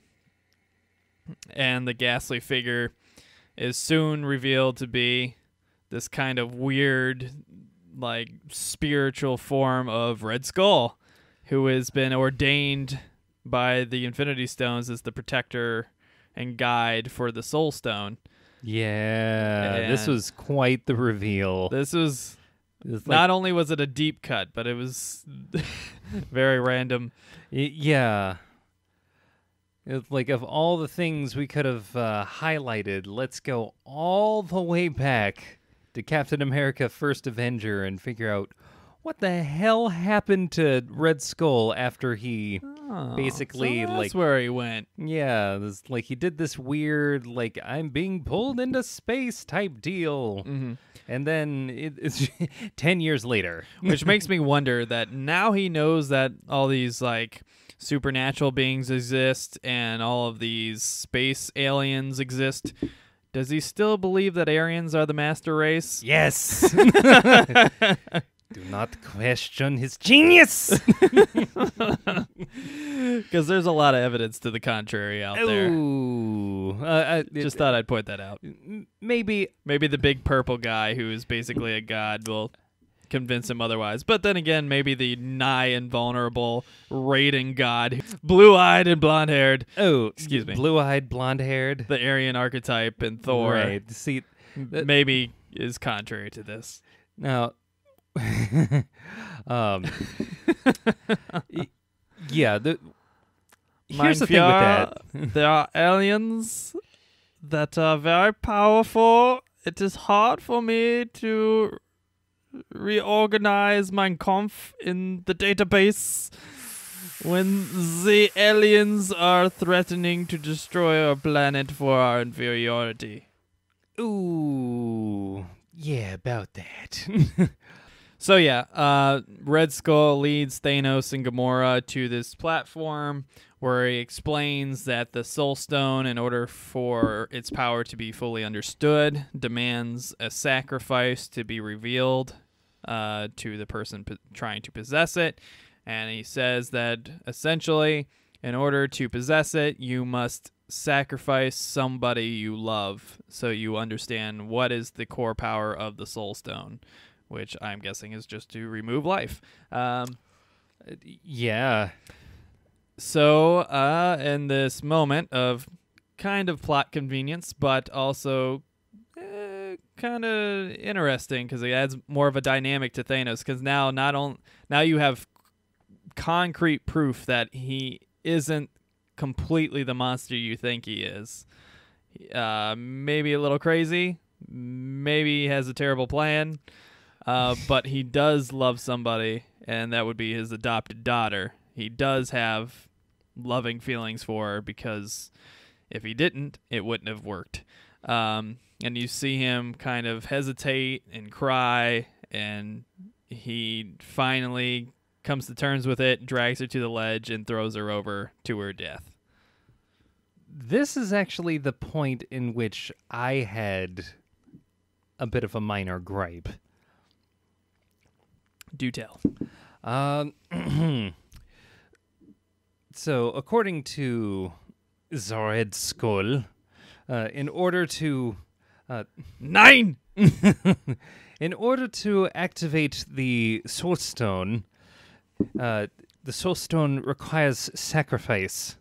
the ghastly figure is soon revealed to be this kind of weird, like, spiritual form of Red Skull, who has been ordained by the Infinity Stones as the protector and guide for the Soul Stone. Yeah, this And was quite the reveal. this was It was not only was it a deep cut, but it was very random. Yeah. It's like, of all the things we could have highlighted, let's go all the way back to Captain America First Avenger and figure out what the hell happened to Red Skull after he basically, so that's where he went. yeah, like he did this weird, like, I'm being pulled into space type deal. Mm-hmm. And then it's 10 years later. Which makes me wonder that now he knows that all these, like, supernatural beings exist and all of these space aliens exist. Does he still believe that Aryans are the master race? Yes. Do not question his genius. Because there's a lot of evidence to the contrary out there. Ooh. Just thought I'd point that out. Maybe. Maybe the big purple guy who is basically a god will convince him otherwise. But then again, maybe the nigh invulnerable raiding god, blue-eyed and blonde-haired. Oh, excuse me. Blue-eyed, blonde-haired. The Aryan archetype in Thor. Right. See, maybe is contrary to this. now, yeah. Here's the thing with that. There are aliens that are very powerful. It is hard for me to reorganize Mein Kampf in the database when the aliens are threatening to destroy our planet for our inferiority. Ooh, yeah, about that. So yeah, Red Skull leads Thanos and Gamora to this platform where he explains that the Soul Stone, in order for its power to be fully understood, demands a sacrifice to be revealed to the person trying to possess it. And he says that essentially, in order to possess it, you must sacrifice somebody you love so you understand what is the core power of the Soul Stone, which I'm guessing is just to remove life. Yeah. So, in this moment of kind of plot convenience, but also kind of interesting because it adds more of a dynamic to Thanos. Because now, now you have concrete proof that he isn't completely the monster you think he is. Maybe a little crazy. Maybe he has a terrible plan. But he does love somebody, and that would be his adopted daughter. He does have loving feelings for her, because if he didn't, it wouldn't have worked. And you see him kind of hesitate and cry, and he finally comes to terms with it, drags her to the ledge, and throws her over to her death. This is actually the point in which I had a bit of a minor gripe. Do tell. So, according to Red Skull, in order to... 9! In order to activate the Soul Stone, the Soul Stone requires sacrifice.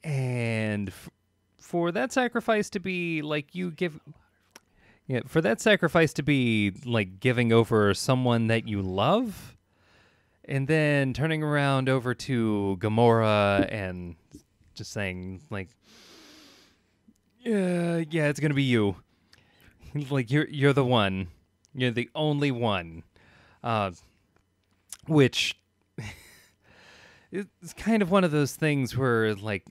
And for that sacrifice to be like you give... Yeah, for that sacrifice to be like giving over someone that you love, and then turning around over to Gamora and just saying like, yeah, it's gonna be you. Like you're the one. You're the only one. Which it's kind of one of those things where like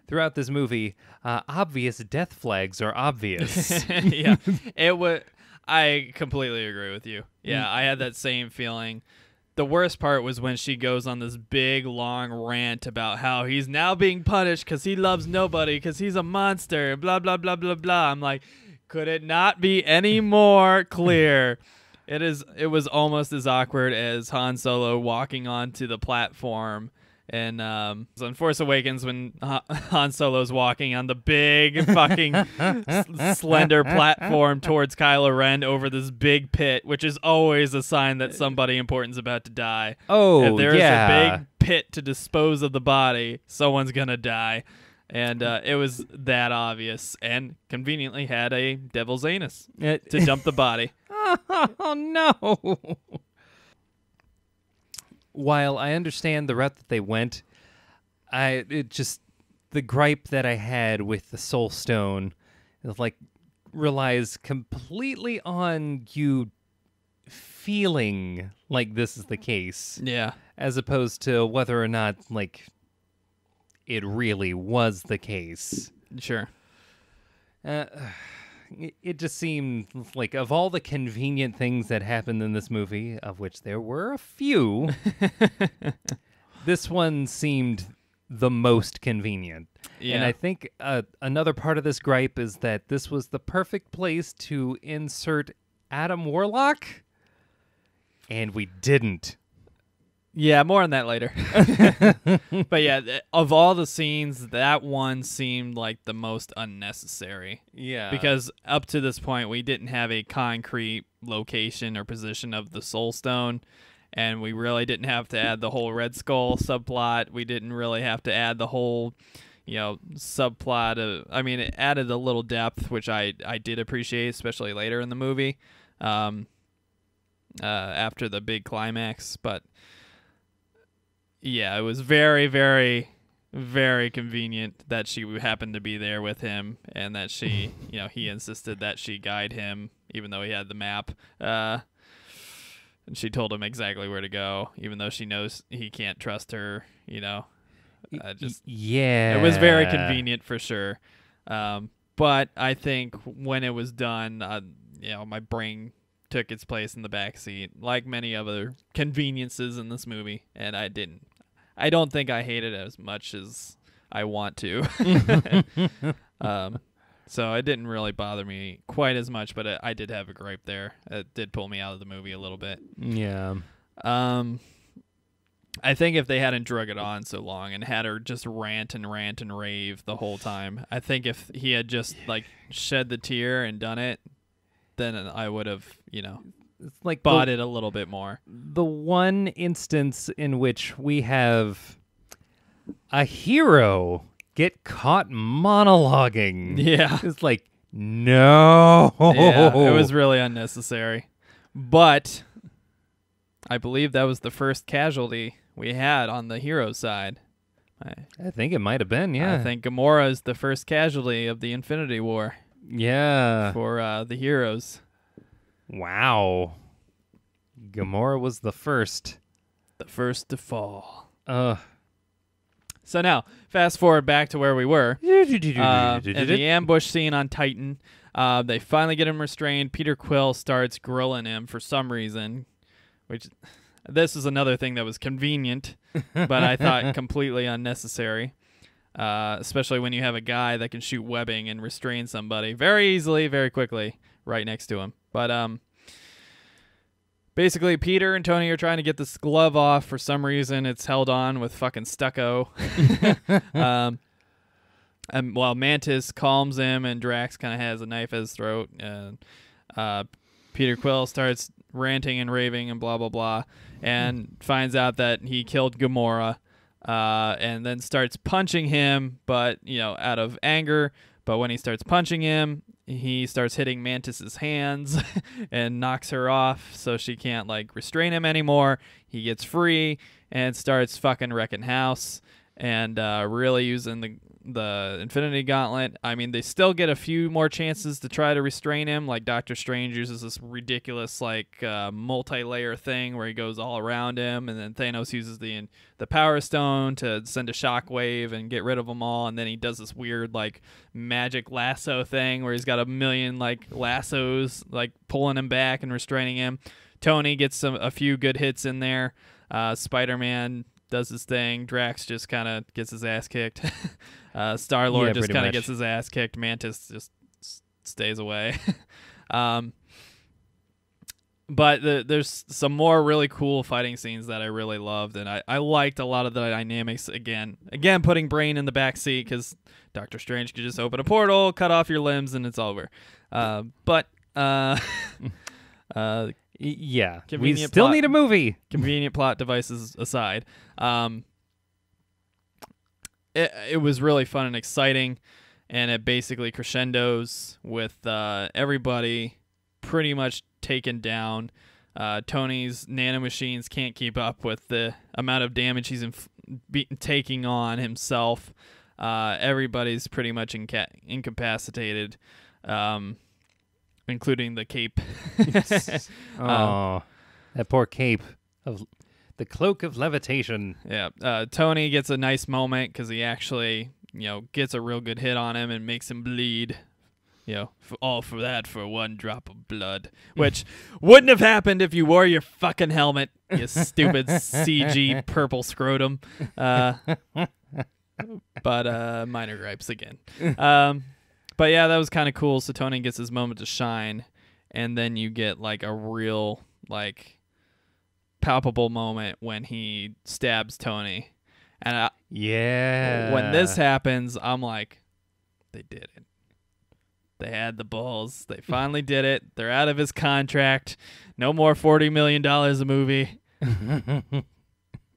throughout this movie, obvious death flags are obvious. Yeah, I completely agree with you. Yeah, I had that same feeling. The worst part was when she goes on this big, long rant about how he's now being punished because he loves nobody, because he's a monster, blah, blah, blah, blah, blah. I'm like, could it not be any more clear? It was almost as awkward as Han Solo walking onto the platform. And on Force Awakens, when Han Solo's walking on the big fucking slender platform towards Kylo Ren over this big pit, which is always a sign that somebody important's about to die. Oh, if there's yeah. a big pit to dispose of the body, someone's gonna die. And it was that obvious, and conveniently had a devil's anus to dump the body. Oh, no. While I understand the route that they went, the gripe that I had with the Soul Stone is like relies completely on you feeling like this is the case. Yeah. As opposed to whether or not like it really was the case. Sure. It just seemed like of all the convenient things that happened in this movie, of which there were a few, this one seemed the most convenient. Yeah. And I think another part of this gripe is that this was the perfect place to insert Adam Warlock, and we didn't. Yeah, more on that later. But yeah, of all the scenes, that one seemed like the most unnecessary. Yeah. Because up to this point, we didn't have a concrete location or position of the Soul Stone, and we really didn't have to add the whole Red Skull subplot. We didn't really have to add the whole, subplot. I mean, it added a little depth, which I did appreciate, especially later in the movie, after the big climax. But yeah, it was very, very, very convenient that she happened to be there with him, and that she, he insisted that she guide him, even though he had the map. And she told him exactly where to go, even though she knows he can't trust her, yeah. It was very convenient for sure. But I think when it was done, my brain took its place in the backseat, like many other conveniences in this movie, and I don't think I hate it as much as I want to. So it didn't really bother me quite as much, but I did have a gripe there. It did pull me out of the movie a little bit. Yeah. I think if they hadn't drug it on so long and had her just rant and rave the whole time, I think if he had just shed the tear and done it, then I would have, it's like bought it a little bit more. The one instance in which we have a hero get caught monologuing. Yeah. It's like, no. Yeah, it was really unnecessary. But I believe that was the first casualty we had on the hero side. I think it might have been, yeah. I think Gamora is the first casualty of the Infinity War. Yeah. For the heroes. Wow. Gamora was the first. The first to fall. So now, fast forward back to where we were. In the ambush scene on Titan, they finally get him restrained. Peter Quill starts grilling him for some reason, which this is another thing that was convenient, but I thought completely unnecessary, especially when you have a guy that can shoot webbing and restrain somebody very easily, very quickly, right next to him. But basically, Peter and Tony are trying to get this glove off. For some reason, it's held on with fucking stucco. And while Mantis calms him and Drax kind of has a knife at his throat, Peter Quill starts ranting and raving and blah, blah, blah, and finds out that he killed Gamora, and then starts punching him, but, out of anger. But when he starts punching him, he starts hitting Mantis's hands and knocks her off so she can't, restrain him anymore. He gets free and starts fucking wrecking house and really using the Infinity Gauntlet. I mean, they still get a few more chances to try to restrain him. Like, Doctor Strange uses this ridiculous, multi-layer thing where he goes all around him, and then Thanos uses the Power Stone to send a shockwave and get rid of them all, and then he does this weird, magic lasso thing where he's got a million, lassos, pulling him back and restraining him. Tony gets a few good hits in there. Spider-Man does his thing. Drax just kind of gets his ass kicked. Star-Lord just kind of gets his ass kicked. Mantis just stays away. But there's some more really cool fighting scenes that I really loved, and I liked a lot of the dynamics. Again, putting Brain in the back seat, because Doctor Strange could just open a portal, cut off your limbs, and it's over. Yeah, we still need a movie. Convenient plot devices aside. it was really fun and exciting, and it basically crescendos with everybody pretty much taken down. Tony's nanomachines can't keep up with the amount of damage he's taking on himself. Everybody's pretty much incapacitated, including the cape. Oh, that poor cape of the cloak of levitation. Yeah. Tony gets a nice moment because he actually, gets a real good hit on him and makes him bleed. All for that for one drop of blood, which wouldn't have happened if you wore your fucking helmet, you stupid CG purple scrotum. But minor gripes again. But yeah, that was kind of cool. So Tony gets his moment to shine, and then you get like a real palpable moment when he stabs Tony. And when this happens, I'm like, they did it. They had the balls. They finally did it. They're out of his contract. No more $40 million a movie.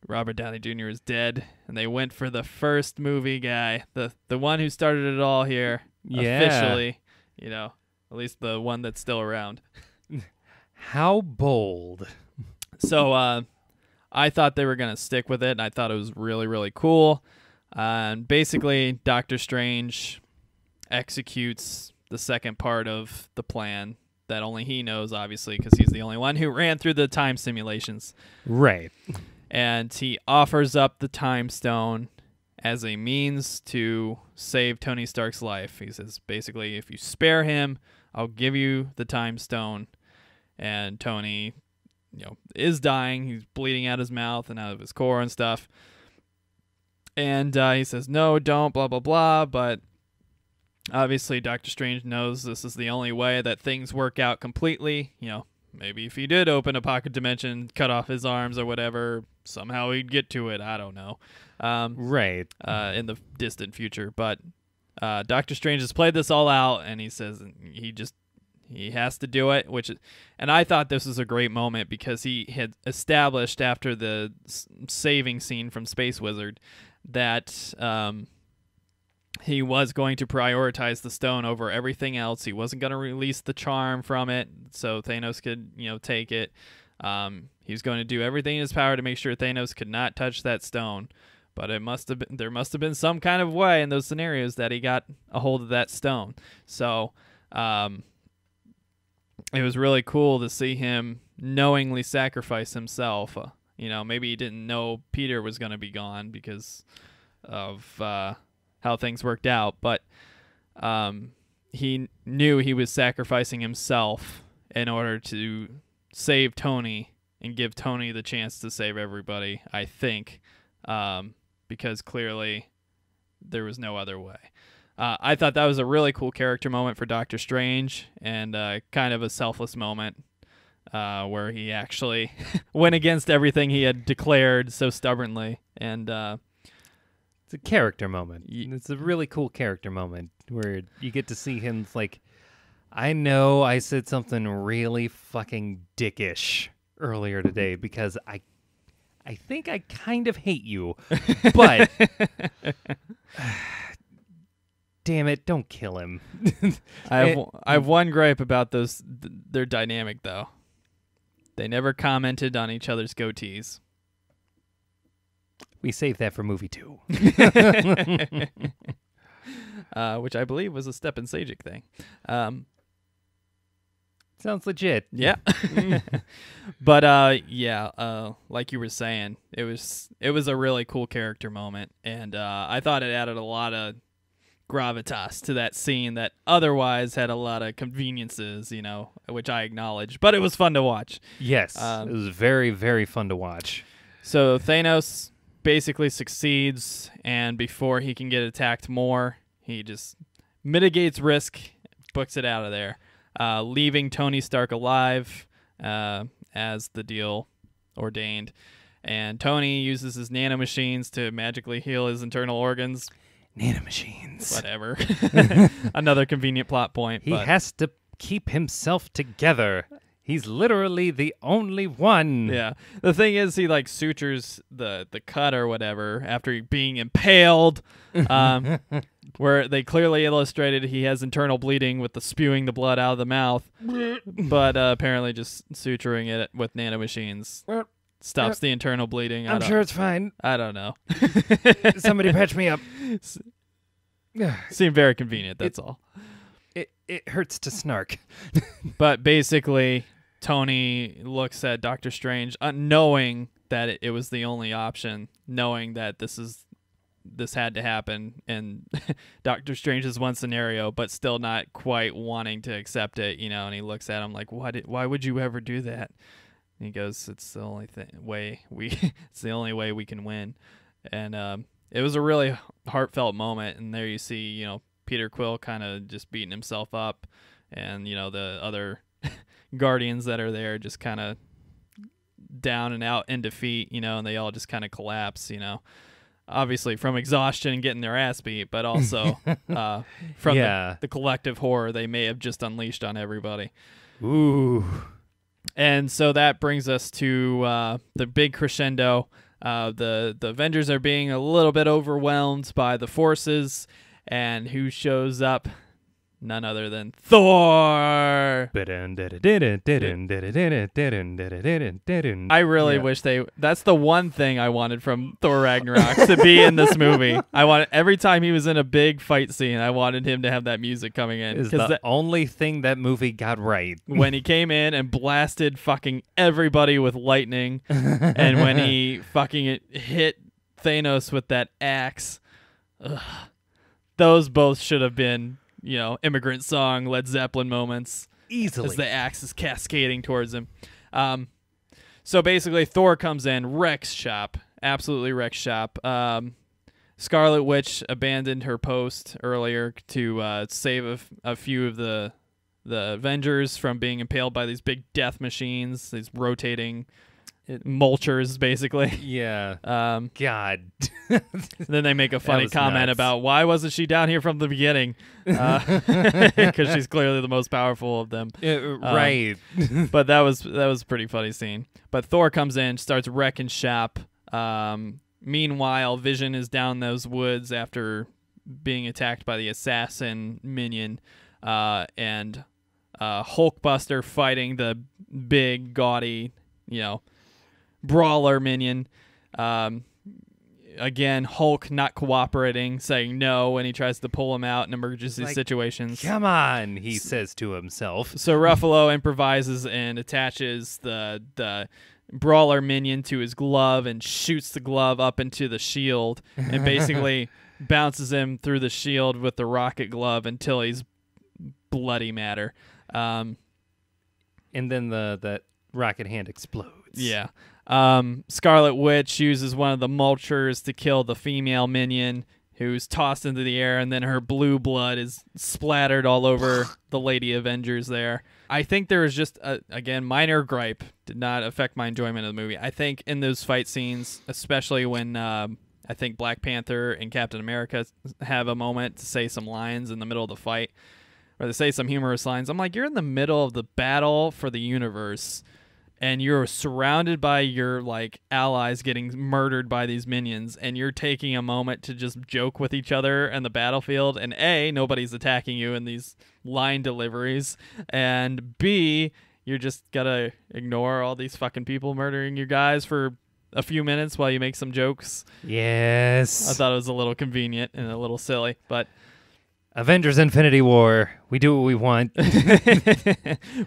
Robert Downey Jr. is dead, and they went for the first movie guy, the one who started it all here, officially. At least the one that's still around. How bold. So I thought they were going to stick with it, and I thought it was really, really cool. And basically, Doctor Strange executes the second part of the plan that only he knows, obviously, because he's the only one who ran through the time simulations. Right. And he offers up the time stone as a means to save Tony Stark's life. He says, basically, if you spare him, I'll give you the time stone. And Tony, is dying. He's bleeding out his mouth and out of his core and stuff. And he says, no, don't, blah, blah, blah. But obviously, Doctor Strange knows this is the only way that things work out completely. Maybe if he did open a pocket dimension, cut off his arms or whatever, somehow he'd get to it. I don't know. Right. In the distant future. But Doctor Strange has played this all out, and he says he has to do it. And I thought this was a great moment because he had established after the saving scene from Space Wizard that he was going to prioritize the stone over everything else. He wasn't going to release the charm from it so Thanos could, take it. He was going to do everything in his power to make sure Thanos could not touch that stone. But there must have been some kind of way in those scenarios that he got a hold of that stone. So it was really cool to see him knowingly sacrifice himself. Maybe he didn't know Peter was going to be gone because of how things worked out, but he knew he was sacrificing himself in order to save Tony and give Tony the chance to save everybody, I think, because clearly there was no other way. I thought that was a really cool character moment for Doctor Strange, and kind of a selfless moment where he actually went against everything he had declared so stubbornly. And it's a character moment. It's a really cool character moment where you get to see him like, I know I said something really fucking dickish earlier today because I think I kind of hate you, but damn it, don't kill him. I have one gripe about their dynamic though. They never commented on each other's goatees. We saved that for movie 2. Which I believe was a Stepan Sajic thing. Sounds legit. Yeah. But like you were saying, it was a really cool character moment, and I thought it added a lot of gravitas to that scene that otherwise had a lot of conveniences, which I acknowledge, but it was fun to watch. Yes, it was very, very fun to watch. So Thanos basically succeeds, and before he can get attacked more, he just mitigates risk, books it out of there, leaving Tony Stark alive as the deal ordained. And Tony uses his nanomachines to magically heal his internal organs. Nanomachines. Whatever. Another convenient plot point. He has to keep himself together. He's literally the only one. Yeah. The thing is, he like sutures the cut or whatever after being impaled, where they clearly illustrated he has internal bleeding with the spewing the blood out of the mouth, but apparently just suturing it with nanomachines stops the internal bleeding. I'm sure it's fine. I don't know. Somebody patch me up. Seemed very convenient, that's all. It hurts to snark. But basically, Tony looks at Doctor Strange, knowing that it was the only option, knowing that this had to happen, and Doctor Strange is one scenario, but still not quite wanting to accept it, and he looks at him like, why would you ever do that? And he goes, it's the only it's the only way we can win. And it was a really heartfelt moment, and there you see, Peter Quill kind of just beating himself up, and the other Guardians that are there just kind of down and out in defeat, and they all just kind of collapse, obviously from exhaustion and getting their ass beat, but also from the collective horror they may have just unleashed on everybody. Ooh. And so that brings us to the big crescendo. The Avengers are being a little bit overwhelmed by the forces, and who shows up? None other than Thor. I really wish that's the one thing I wanted from Thor Ragnarok, to be in this movie. Every time he was in a big fight scene, I wanted him to have that music coming in. Is the only thing that movie got right. When he came in and blasted fucking everybody with lightning, and when he fucking hit Thanos with that axe, those both should have been, Immigrant Song, Led Zeppelin moments. Easily. As the axe is cascading towards him. So basically, Thor comes in, wrecks shop. Absolutely wrecks shop. Scarlet Witch abandoned her post earlier to save a few of the Avengers from being impaled by these big death machines, these rotating mulchers, basically. Yeah. God. Then they make a funny comment nuts. about why wasn't she down here from the beginning? Because she's clearly the most powerful of them. Right. But that was a pretty funny scene. But Thor comes in, starts wrecking shop. Meanwhile, Vision is down those woods after being attacked by the assassin minion, and Hulkbuster fighting the big, gaudy, brawler minion. Again, Hulk not cooperating, saying no when he tries to pull him out in emergency situations. Come on, he says to himself. So Ruffalo improvises and attaches the brawler minion to his glove and shoots the glove up into the shield and basically bounces him through the shield with the rocket glove until he's bloody matter. And then the rocket hand explodes. Yeah. Scarlet Witch uses one of the mulchers to kill the female minion, who's tossed into the air, and then her blue blood is splattered all over the Lady Avengers there. I think there is just, again, minor gripe. Did not affect my enjoyment of the movie. I think in those fight scenes, especially when I think Black Panther and Captain America have a moment to say some lines in the middle of the fight, or they say some humorous lines, I'm like, you're in the middle of the battle for the universe, and you're surrounded by your allies getting murdered by these minions, and you're taking a moment to just joke with each other in the battlefield, and A, nobody's attacking you in these line deliveries, and B, you're just gotta ignore all these fucking people murdering you guys for a few minutes while you make some jokes. Yes. I thought it was a little convenient and a little silly, but Avengers Infinity War. We do what we want.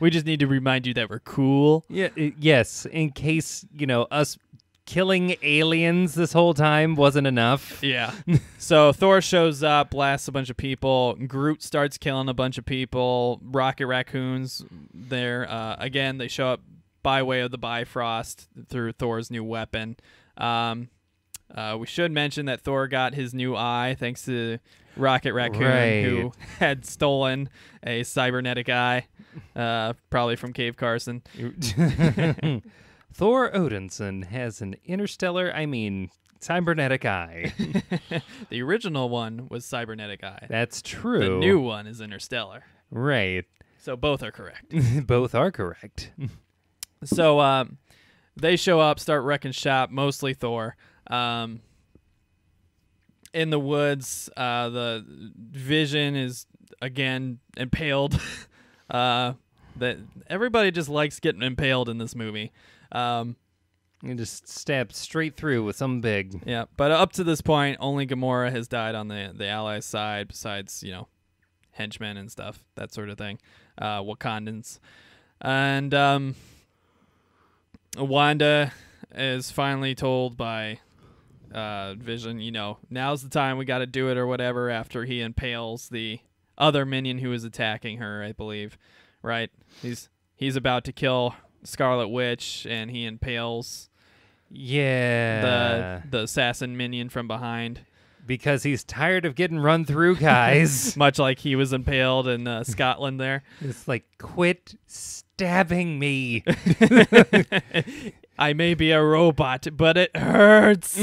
we just need to remind you that we're cool. Yeah. Yes. In case, us killing aliens this whole time wasn't enough. Yeah. So Thor shows up, blasts a bunch of people. Groot starts killing a bunch of people. Rocket Raccoons there. Again, they show up by way of the Bifrost through Thor's new weapon. We should mention that Thor got his new eye thanks to Rocket Raccoon, who had stolen a cybernetic eye, probably from Cave Carson. Thor Odinson has an cybernetic eye. The original one was cybernetic eye. That's true. The new one is interstellar. Right. So both are correct. Both are correct. So they show up, start wrecking shop, mostly Thor. In the woods, the Vision is again impaled. That everybody just likes getting impaled in this movie. You just stabbed straight through with something big. Yeah, but up to this point, only Gamora has died on the Allies' side, besides, henchmen and stuff, that sort of thing. Wakandans. And Wanda is finally told by Vision, now's the time, we got to do it or whatever, after he impales the other minion who is attacking her, I believe. Right? He's about to kill Scarlet Witch, and he impales the assassin minion from behind. Because he's tired of getting run through, guys. Much like he was impaled in Scotland there. It's like, quit stabbing me. I may be a robot, but it hurts.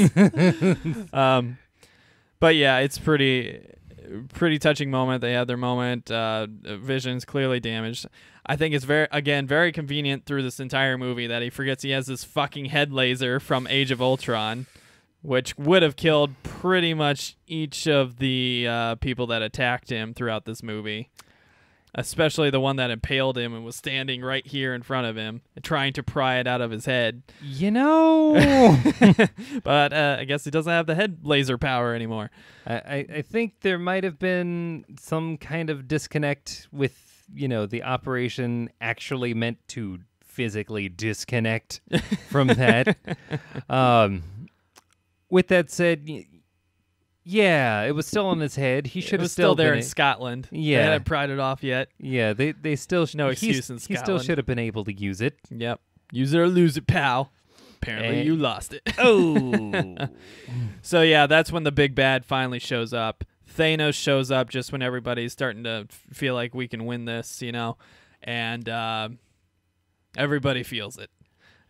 But yeah, it's pretty touching moment. They have their moment. Vision's clearly damaged. I think it's very convenient through this entire movie that he forgets he has this fucking head laser from Age of Ultron, which would have killed pretty much each of the people that attacked him throughout this movie, especially the one that impaled him and was standing right here in front of him, trying to pry it out of his head. But I guess he doesn't have the head laser power anymore. I think there might have been some kind of disconnect with, the operation actually meant to physically disconnect from that. With that said, yeah, it was still on his head. He should have still there in Scotland. Yeah, they hadn't pried it off yet. Yeah, they still no excuse in Scotland. He still should have been able to use it. Yep, use it or lose it, pal. Apparently, you lost it. Oh, so yeah, that's when the big bad finally shows up. Thanos shows up just when everybody's starting to feel like we can win this, and everybody feels it.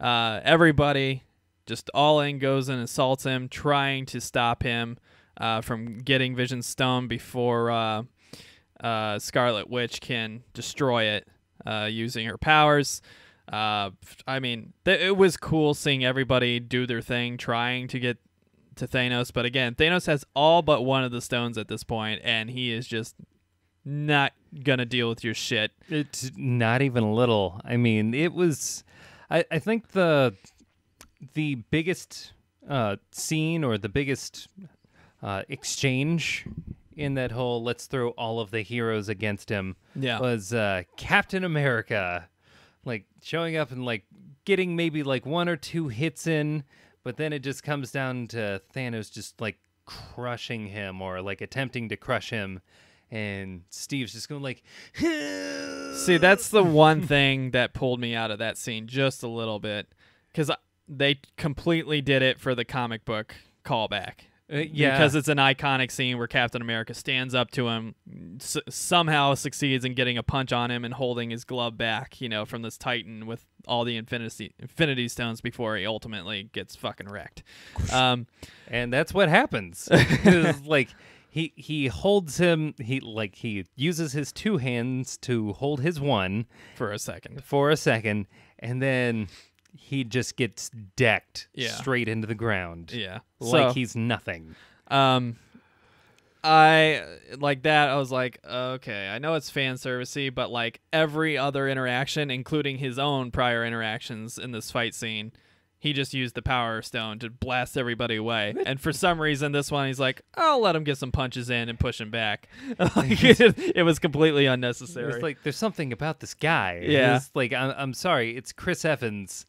Everybody just all in goes and assaults him, trying to stop him from getting Vision's stone before Scarlet Witch can destroy it using her powers. It was cool seeing everybody do their thing, trying to get to Thanos. But again, Thanos has all but one of the stones at this point, and he is just not going to deal with your shit. It's not even a little. It was... I think the biggest scene or the biggest exchange in that whole let's throw all of the heroes against him was Captain America, showing up and getting maybe one or two hits in, but then it just comes down to Thanos just crushing him or attempting to crush him, and Steve's just going See, that's the one thing that pulled me out of that scene just a little bit, because they completely did it for the comic book callback. Because it's an iconic scene where Captain America stands up to him, somehow succeeds in getting a punch on him and holding his glove back, from this Titan with all the Infinity Stones before he ultimately gets fucking wrecked. And that's what happens. He holds him. He uses his two hands to hold his one for a second, and then he just gets decked straight into the ground. Yeah. He's nothing. I like that. I was like, okay, I know it's fan servicey, but every other interaction, including his own prior interactions in this fight scene, he just used the Power Stone to blast everybody away. And for some reason, this one, he's like, I'll let him get some punches in and push him back. It was completely unnecessary. It was there's something about this guy. Yeah. I'm sorry, it's Chris Evans.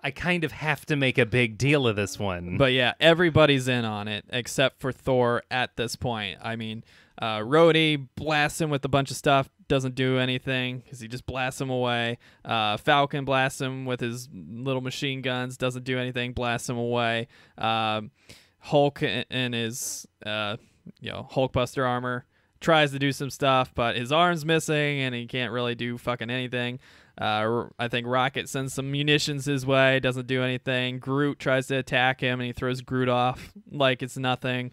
I kind of have to make a big deal of this one. But yeah, everybody's in on it except for Thor at this point. Rhodey blasts him with a bunch of stuff, doesn't do anything because he just blasts him away. Falcon blasts him with his little machine guns, doesn't do anything, blasts him away. Hulk in his Hulkbuster armor tries to do some stuff, but his arm's missing and he can't really do fucking anything. I think Rocket sends some munitions his way, doesn't do anything. Groot tries to attack him and he throws Groot off like it's nothing.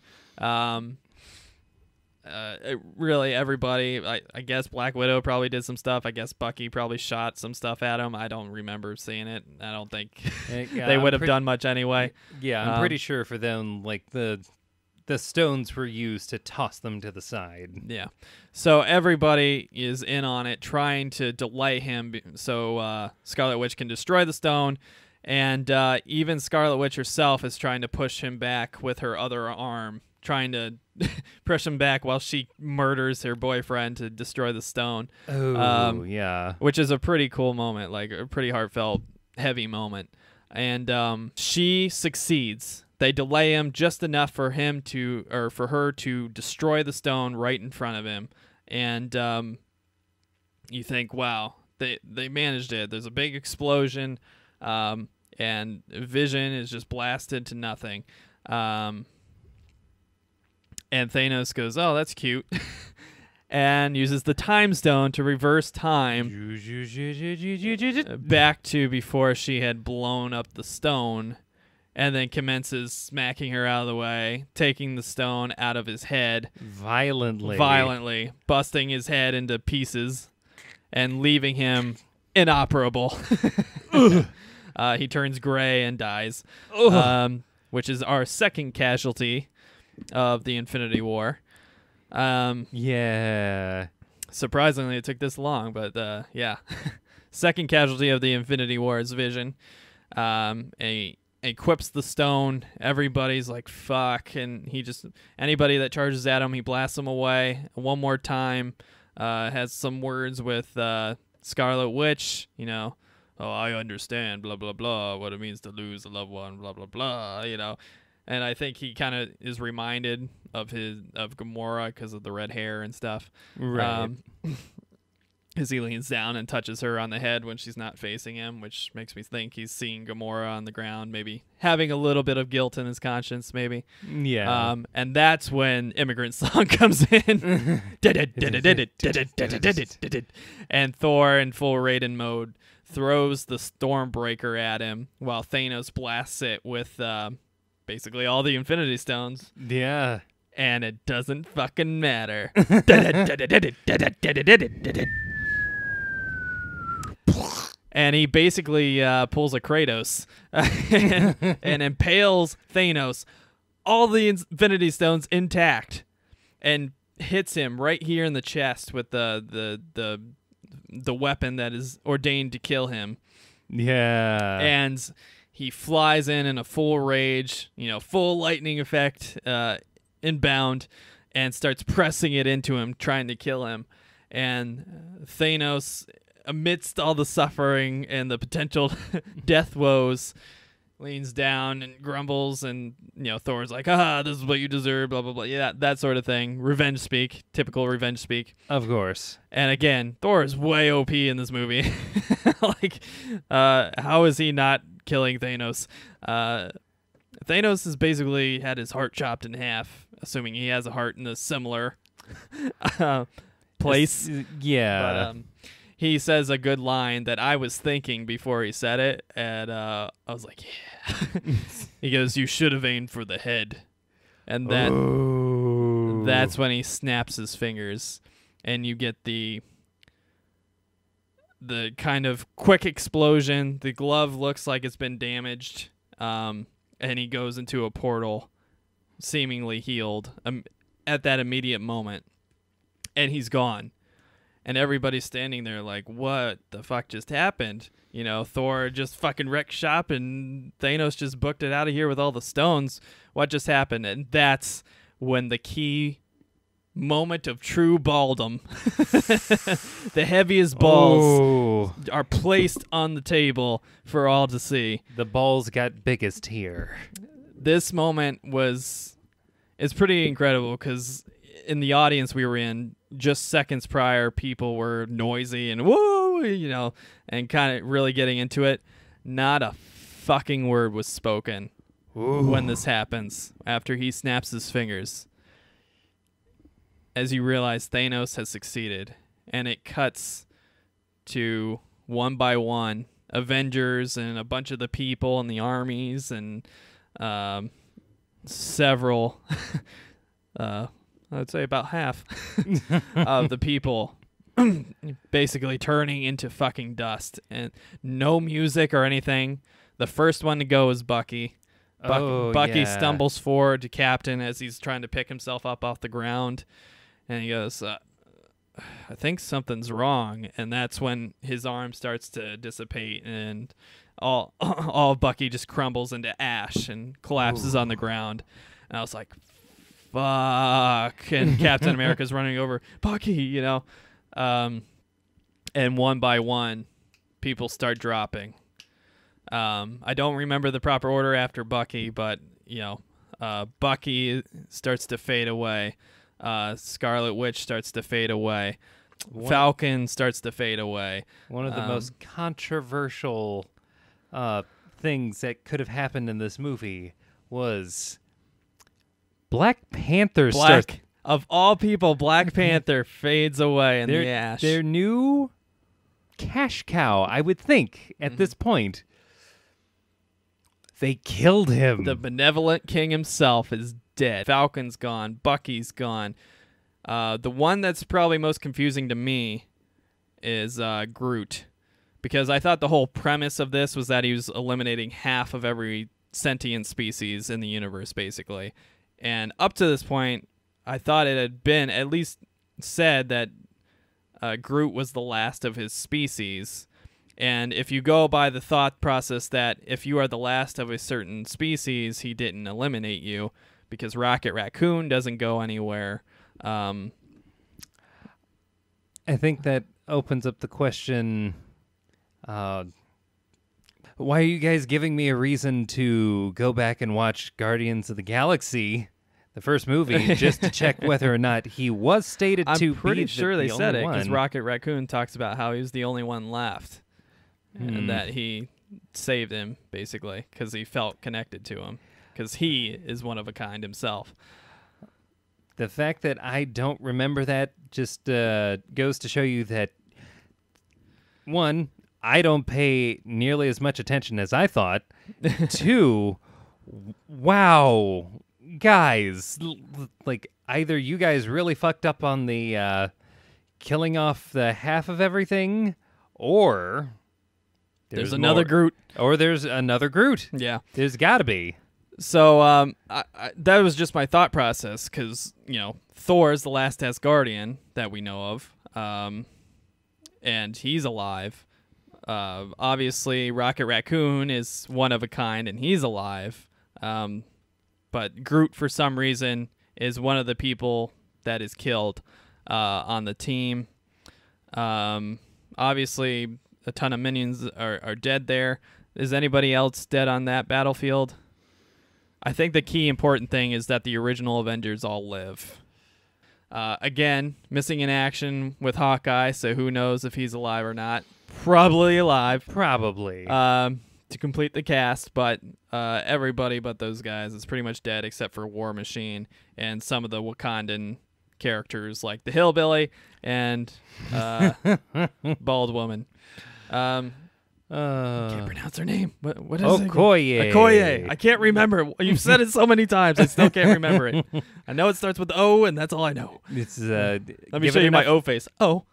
really everybody. I guess Black Widow probably did some stuff. I guess Bucky probably shot some stuff at him. I don't remember seeing it. I don't think they would have done much anyway. Yeah, I'm pretty sure for them, like the stones were used to toss them to the side. Yeah. So everybody is in on it, trying to delay him so Scarlet Witch can destroy the stone. And even Scarlet Witch herself is trying to push him back with her other arm, trying to push him back while she murders her boyfriend to destroy the stone. Oh, yeah. Which is a pretty cool moment, like a pretty heartfelt, heavy moment. And she succeeds. They delay him just enough for her to destroy the stone right in front of him. And you think, wow, they managed it. There's a big explosion, and Vision is just blasted to nothing. And Thanos goes, oh, that's cute, and uses the time stone to reverse time back to before she had blown up the stone. And then commences smacking her out of the way, taking the stone out of his head. Violently, busting his head into pieces and leaving him inoperable. He turns gray and dies, which is our second casualty of the Infinity War. Yeah. Surprisingly, it took this long, but yeah. Second casualty of the Infinity War is Vision. Equips the stone. Everybody's like, fuck. And anybody that charges at him, he blasts them away. One more time, has some words with Scarlet Witch, oh, I understand, blah, blah, blah, what it means to lose a loved one, blah, blah, blah, And I think he kind of is reminded of Gamora because of the red hair and stuff. Right. As he leans down and touches her on the head when she's not facing him, which makes me think he's seeing Gamora on the ground, maybe having a little bit of guilt in his conscience, maybe. Yeah. And that's when Immigrant Song comes in. And Thor, in full Raiden mode, throws the Stormbreaker at him while Thanos blasts it with basically all the Infinity Stones. Yeah. And it doesn't fucking matter. And he basically pulls a Kratos and impales Thanos, all the Infinity Stones intact, and hits him right here in the chest with the weapon that is ordained to kill him. Yeah. And he flies in a full rage, full lightning effect, inbound, and starts pressing it into him, trying to kill him. And Thanos, amidst all the suffering and the potential death woes, leans down and grumbles, and Thor's like, this is what you deserve, blah blah blah, yeah, that sort of thing. Revenge speak, typical revenge speak, of course. And again, Thor is way OP in this movie. How is he not killing Thanos? Thanos has basically had his heart chopped in half, assuming he has a heart in a similar place. Yeah. But he says a good line that I was thinking before he said it, and I was like, yeah. He goes, you should have aimed for the head. And that's when he snaps his fingers, and you get the kind of quick explosion. The glove looks like it's been damaged, and he goes into a portal, seemingly healed at that immediate moment, and he's gone. And everybody's standing there like, what the fuck just happened? Thor just fucking wrecked shop, and Thanos just booked it out of here with all the stones. What just happened? And that's when the key moment of true balldom, the heaviest balls are placed on the table for all to see. The balls got biggest here. This moment is pretty incredible, because in the audience we were in, just seconds prior, people were noisy and whoa, and kind of really getting into it. Not a fucking word was spoken when this happens, after he snaps his fingers. As you realize Thanos has succeeded, and it cuts to, one by one, Avengers and a bunch of the people and the armies and several I'd say about half of the people basically turning into fucking dust, and no music or anything. The first one to go is Bucky. Bucky stumbles forward to Captain as he's trying to pick himself up off the ground, and he goes, I think something's wrong. And that's when his arm starts to dissipate, and all of Bucky just crumbles into ash and collapses on the ground. And I was like, fuck. And Captain America's running over, Bucky, you know. And one by one, people start dropping. I don't remember the proper order after Bucky, but, you know, Bucky starts to fade away. Scarlet Witch starts to fade away. Falcon starts to fade away. One of the most controversial things that could have happened in this movie was Black Panther of all people, Black Panther fades away in the ash. Their new cash cow, I would think, at this point. They killed him. The benevolent king himself is dead. Falcon's gone. Bucky's gone. The one that's probably most confusing to me is Groot, because I thought the whole premise of this was that he was eliminating half of every sentient species in the universe, basically. And up to this point, I thought it had been at least said that Groot was the last of his species. And if you go by the thought process that if you are the last of a certain species, he didn't eliminate you, because Rocket Raccoon doesn't go anywhere. I think that opens up the question, why are you guys giving me a reason to go back and watch Guardians of the Galaxy, the first movie, just to check whether or not he was stated to be I'm pretty sure they said it, because one. Rocket Raccoon talks about how he was the only one left. And that he saved him, basically, because he felt connected to him, because he is one of a kind himself. The fact that I don't remember that just goes to show you that, one, I don't pay nearly as much attention as I thought. Two, wow, guys, like, either you guys really fucked up on the killing off the half of everything, or there's another Groot. Or there's another Groot. Yeah. There's got to be. So that was just my thought process, because, you know, Thor is the last Asgardian that we know of, and he's alive. Obviously, Rocket Raccoon is one of a kind, and he's alive. But Groot, for some reason, is one of the people that is killed on the team. Obviously, a ton of minions are dead there. Is anybody else dead on that battlefield? I think the key important thing is that the original Avengers all live. Again, missing in action with Hawkeye, so who knows if he's alive or not. Probably alive. Probably. To complete the cast, but everybody but those guys is pretty much dead except for War Machine and some of the Wakandan characters like the Hillbilly and Bald Woman. Can't pronounce her name. What is it? Okoye. Okoye. I can't remember. You've said it so many times, I still can't remember it. I know it starts with O, and that's all I know. It's Let me show you my O face. Oh.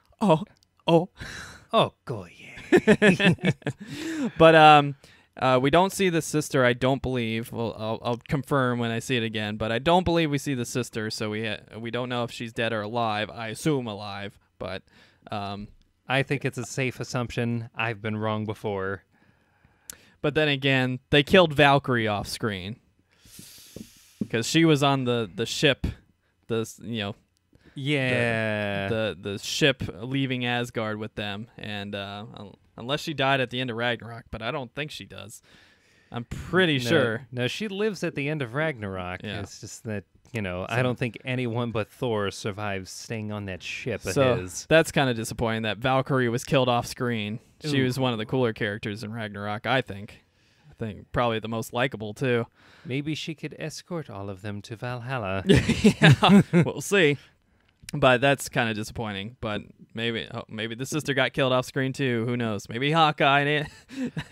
Okoye. But we don't see the sister, I don't believe. Well, I'll confirm when I see it again. But I don't believe we see the sister, so we don't know if she's dead or alive. I assume alive, but I think it's a safe assumption. I've been wrong before. But then again, they killed Valkyrie off screen because she was on the ship. The ship leaving Asgard with them, and unless she died at the end of Ragnarok, but I don't think she does. I'm pretty sure. No, she lives at the end of Ragnarok. Yeah. It's just that, I don't think anyone but Thor survives staying on that ship of his. That's kind of disappointing that Valkyrie was killed off screen. Ooh. She was one of the cooler characters in Ragnarok, I think. Probably the most likable, too. Maybe she could escort all of them to Valhalla. Yeah, we'll see. But that's kind of disappointing. But maybe the sister got killed off screen too. Who knows? Maybe Hawkeye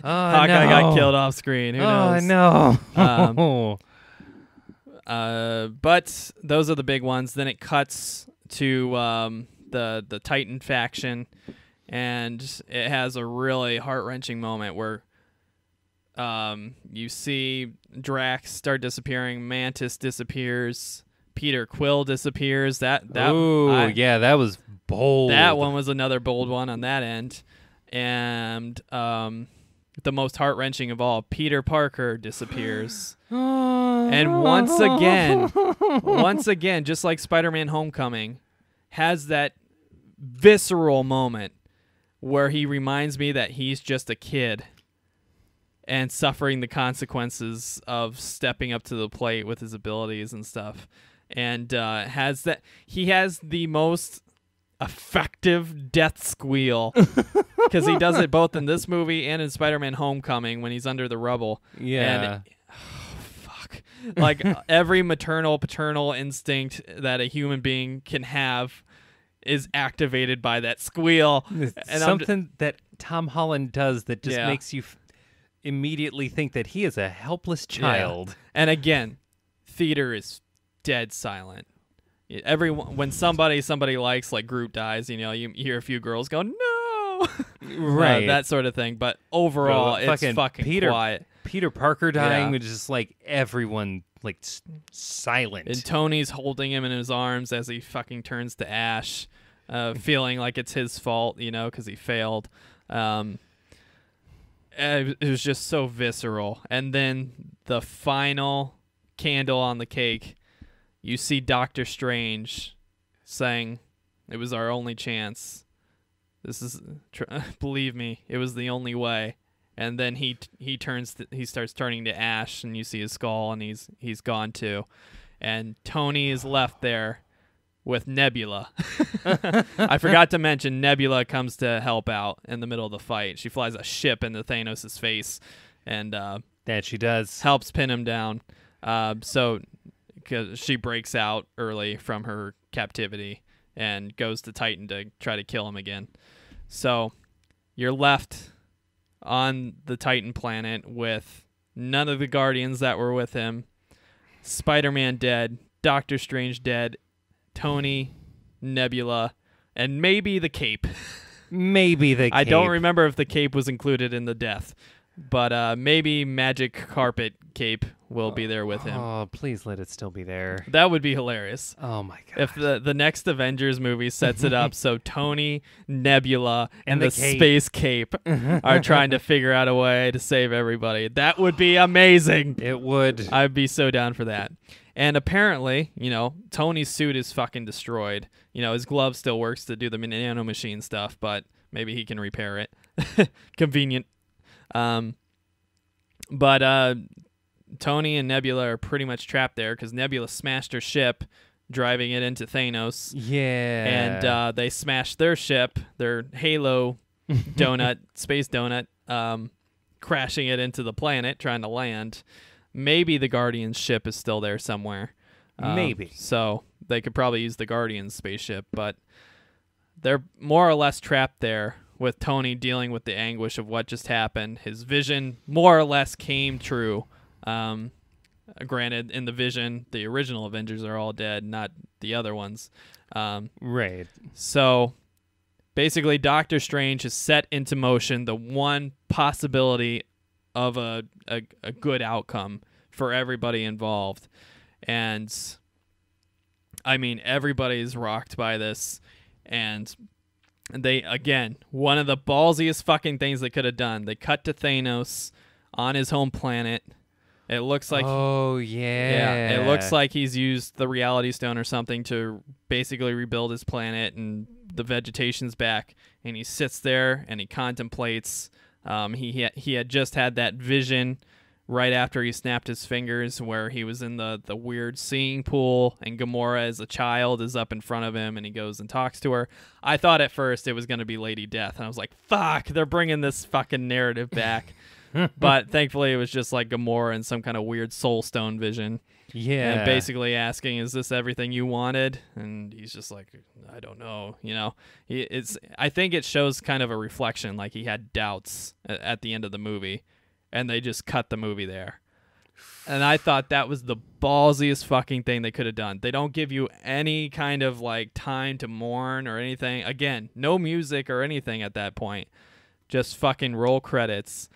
got killed off screen. Who knows? Oh no! But those are the big ones. Then it cuts to the Titan faction, and it has a really heart-wrenching moment where you see Drax start disappearing, Mantis disappears, Peter Quill disappears. That was bold. That one was another bold one on that end. And the most heart-wrenching of all, Peter Parker disappears. And once again, just like Spider-Man Homecoming, has that visceral moment where he reminds me that he's just a kid and suffering the consequences of stepping up to the plate with his abilities and stuff. And he has the most effective death squeal because he does it both in this movie and in Spider-Man Homecoming when he's under the rubble. Yeah. Fuck. Like every maternal, paternal instinct that a human being can have is activated by that squeal. And something that Tom Holland does that just makes you immediately think that he is a helpless child. Yeah. And again, theater is dead silent. When somebody likes, like Groot dies, you hear a few girls go, no, right, that sort of thing. But overall, it's fucking quiet. Peter Parker dying was just like everyone like silent. And Tony's holding him in his arms as he fucking turns to ash, feeling like it's his fault, because he failed. It was just so visceral. And then the final candle on the cake, you see Doctor Strange saying, "It was our only chance. This is, believe me, it was the only way." And then he starts turning to ash, and you see his skull, and he's gone too. And Tony is left there with Nebula. I forgot to mention Nebula comes to help out in the middle of the fight. She flies a ship into Thanos' face, and that she does helps pin him down. So. Because she breaks out early from her captivity and goes to Titan to try to kill him again. So you're left on the Titan planet with none of the Guardians that were with him, Spider-Man dead, Doctor Strange dead, Tony, Nebula, and maybe the Cape. I don't remember if the Cape was included in the death, but maybe Magic Carpet Cape will be there with him. Oh, please let it still be there. That would be hilarious. Oh my god. If the next Avengers movie sets it up so Tony, Nebula, and the Cape. Space Cape are trying to figure out a way to save everybody, that would be amazing. It would. I'd be so down for that. And apparently, Tony's suit is fucking destroyed. His glove still works to do the nano machine stuff, but maybe he can repair it. Convenient. But Tony and Nebula are pretty much trapped there because Nebula smashed her ship, driving it into Thanos. Yeah. And they smashed their ship, their Halo donut, space donut, crashing it into the planet, trying to land. Maybe the Guardians ship is still there somewhere. Maybe. So they could probably use the Guardians spaceship, but they're more or less trapped there with Tony dealing with the anguish of what just happened. His vision more or less came true. Granted, in the vision, the original Avengers are all dead, not the other ones. Right. So basically, Doctor Strange has set into motion the one possibility of a good outcome for everybody involved. And I mean, everybody's rocked by this. And they, again, one of the ballsiest fucking things they could have done. They cut to Thanos on his home planet. It looks like... Oh, yeah. Yeah, it looks like he's used the Reality Stone or something to basically rebuild his planet, and the vegetation's back. And he sits there and he contemplates. He had just had that vision right after he snapped his fingers where he was in the weird seeing pool, and Gamora as a child is up in front of him, and he goes and talks to her. I thought at first it was going to be Lady Death, and I was like, fuck, they're bringing this fucking narrative back. But thankfully it was just like Gamora in some kind of weird soul stone vision. Yeah. And basically asking, is this everything you wanted? And he's just like, I don't know. I think it shows kind of a reflection, like he had doubts at the end of the movie, and they just cut the movie there. And I thought that was the ballsiest fucking thing they could have done. They don't give you any kind of like time to mourn or anything. Again, no music or anything at that point. Just fucking roll credits.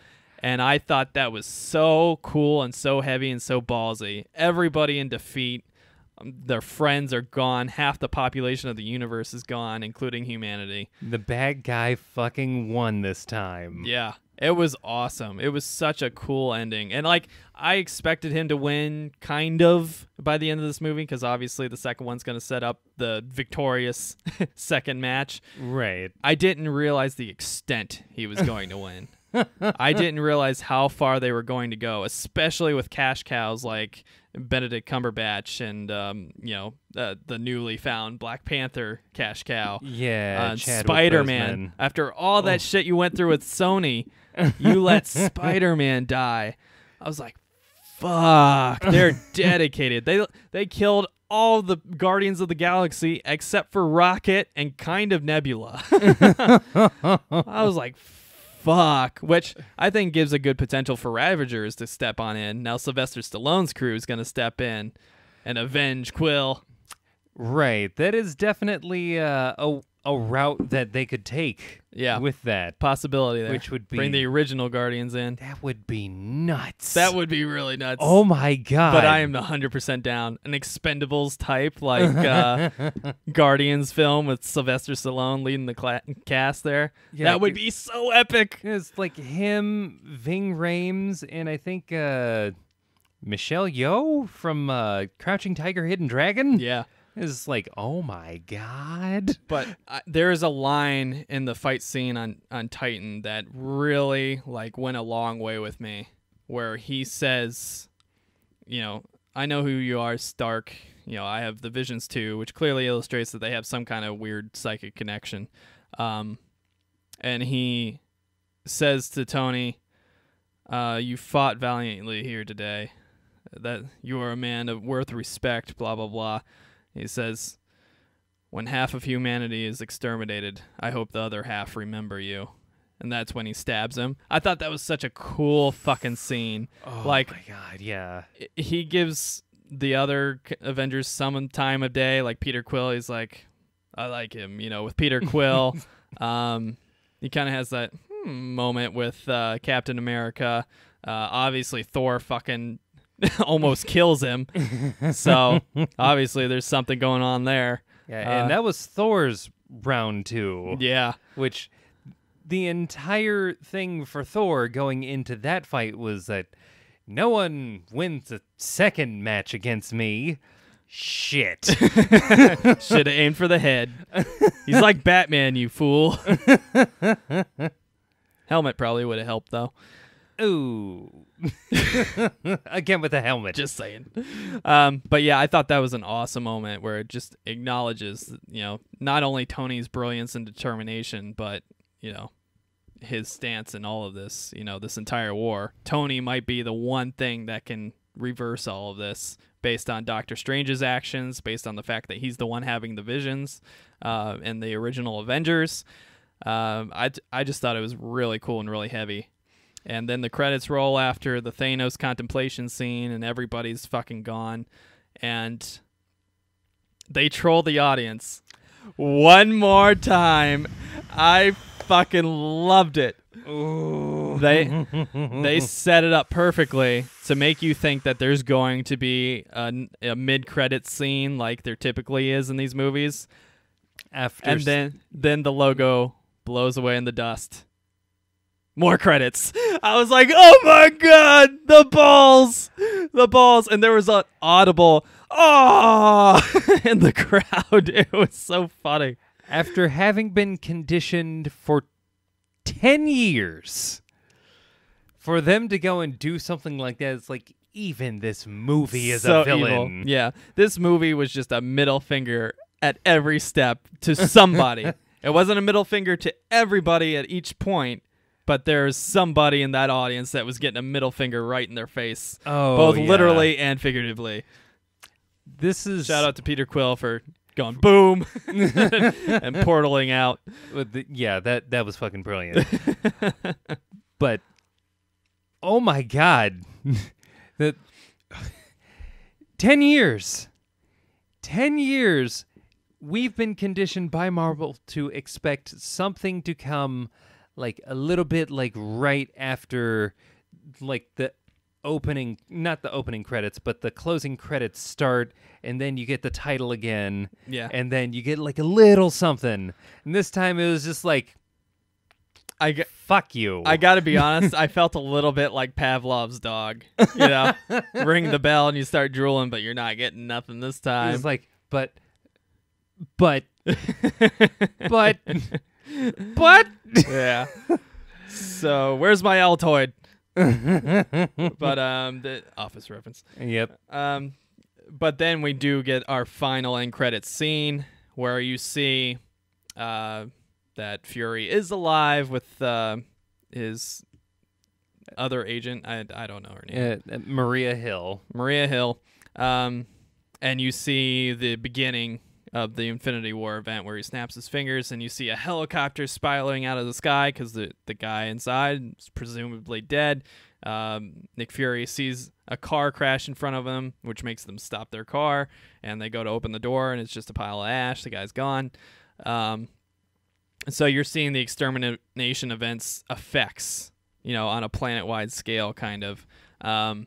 And I thought that was so cool and so heavy and so ballsy. Everybody in defeat. Their friends are gone. Half the population of the universe is gone, including humanity. The bad guy fucking won this time. Yeah. It was awesome. It was such a cool ending. And, like, I expected him to win, kind of, by the end of this movie, because obviously the second one's going to set up the victorious second match. Right. I didn't realize the extent he was going to win. I didn't realize how far they were going to go, especially with cash cows like Benedict Cumberbatch and, the newly found Black Panther cash cow. Yeah, Spider-Man. After all that shit you went through with Sony, you let Spider-Man die. I was like, fuck, they're dedicated. They killed all the Guardians of the Galaxy except for Rocket and kind of Nebula. I was like, fuck, which I think gives a good potential for Ravagers to step on in. Now Sylvester Stallone's crew is going to step in and avenge Quill. Right. That is definitely a route that they could take with that. Possibility there. Which would be... Bring the original Guardians in. That would be nuts. That would be really nuts. Oh, my God. But I am 100% down. An Expendables type, like Guardians film with Sylvester Stallone leading the cast there. Yeah, that would be so epic. It's like him, Ving Rhames, and I think Michelle Yeoh from Crouching Tiger, Hidden Dragon. Yeah. It's like, oh my God. But there is a line in the fight scene on Titan that really like went a long way with me, where he says, I know who you are, Stark. I have the visions too, which clearly illustrates that they have some kind of weird psychic connection. And he says to Tony, you fought valiantly here today, that you are a man of worth respect, blah, blah, blah. He says, when half of humanity is exterminated, I hope the other half remember you. And that's when he stabs him. I thought that was such a cool fucking scene. Oh, like, my God, yeah. He gives the other Avengers some time of day. Like Peter Quill, he's like, I like him. With Peter Quill, he kind of has that moment with Captain America. Obviously, Thor fucking... almost kills him. So obviously there's something going on there. Yeah, and that was Thor's round 2. Yeah. Which the entire thing for Thor going into that fight was that no one wins a second match against me. Shit. Should have aimed for the head. He's like Batman, you fool. Helmet probably would have helped though. Ooh. Again with the helmet. Just saying. But yeah, I thought that was an awesome moment where it just acknowledges, not only Tony's brilliance and determination, but, his stance in all of this, this entire war. Tony might be the one thing that can reverse all of this based on Doctor Strange's actions, based on the fact that he's the one having the visions in the original Avengers. I just thought it was really cool and really heavy. And then the credits roll after the Thanos contemplation scene and everybody's fucking gone. And they troll the audience one more time. I fucking loved it. Ooh. They set it up perfectly to make you think that there's going to be a mid-credits scene like there typically is in these movies. And then the logo blows away in the dust. More credits. I was like, oh my God, the balls. And there was an audible, oh, in the crowd. It was so funny. After having been conditioned for 10 years, for them to go and do something like that, it's like, even this movie is a villain. Evil. Yeah, this movie was just a middle finger at every step to somebody. It wasn't a middle finger to everybody at each point. But there's somebody in that audience that was getting a middle finger right in their face, both literally and figuratively. Shout out to Peter Quill for going boom and portaling out. That was fucking brilliant. But oh my God, 10 years. 10 years. We've been conditioned by Marvel to expect something to come like a little bit like right after like the opening, not the opening credits, but the closing credits start, and then you get the title again. Yeah. And then you get like a little something. And this time it was just like, fuck you. I gotta be honest, I felt a little bit like Pavlov's dog. You know, ring the bell and you start drooling, but you're not getting nothing this time. It was like, but, yeah. So where's my Altoid? But the Office reference. Yep. But then we do get our final end credits scene where you see that Fury is alive with his other agent. I don't know her name. Maria Hill. And you see the beginning of the Infinity War event where he snaps his fingers, and you see a helicopter spiraling out of the sky because the guy inside is presumably dead. Nick Fury sees a car crash in front of him, which makes them stop their car, and they go to open the door, and it's just a pile of ash. The guy's gone. So you're seeing the extermination events effects, on a planet-wide scale, kind of. And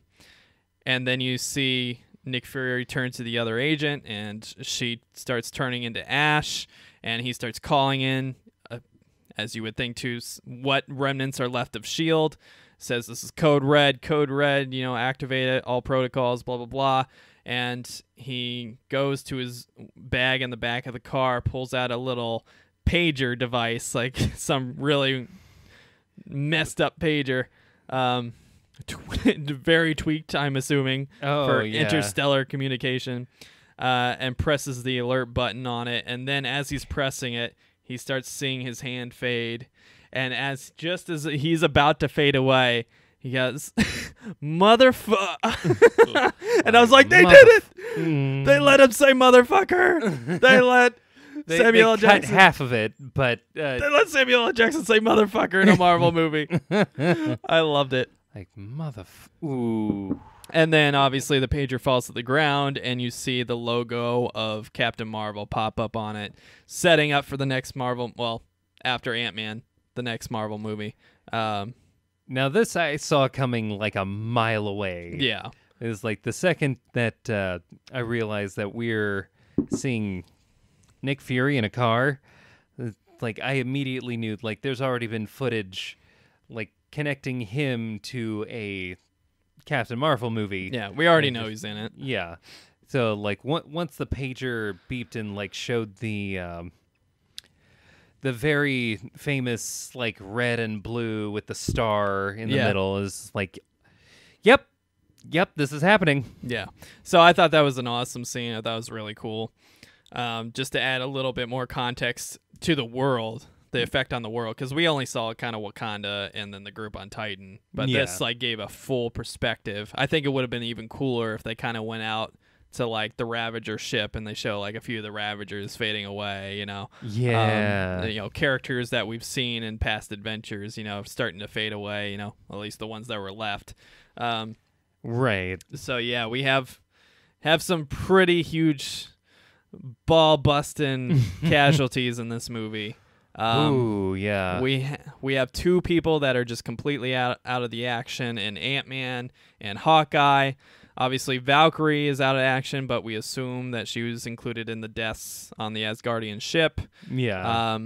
then you see Nick Fury turn to the other agent, and she starts turning into ash, and he starts calling in, as you would think, to what remnants are left of S.H.I.E.L.D., says this is code red, activate it, all protocols, blah, blah, blah. And he goes to his bag in the back of the car, pulls out a little pager device, like some really messed up pager. Very tweaked, I'm assuming, for interstellar communication, and presses the alert button on it. And then as he's pressing it, he starts seeing his hand fade. And just as he's about to fade away, he goes, motherfucker. And I was like, they did it. They let him say motherfucker. They let Samuel L. Jackson. Cut half of it, but they let Samuel L. Jackson say motherfucker in a Marvel movie. I loved it. Like, ooh. And then, obviously, the pager falls to the ground, and you see the logo of Captain Marvel pop up on it, setting up for the next Marvel, after Ant-Man, the next Marvel movie. Now, this I saw coming like a mile away. Yeah. It was like the second that I realized that we're seeing Nick Fury in a car, like, I immediately knew, like, there's already been footage, like, connecting him to a Captain Marvel movie. Yeah, we already know he's in it. Yeah. So, like, once the pager beeped and, like, showed the very famous, like, red and blue with the star in the middle is like, yep, this is happening. Yeah. So I thought that was an awesome scene. I thought it was really cool. Just to add a little bit more context to the world, the effect on the world, because we only saw kind of Wakanda and then the group on Titan, but this like gave a full perspective. I think it would have been even cooler if they kind of went out to like the Ravager ship and they show like a few of the Ravagers fading away, Yeah. Characters that we've seen in past adventures, starting to fade away, at least the ones that were left. Right. So yeah, we have some pretty huge ball busting casualties in this movie. Ooh, yeah. We have two people that are just completely out of the action, in Ant-Man and Hawkeye. Obviously, Valkyrie is out of action, but we assume that she was included in the deaths on the Asgardian ship. Yeah.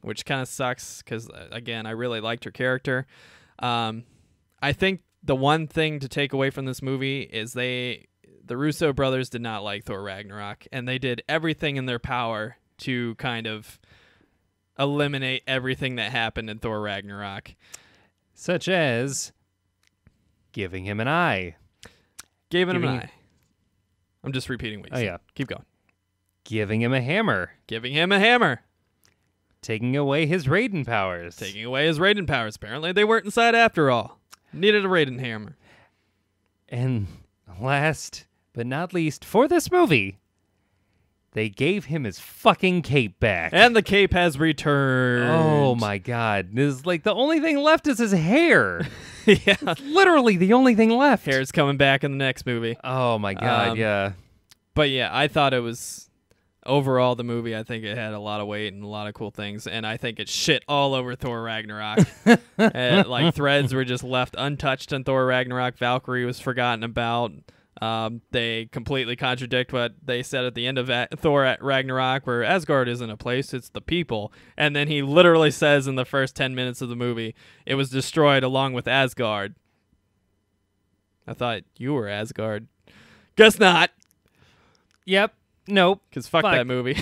Which kind of sucks because, again, I really liked her character. I think the one thing to take away from this movie is the Russo brothers did not like Thor Ragnarok, and they did everything in their power to kind of eliminate everything that happened in Thor Ragnarok. Such as giving him an eye. Giving him an eye. I'm just repeating what you said. Yeah. Keep going. Giving him a hammer. Giving him a hammer. Taking away his Raiden powers. Taking away his Raiden powers. Apparently they weren't inside after all. Needed a Raiden hammer. And last but not least, for this movie, They gave him his fucking cape back. And the cape has returned. Oh my god. This is like the only thing left is his hair. Yeah. Literally the only thing left. Hair's coming back in the next movie. Oh my god, yeah. But yeah, I thought it was overall the movie. I think it had a lot of weight and a lot of cool things, and I think it shit all over Thor Ragnarok. Like threads were just left untouched in Thor Ragnarok. Valkyrie was forgotten about. They completely contradict what they said at the end of Thor at Ragnarok, where Asgard isn't a place, it's the people. And then he literally says in the first 10 minutes of the movie, it was destroyed along with Asgard. I thought you were Asgard. Guess not. Yep. Nope. Because fuck that movie.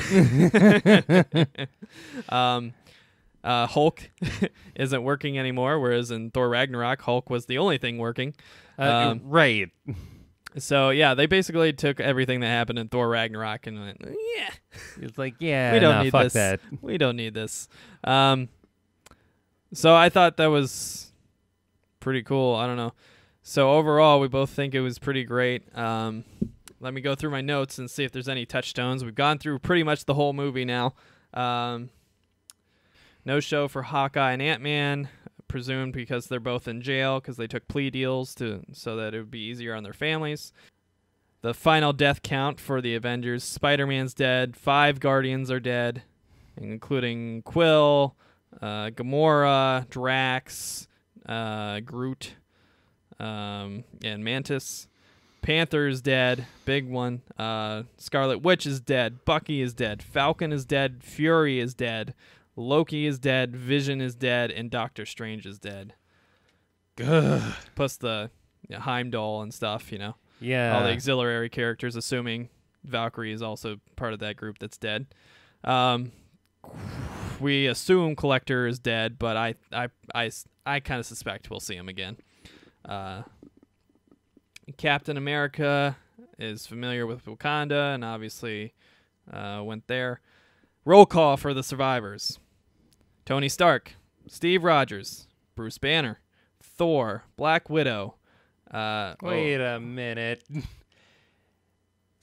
Hulk isn't working anymore, whereas in Thor Ragnarok, Hulk was the only thing working. Right. So, yeah, they basically took everything that happened in Thor Ragnarok and went, yeah. It's like, yeah, we don't need fuck this. that. We don't need this. So I thought that was pretty cool. I don't know. So overall, we both think it was pretty great. Let me go through my notes and see if there's any touchstones. We've gone through pretty much the whole movie now. No show for Hawkeye and Ant-Man, presumed because they're both in jail because they took plea deals so that it would be easier on their families. The final death count for the Avengers: Spider-Man's dead, 5 Guardians are dead, including Quill, Gamora, Drax, Groot, and Mantis. Panther's dead, big one. Scarlet Witch is dead. Bucky is dead. Falcon is dead. Fury is dead. Loki is dead. Vision is dead, and Doctor Strange is dead. Ugh. Plus the Heimdall and stuff, Yeah. all the auxiliary characters, assuming Valkyrie is also part of that group that's dead. We assume Collector is dead, but I kind of suspect we'll see him again. Captain America is familiar with Wakanda and obviously went there. Roll call for the survivors: Tony Stark, Steve Rogers, Bruce Banner, Thor, Black Widow. Wait a minute. Is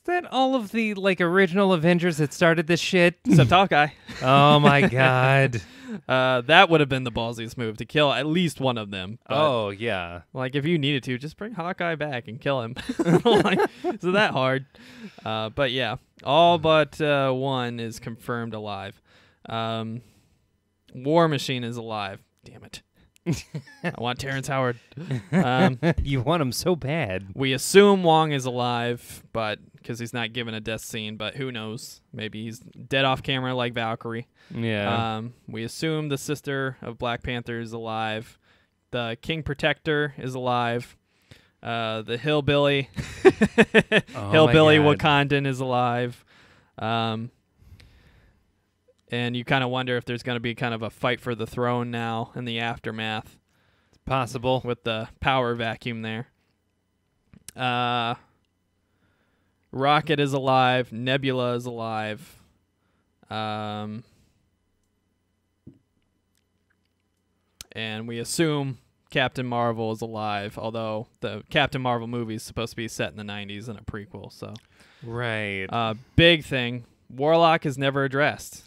that all of the original Avengers that started this shit? Except Hawkeye. Oh my god. That would have been the ballsiest move, to kill at least one of them. But, Oh yeah. if you needed to, just bring Hawkeye back and kill him. Is it that hard? But yeah, all but one is confirmed alive. War Machine is alive. Damn it. I want Terrence Howard. You want him so bad. We assume Wong is alive, but because he's not given a death scene, but who knows? Maybe he's dead off camera like Valkyrie. Yeah. We assume the sister of Black Panther is alive. The King Protector is alive. The hillbilly, hillbilly Wakandan is alive. And you kind of wonder if there's going to be kind of a fight for the throne now in the aftermath. It's possible. With the power vacuum there. Rocket is alive. Nebula is alive. And we assume Captain Marvel is alive, although the Captain Marvel movie is supposed to be set in the 90s and a prequel. So, right. Big thing, Warlock is never addressed.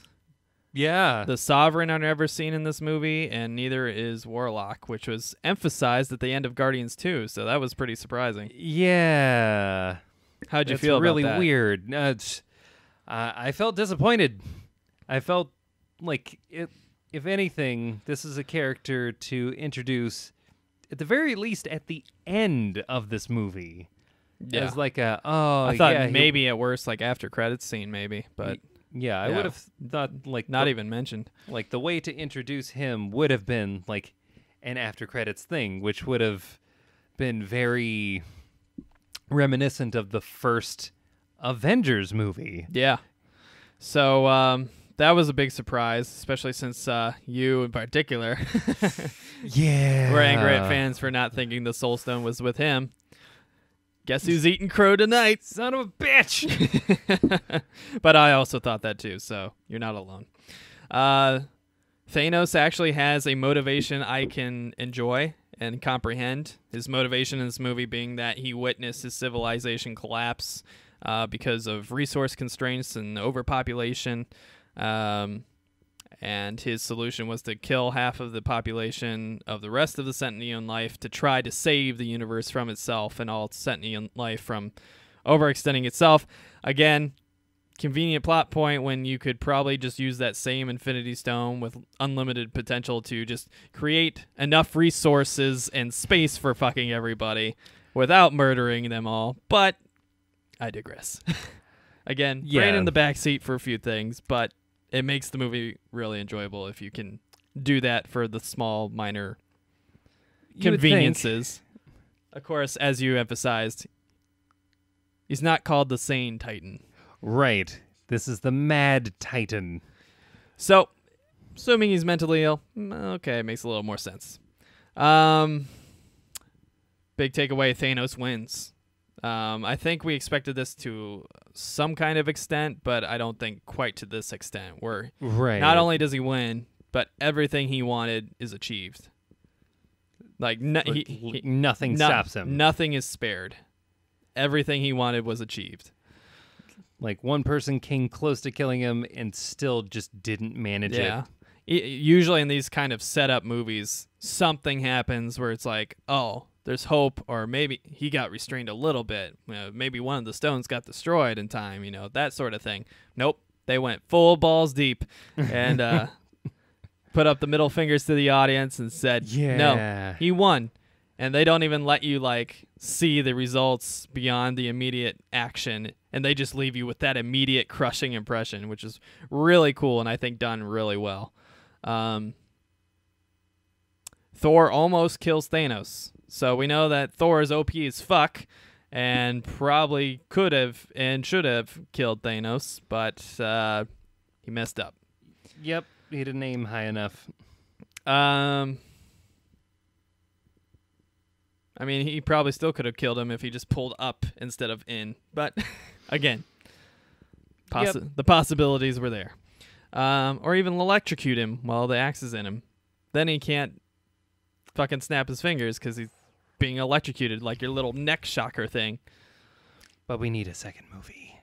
Yeah. The Sovereign are never seen in this movie, and neither is Warlock, which was emphasized at the end of Guardians 2, so that was pretty surprising. Yeah. How'd you feel about really that? Weird. I felt disappointed. I felt like, if anything, this is a character to introduce, at the very least, at the end of this movie. Yeah. As like I thought maybe at worst, after credits scene, maybe, but... Yeah, I would have thought not even mentioned. The way to introduce him would have been an after credits thing, which would have been very reminiscent of the first Avengers movie. Yeah. So that was a big surprise, especially since you in particular yeah, were angry at fans for not thinking the Soul Stone was with him. Guess who's eating crow tonight? Son of a bitch! But I also thought that too, so you're not alone. Thanos actually has a motivation I can enjoy and comprehend. His motivation in this movie being that he witnessed his civilization collapse because of resource constraints and overpopulation. And his solution was to kill half of the population of the rest of the sentient life to try to save the universe from itself and all sentient life from overextending itself. Again, convenient plot point when you could probably just use that same Infinity Stone with unlimited potential to just create enough resources and space for fucking everybody without murdering them all. But I digress. Again, brain in the backseat for a few things, but it makes the movie really enjoyable if you can do that for the small, minor conveniences. Of course, as you emphasized, he's not called the Sane Titan. Right. This is the Mad Titan. So, assuming he's mentally ill, okay, it makes a little more sense. Big takeaway, Thanos wins. I think we expected this to some kind of extent, but I don't think quite to this extent, where not only does he win, but everything he wanted is achieved. Like, nothing stops him. Nothing is spared. Everything he wanted was achieved. Like, one person came close to killing him and still just didn't manage it. Usually in these kind of setup movies, something happens where it's like, oh, there's hope, or maybe he got restrained a little bit. Maybe one of the stones got destroyed in time, that sort of thing. Nope. They went full balls deep and put up the middle fingers to the audience and said, no, he won. And they don't even let you, see the results beyond the immediate action. And they just leave you with that immediate crushing impression, which is really cool and I think done really well. Thor almost kills Thanos. So we know that Thor is OP as fuck and probably could have and should have killed Thanos, but he messed up. Yep, he didn't aim high enough. I mean, he probably still could have killed him if he just pulled up instead of in. But, again, the possibilities were there. Or even electrocute him while the axe is in him. Then he can't fucking snap his fingers because he's being electrocuted like your little neck shocker thing. But we need a second movie.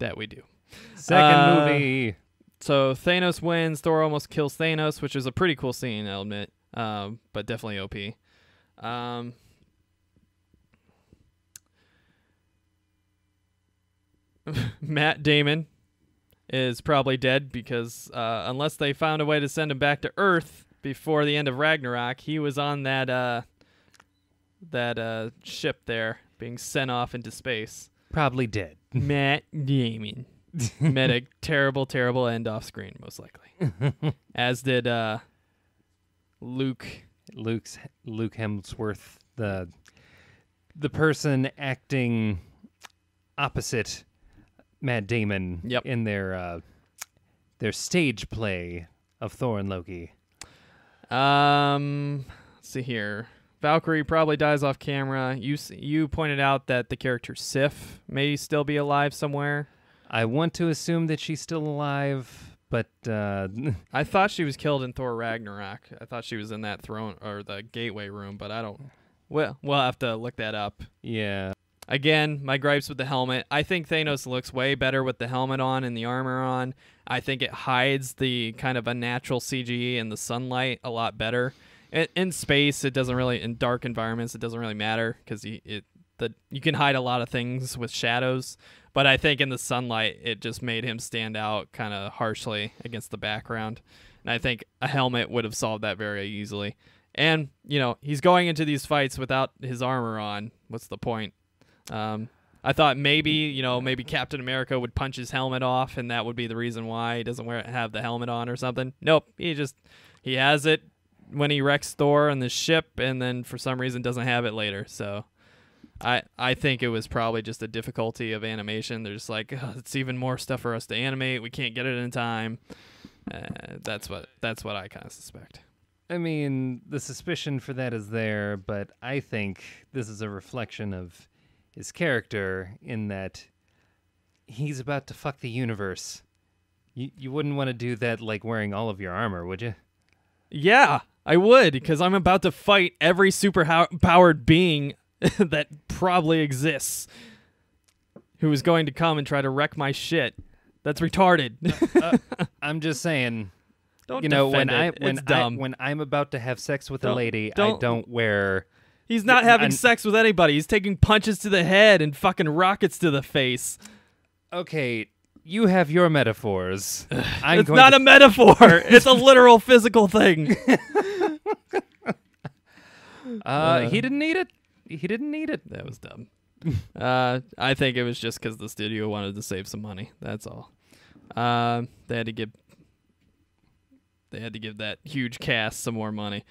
That we do. Second movie. So Thanos wins. Thor almost kills Thanos, which is a pretty cool scene, I'll admit. But definitely OP. Matt Damon is probably dead because unless they found a way to send him back to Earth before the end of Ragnarok, he was on that ship there being sent off into space. Probably dead. Matt Damon met a terrible, terrible end off screen, most likely. As did Luke Hemsworth, the person acting opposite Matt Damon in their stage play of Thor and Loki. Let's see here. Valkyrie probably dies off camera. You pointed out that the character Sif may still be alive somewhere. I want to assume that she's still alive, but I thought she was killed in Thor Ragnarok. I thought she was in that throne or the gateway room, but I don't. We'll have to look that up. Yeah. Again, my gripes with the helmet. I think Thanos looks way better with the helmet on and the armor on. I think it hides the kind of unnatural CGI and the sunlight a lot better. In space, it doesn't really. In dark environments, it doesn't really matter because you can hide a lot of things with shadows. But I think in the sunlight, it just made him stand out kind of harshly against the background. And I think a helmet would have solved that very easily. And he's going into these fights without his armor on. What's the point? I thought maybe Captain America would punch his helmet off, and that would be the reason why he doesn't have the helmet on or something. Nope, he has it when he wrecks Thor on the ship, and then for some reason doesn't have it later. So I think it was probably just a difficulty of animation. They're just like, it's even more stuff for us to animate. We can't get it in time. That's what I kind of suspect. I mean, the suspicion for that is there, but I think this is a reflection of his character in that he's about to fuck the universe. You wouldn't want to do that like wearing all of your armor, would you? Yeah, I would, because I'm about to fight every super powered being that probably exists. who is going to come and try to wreck my shit. That's retarded. I'm just saying. Don't you know, defend it. It's dumb. when I'm about to have sex with a lady, don't- I don't wear. He's not having sex with anybody. He's taking punches to the head and fucking rockets to the face. Okay, you have your metaphors. It's not a metaphor. It's a literal physical thing. He didn't need it. He didn't need it. That was dumb. I think it was just because the studio wanted to save some money. That's all. They had to give that huge cast some more money.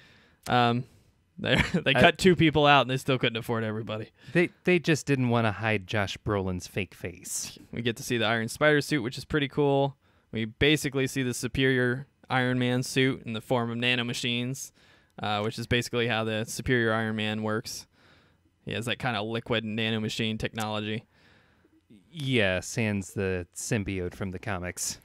They cut 2 people out and they still couldn't afford everybody. They just didn't want to hide Josh Brolin's fake face. We get to see the Iron Spider suit, which is pretty cool. We basically see the superior Iron Man suit in the form of nanomachines, which is basically how the superior Iron Man works. He has that kind of liquid nanomachine technology. Yeah, sans the symbiote from the comics.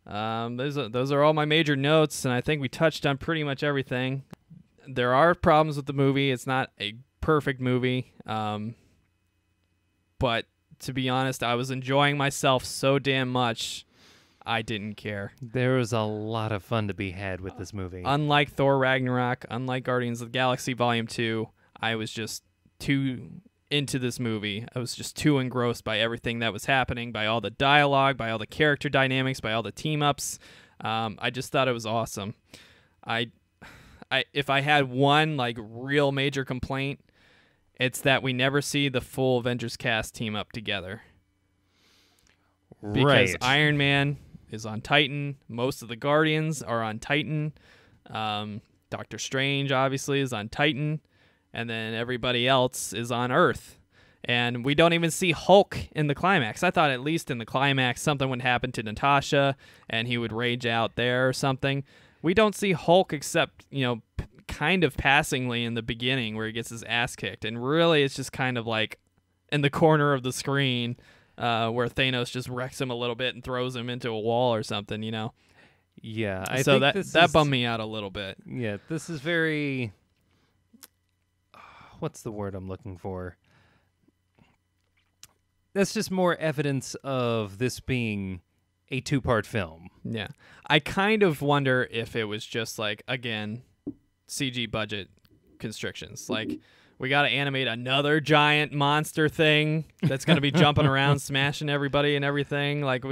Those are all my major notes, and I think we touched on pretty much everything. There are problems with the movie. It's not a perfect movie, but to be honest, I was enjoying myself so damn much, I didn't care. There was a lot of fun to be had with this movie. Unlike Thor Ragnarok, unlike Guardians of the Galaxy Volume 2, I was just too into this movie. I was just too engrossed by everything that was happening, by all the dialogue, by all the character dynamics, by all the team-ups. I just thought it was awesome. If I had one like real major complaint, it's that we never see the full Avengers cast team up together. Because right. Iron Man is on Titan. Most of the Guardians are on Titan. Doctor Strange, obviously, is on Titan. And then everybody else is on Earth. And we don't even see Hulk in the climax. I thought at least in the climax something would happen to Natasha and he would rage out there or something. We don't see Hulk except, kind of passingly in the beginning where he gets his ass kicked. And really it's just kind of like in the corner of the screen where Thanos just wrecks him a little bit and throws him into a wall or something, Yeah. I so think that bummed me out a little bit. Yeah, this is very... What's the word I'm looking for? That's just more evidence of this being a 2-part film. Yeah. I kind of wonder if it was just like, again, CG budget constrictions. Like, we got to animate another giant monster thing that's going to be jumping around, smashing everybody and everything. Like,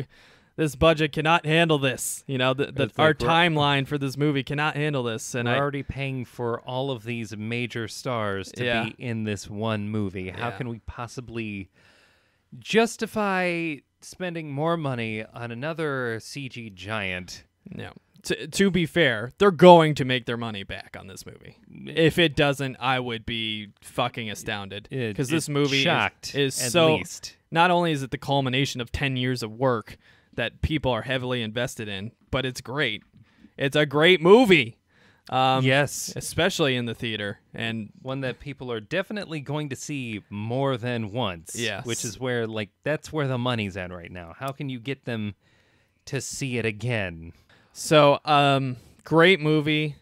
this budget cannot handle this. Our timeline for this movie cannot handle this. And we're already paying for all of these major stars to be in this one movie. How can we possibly justify spending more money on another CG giant? Yeah. To be fair, they're going to make their money back on this movie. If it doesn't, I would be fucking astounded. Because this movie is so... least. Not only is it the culmination of 10 years of work that people are heavily invested in, but it's great. It's a great movie. Yes. Especially in the theater. And one that people are definitely going to see more than once. Yes. Which is where, that's where the money's at right now. How can you get them to see it again? So, great movie.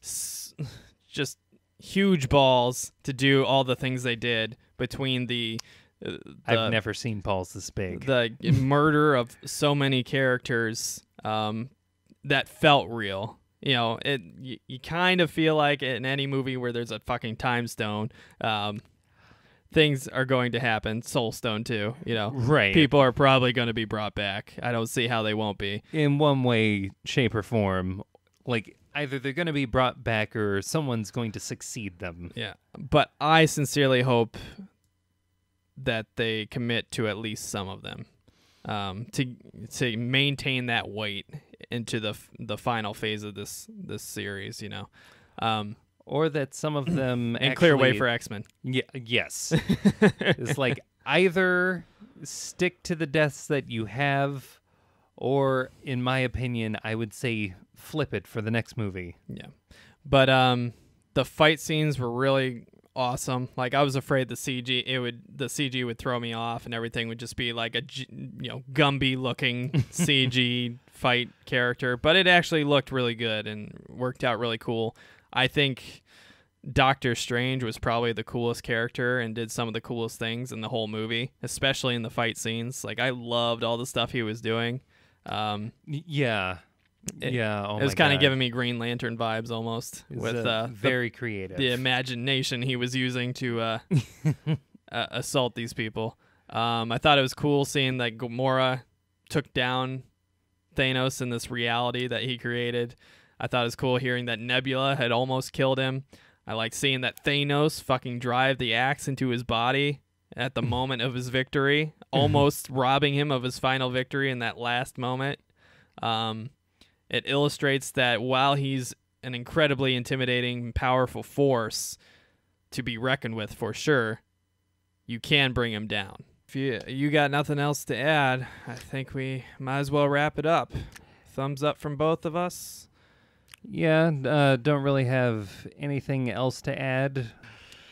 Just huge balls to do all the things they did between I've never seen balls this big. The murder of so many characters that felt real. You kind of feel like in any movie where there's a fucking time stone, things are going to happen. Soul Stone too, Right. People are probably going to be brought back. I don't see how they won't be. In one way, shape, or form. Either they're going to be brought back or someone's going to succeed them. Yeah. But I sincerely hope that they commit to at least some of them to maintain that weight into the final phase of this series, or that some of them and clear way for X-Men. Yeah, yes. It's either stick to the deaths that you have, or in my opinion, I would say flip it for the next movie. Yeah. But the fight scenes were really awesome. I was afraid the CG would throw me off and everything would just be like a Gumby looking CG fight character, but it actually looked really good and worked out really cool. I think Doctor Strange was probably the coolest character and did some of the coolest things in the whole movie, especially in the fight scenes. Like, I loved all the stuff he was doing. Yeah. Oh, it was kind of giving me Green Lantern vibes almost, with very creative. The imagination he was using to assault these people. I thought it was cool seeing that Gamora took down Thanos in this reality that he created. I thought it was cool hearing that Nebula had almost killed him. I liked seeing that Thanos fucking drive the axe into his body at the moment of his victory, almost robbing him of his final victory in that last moment. It illustrates that while he's an incredibly intimidating, powerful force to be reckoned with for sure, you can bring him down. If you got nothing else to add, I think we might as well wrap it up. Thumbs up from both of us. Yeah, don't really have anything else to add.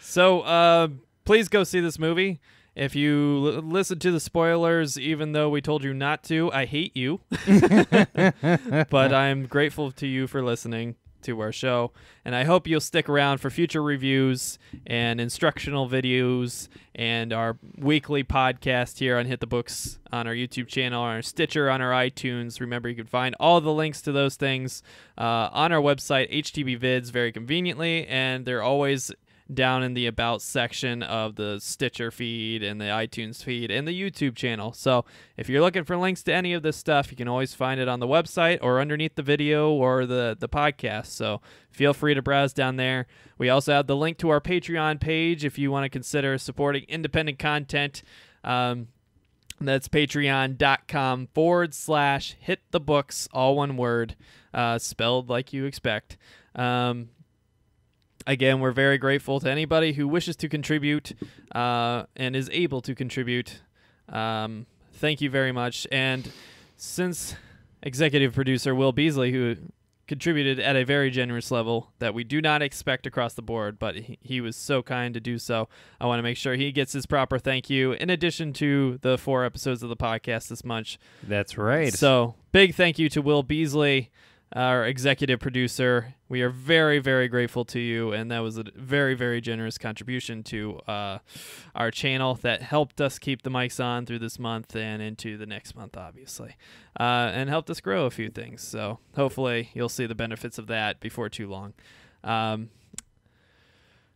So please go see this movie. If you listen to the spoilers, even though we told you not to, I hate you. But I'm grateful to you for listening to our show. And I hope you'll stick around for future reviews and instructional videos and our weekly podcast here on Hit the Books on our YouTube channel, on our Stitcher, on our iTunes. Remember, you can find all the links to those things on our website, HTB Vids, very conveniently. And they're always down in the About section of the Stitcher feed and the iTunes feed and the YouTube channel. So if you're looking for links to any of this stuff, you can always find it on the website or underneath the video or the podcast. So feel free to browse down there. We also have the link to our Patreon page if you want to consider supporting independent content. That's patreon.com/hitthebooks, all one word, spelled like you expect. Again, we're very grateful to anybody who wishes to contribute and is able to contribute. Thank you very much. And since executive producer Will Beasley, who contributed at a very generous level that we do not expect across the board, but he was so kind to do so, I want to make sure he gets his proper thank you in addition to the 4 episodes of the podcast this month. That's right. So big thank you to Will Beasley, our executive producer. We are very, very grateful to you, and that was a very, very generous contribution to our channel that helped us keep the mics on through this month and into the next month, obviously, and helped us grow a few things. So hopefully you'll see the benefits of that before too long.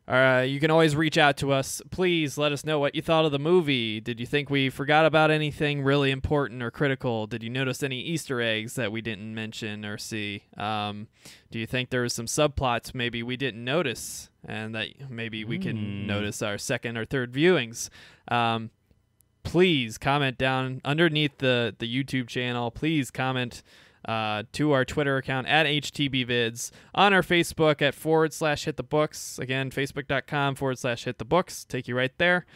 You can always reach out to us. Please let us know what you thought of the movie. Did you think we forgot about anything really important or critical? Did you notice any Easter eggs that we didn't mention or see? Do you think there was some subplots maybe we didn't notice and that maybe we can notice our second or third viewings? Please comment down underneath the YouTube channel. Please comment to our Twitter account at HTBVids, on our Facebook at /HitTheBooks. Again, facebook.com /HitTheBooks. Take you right there.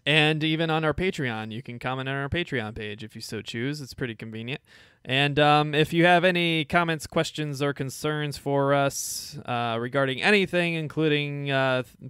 And even on our Patreon, you can comment on our Patreon page if you so choose. It's pretty convenient. And if you have any comments, questions, or concerns for us regarding anything, including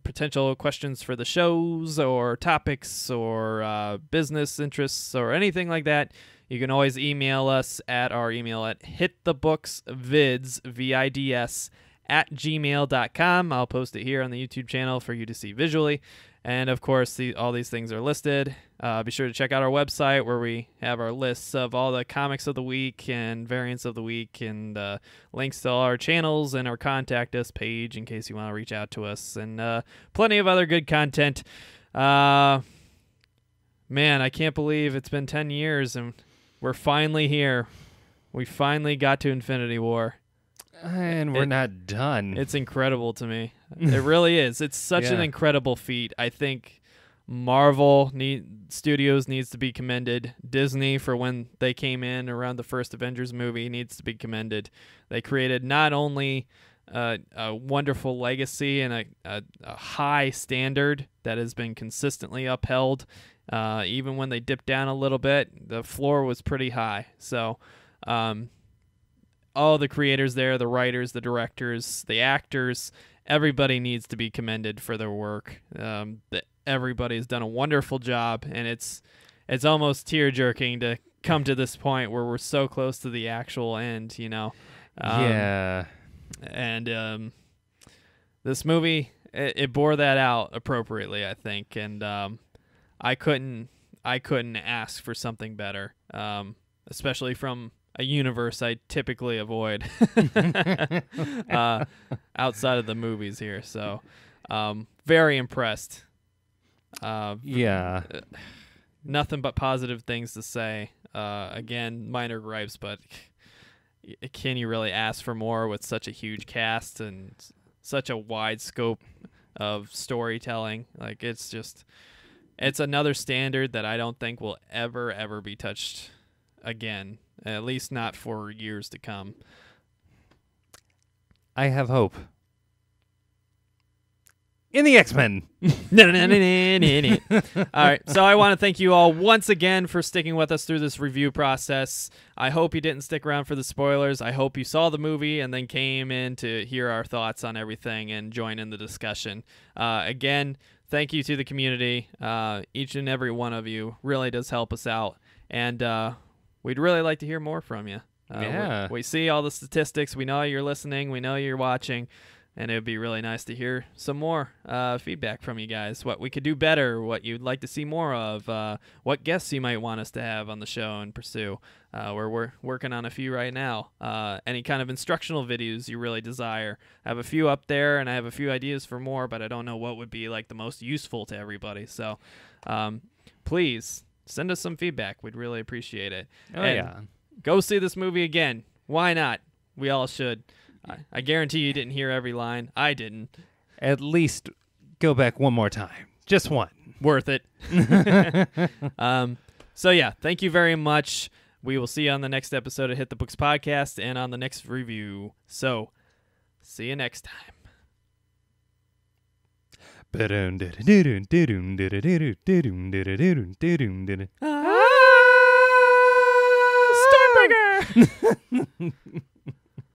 potential questions for the shows or topics or business interests or anything like that, you can always email us at our email at hitthebooksvids, VIDS, @gmail.com. I'll post it here on the YouTube channel for you to see visually. And, of course, all these things are listed. Be sure to check out our website where we have our lists of all the comics of the week and variants of the week and links to all our channels and our Contact Us page in case you want to reach out to us. And plenty of other good content. Man, I can't believe it's been 10 years and we're finally here. We finally got to Infinity War. And we're not done. It's incredible to me. It really is. It's such an incredible feat. I think Marvel Studios needs to be commended. Disney, for when they came in around the first Avengers movie, needs to be commended. They created not only a wonderful legacy and a high standard that has been consistently upheld. Even when they dipped down a little bit, the floor was pretty high. So all the creators there, the writers, the directors, the actors, everybody needs to be commended for their work. Everybody's done a wonderful job, and it's almost tear-jerking to come to this point where we're so close to the actual end, you know. Yeah. And this movie it bore that out appropriately, I think, and I couldn't ask for something better, especially from a universe I typically avoid outside of the movies here. So very impressed. Yeah. Nothing but positive things to say. Again, minor gripes, but can you really ask for more with such a huge cast and such a wide scope of storytelling? Like, it's another standard that I don't think will ever be touched again, at least not for years to come. I have hope. In the X-Men. All right, so I want to thank you all once again for sticking with us through this review process. I hope you didn't stick around for the spoilers. I hope you saw the movie and then came in to hear our thoughts on everything and join in the discussion. Again, thank you to the community. Each and every one of you really does help us out, and we'd really like to hear more from you. Yeah. We see all the statistics. We know you're listening. We know you're watching. And it would be really nice to hear some more feedback from you guys, what we could do better, what you'd like to see more of, what guests you might want us to have on the show and pursue. We're working on a few right now. Any kind of instructional videos you really desire. I have a few up there, and I have a few ideas for more, but I don't know what would be like the most useful to everybody. So please send us some feedback. We'd really appreciate it. Yeah. Go see this movie again. Why not? We all should. I guarantee you didn't hear every line. I didn't. At least go back one more time. Just one. Worth it. So, yeah, thank you very much. We will see you on the next episode of Hit the Books Podcast and on the next review. So, see you next time. Stormbreaker!